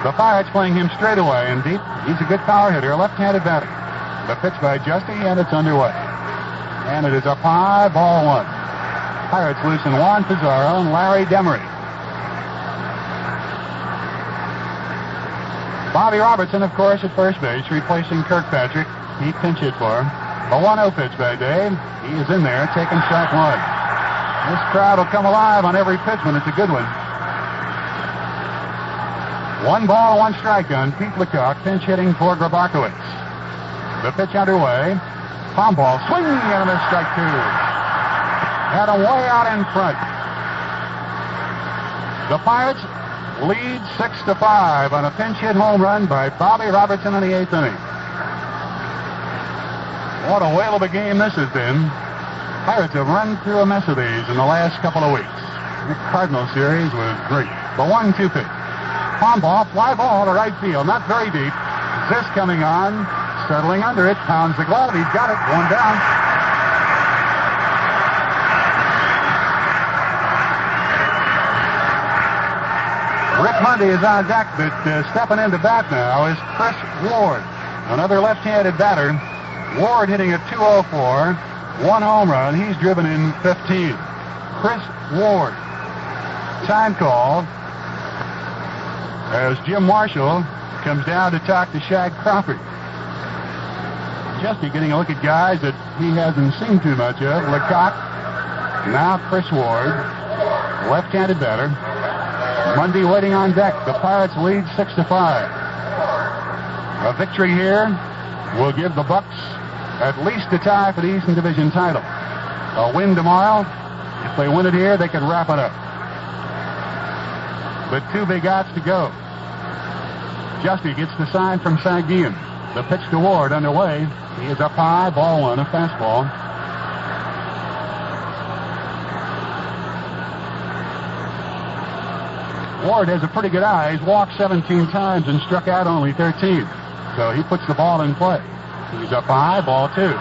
The Pirates playing him straight away and deep. He's a good power hitter, a left-handed batter. The pitch by Justy, and it's underway. And it is up high, ball 1. Pirates loosen Juan Pizarro and Larry Demery. Bobby Robertson, of course, at first base, replacing Kirkpatrick. He pinch hit for him. A 1-0 pitch by Dave. He is in there, taking strike 1. This crowd will come alive on every pitch when it's a good one. 1 ball, 1 strike on Pete Lecoq, pinch hitting for Grabakowicz. The pitch underway. Palm ball, swing and a miss, strike 2. Had him way out in front. The Pirates lead 6-5 on a pinch hit home run by Bobby Robertson in the 8th inning. What a whale of a game this has been. Pirates have run through a mess of these in the last couple of weeks. The Cardinal series was great. The 1-2 pitch. Palm ball, fly ball to right field, not very deep. This coming on, settling under it, pounds the glove. He's got it, 1 down. Rick Mundy is on deck, but stepping into bat now is Chris Ward, another left-handed batter. Ward hitting at 204, 1 home run. He's driven in 15. Chris Ward. Time call as Jim Marshall comes down to talk to Shag Crawford. Justy getting a look at guys that he hasn't seen too much of. Lecoq, now Chris Ward, left-handed batter. Mundy waiting on deck. The Pirates lead 6-5. A victory here will give the Bucs at least a tie for the Eastern Division title. A win tomorrow, if they win it here, they could wrap it up. But 2 big outs to go. Justy gets the sign from Sanguian. The pitch to Ward underway. He is up high, ball 1, a fastball. Ward has a pretty good eye. He's walked 17 times and struck out only 13. So he puts the ball in play. He's up high, ball 2. The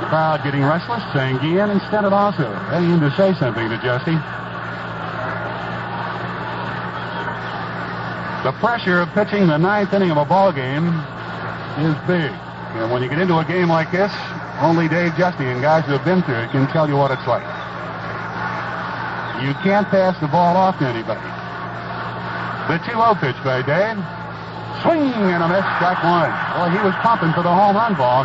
crowd getting restless. Sanguian and Stennett also ready him to say something to Justy. The pressure of pitching the 9th inning of a ball game is big. And when you get into a game like this, only Dave Justy and guys who have been through it can tell you what it's like. You can't pass the ball off to anybody. The 2-0 pitch by Dave. Swing and a miss, strike 1. Boy, he was pumping for the home run ball.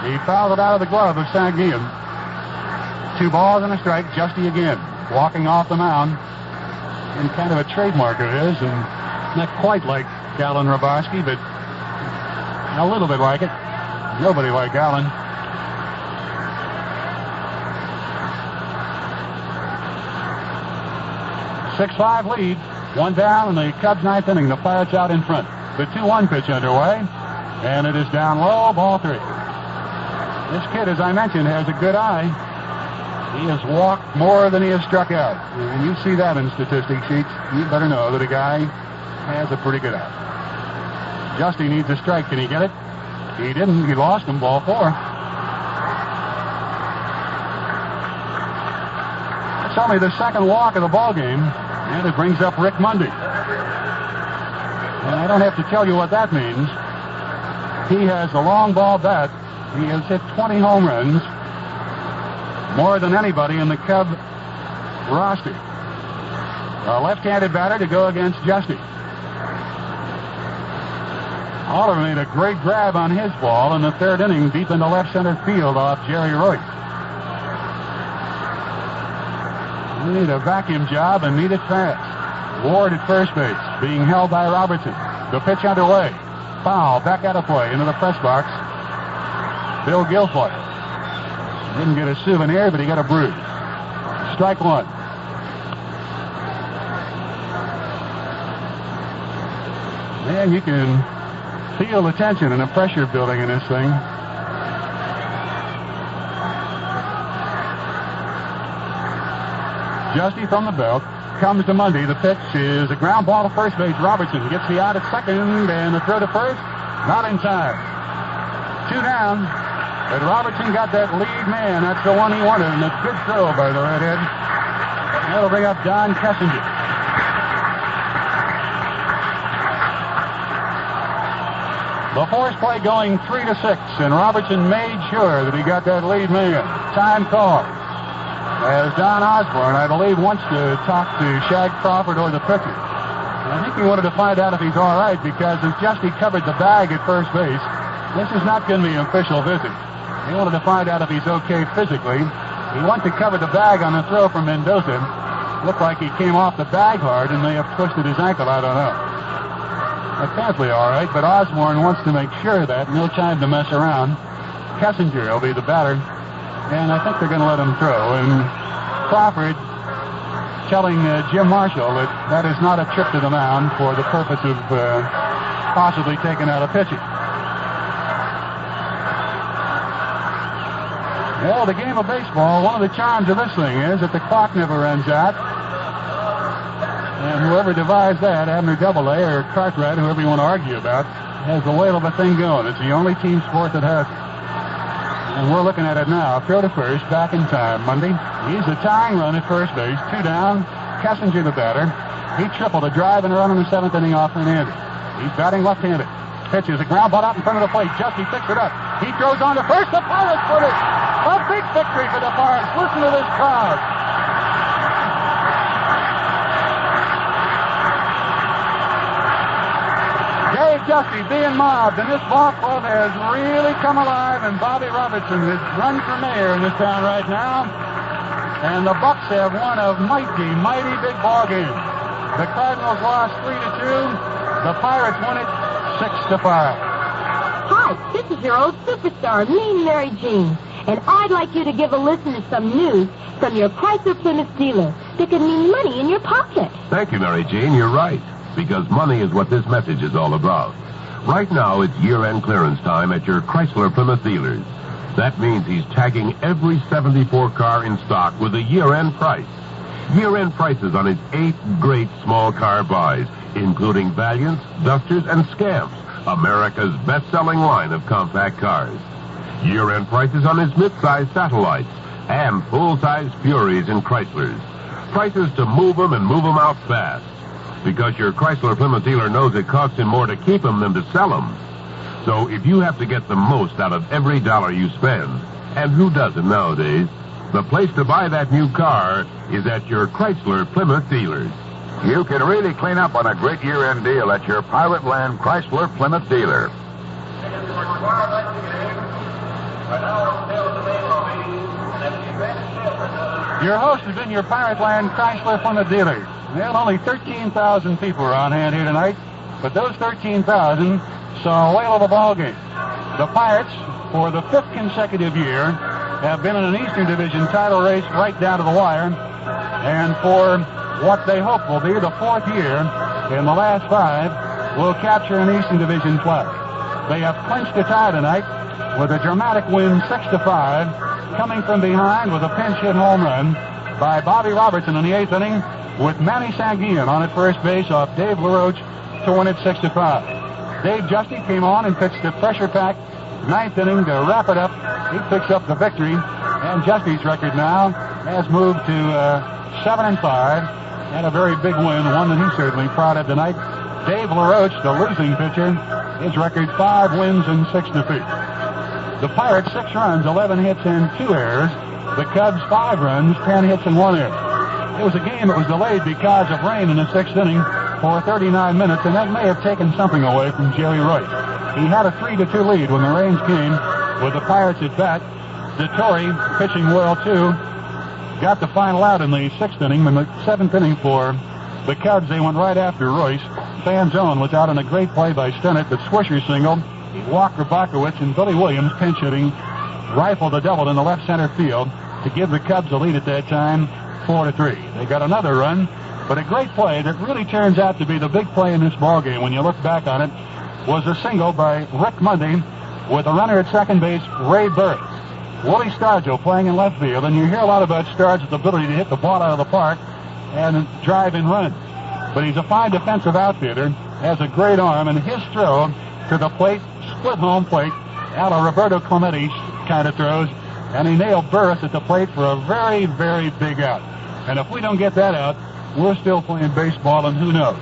He fouled it out of the glove of Sanguian. 2 balls and a strike, Justy again. Walking off the mound. And kind of a trademark of his, and not quite like Alan Robarski, but a little bit like it. Nobody like Alan. .6-5 lead. 1 down in the Cubs' 9th inning. The Pirates out in front. The 2-1 pitch underway. And it is down low, ball 3. This kid, as I mentioned, has a good eye. He has walked more than he has struck out. And you see that in statistic sheets. You better know that a guy has a pretty good eye. Justy needs a strike. Can he get it? He didn't. He lost him, ball 4. It's only the 2nd walk of the ball game. And it brings up Rick Mundy. And I don't have to tell you what that means. He has a long ball bat. He has hit 20 home runs, more than anybody in the Cub roster. A left-handed batter to go against Justy. Oliver made a great grab on his ball in the 3rd inning, deep into left center field off Jerry Royce. We need a vacuum job and need it fast. Ward at first base, being held by Robertson. The pitch underway. Foul, back out of play, into the press box. Bill Guilfoyle. Didn't get a souvenir, but he got a bruise. Strike 1. Man, you can feel the tension and the pressure building in this thing. Justy from the belt. Comes to Mundy. The pitch is a ground ball to first base. Robertson gets the out at second, and the throw to first. Not in time. 2 down. But Robertson got that lead man. That's the one he wanted, and a good throw by the redhead. That'll bring up Don Kessinger. The force play going 3-6, and Robertson made sure that he got that lead man. Time call. As Don Osborne, I believe, wants to talk to Shag Crawford or the pitcher. I think he wanted to find out if he's all right, because if Justy covered the bag at first base, this is not going to be an official visit. He wanted to find out if he's okay physically. He went to cover the bag on the throw from Mendoza. Looked like he came off the bag hard and may have twisted his ankle. I don't know. Apparently all right, but Osborne wants to make sure of that. No time to mess around. Kessinger will be the batter, and I think they're going to let him throw. And Crawford telling Jim Marshall that that is not a trip to the mound for the purpose of possibly taking out a pitcher. Well, the game of baseball, one of the charms of this thing is that the clock never runs out. And whoever devised that, Abner Doubleday or Cartwright, whoever you want to argue about, has the whale of a thing going. It's the only team sport that has it. And we're looking at it now. Throw to first, back in time. Mundy. He's a tying run at first base. 2 down. Kessinger the batter. He tripled a drive and a run in the 7th inning off Hernandez. He's batting left-handed. Pitches a ground ball out in front of the plate. Justy picks it up. He throws on to first. The Pirates put it. A big victory for the Pirates. Listen to this crowd. Dave Justy being mobbed, and this ball club has really come alive, and Bobby Robertson is run for mayor in this town right now. And the Bucs have won a mighty, mighty big ball game. The Cardinals lost 3-2. The Pirates won it 6-5. Hi, this is your old superstar, Mean Mary Jean. And I'd like you to give a listen to some news from your Chrysler Plymouth dealer that could mean money in your pocket. Thank you, Mary Jean. You're right. Because money is what this message is all about. Right now, it's year-end clearance time at your Chrysler Plymouth dealers. That means he's tagging every 74 car in stock with a year-end price. Year-end prices on his 8 great small car buys, including Valiants, Dusters, and Scamps, America's best-selling line of compact cars. Year-end prices on his mid-size satellites and full-size Furies and Chryslers. Prices to move them and move them out fast. Because your Chrysler Plymouth dealer knows it costs him more to keep them than to sell them. So if you have to get the most out of every dollar you spend, and who doesn't nowadays, the place to buy that new car is at your Chrysler Plymouth dealers. You can really clean up on a great year-end deal at your Pirate Land Chrysler Plymouth dealer. Your host has been your Pirate Land Chrysler Plymouth dealer. Well, only 13,000 people are on hand here tonight, but those 13,000 saw a whale of a ball game. The Pirates, for the 5th consecutive year, have been in an Eastern Division title race right down to the wire, and for what they hope will be the 4th year in the last 5, will capture an Eastern Division flag. They have clinched a tie tonight with a dramatic win 6-5, coming from behind with a pinch-hit home run by Bobby Robertson in the 8th inning, with Manny Sanguillen on at first base off Dave LaRoche to win it 6-5. Dave Justy came on and pitched a pressure-packed 9th inning to wrap it up. He picks up the victory, and Justy's record now has moved to 7-5, and a very big win, one that he's certainly proud of tonight. Dave LaRoche, the losing pitcher, his record 5 wins and 6 defeats. The Pirates 6 runs, 11 hits, and 2 errors. The Cubs 5 runs, 10 hits, and 1 error. It was a game that was delayed because of rain in the 6th inning for 39 minutes, and that may have taken something away from Jerry Royce. He had a 3-2 lead when the rains came with the Pirates at bat. DeTore pitching well, too. Got the final out in the 6th inning. In the 7th inning for the Cubs, they went right after Royce. Fanzone was out in a great play by Stennett, but Swisher singled. Walker Bakowitz and Billy Williams pinch hitting rifled a double in the left center field to give the Cubs a lead at that time, 4-3. They got another run But a great play that really turns out to be the big play in this ball game when you look back on it was a single by Rick Mundy with a runner at second base, Ray Burris. Willie Stargell playing in left field, and you hear a lot about Stargell's ability to hit the ball out of the park and drive and run. But he's a fine defensive outfielder, has a great arm, and his throw to the plate, split home plate, out of Roberto Clemente kind of throws, and he nailed Burris at the plate for a very, very big out. And if we don't get that out, we're still playing baseball, and who knows.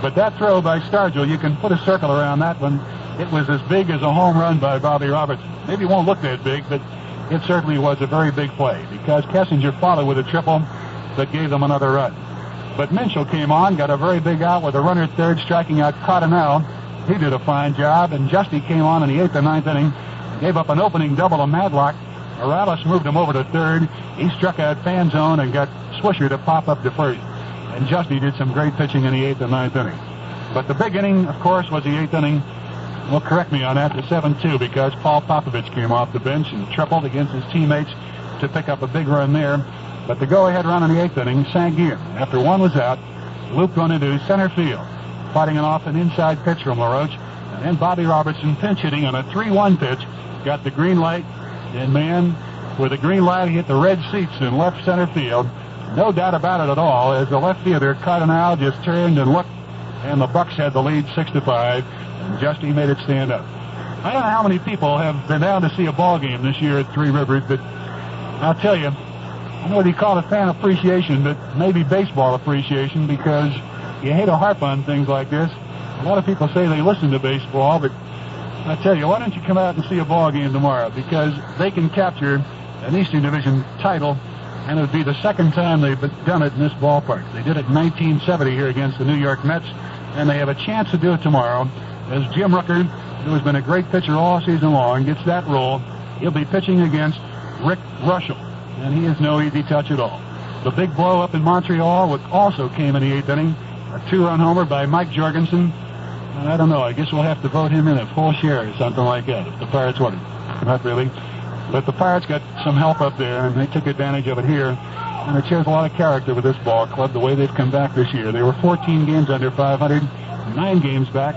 But that throw by Stargell, you can put a circle around that one. It was as big as a home run by Bobby Robertson. Maybe it won't look that big, but it certainly was a very big play because Kessinger followed with a triple that gave them another run. But Minchell came on, got a very big out with a runner at third, striking out Cardinal. He did a fine job, and Justy came on in the 8th and 9th inning, gave up an opening double to Madlock. Morales moved him over to third. He struck out Fanzone and got Swisher to pop up to first. And Justy did some great pitching in the 8th and 9th inning. But the big inning, of course, was the 8th inning. Well, correct me on that, the 7-2, because Paul Popovich came off the bench and tripled against his teammates to pick up a big run there. But the go-ahead run in the 8th inning sank in. After one was out, looped one into center field, fighting it off an inside pitch from LaRoche. And then Bobby Robertson pinch hitting on a 3-1 pitch, got the green light, and man, with the green light, he hit the red seats in left center field. No doubt about it at all, as the left fielder, Cardinal, just turned and looked, and the Bucs had the lead 6-5, and Justy made it stand up. I don't know how many people have been down to see a ball game this year at Three Rivers, but I'll tell you, I don't know what you call it fan appreciation, but maybe baseball appreciation, because you hate to harp on things like this. A lot of people say they listen to baseball, but I tell you, why don't you come out and see a ball game tomorrow? Because they can capture an Eastern Division title, and it would be the second time they've done it in this ballpark. They did it in 1970 here against the New York Mets, and they have a chance to do it tomorrow. As Jim Rooker, who has been a great pitcher all season long, gets that role, he'll be pitching against Rick Russell, and he is no easy touch at all. The big blow up in Montreal, which also came in the 8th inning, a 2-run homer by Mike Jorgensen. I don't know, I guess we'll have to vote him in a full share or something like that if the Pirates won it. Not really. But the Pirates got some help up there, and they took advantage of it here. And it shows a lot of character with this ball club, the way they've come back this year. They were 14 games under 500, 9 games back.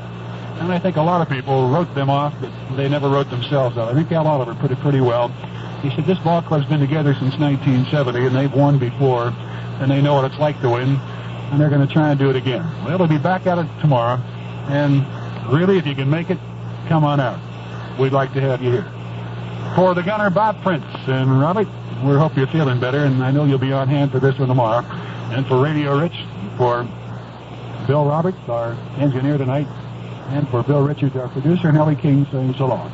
And I think a lot of people wrote them off, but they never wrote themselves out. I think Al Oliver put it pretty well. He said this ball club's been together since 1970, and they've won before, and they know what it's like to win, and they're going to try and do it again. Well, they'll be back at it tomorrow, and really, if you can make it, come on out. We'd like to have you here. For the gunner, Bob Prince and Robert, we hope you're feeling better, and I know you'll be on hand for this one tomorrow. And for Radio Rich, for Bill Roberts, our engineer tonight, and for Bill Richards, our producer, and Ellie King saying so long.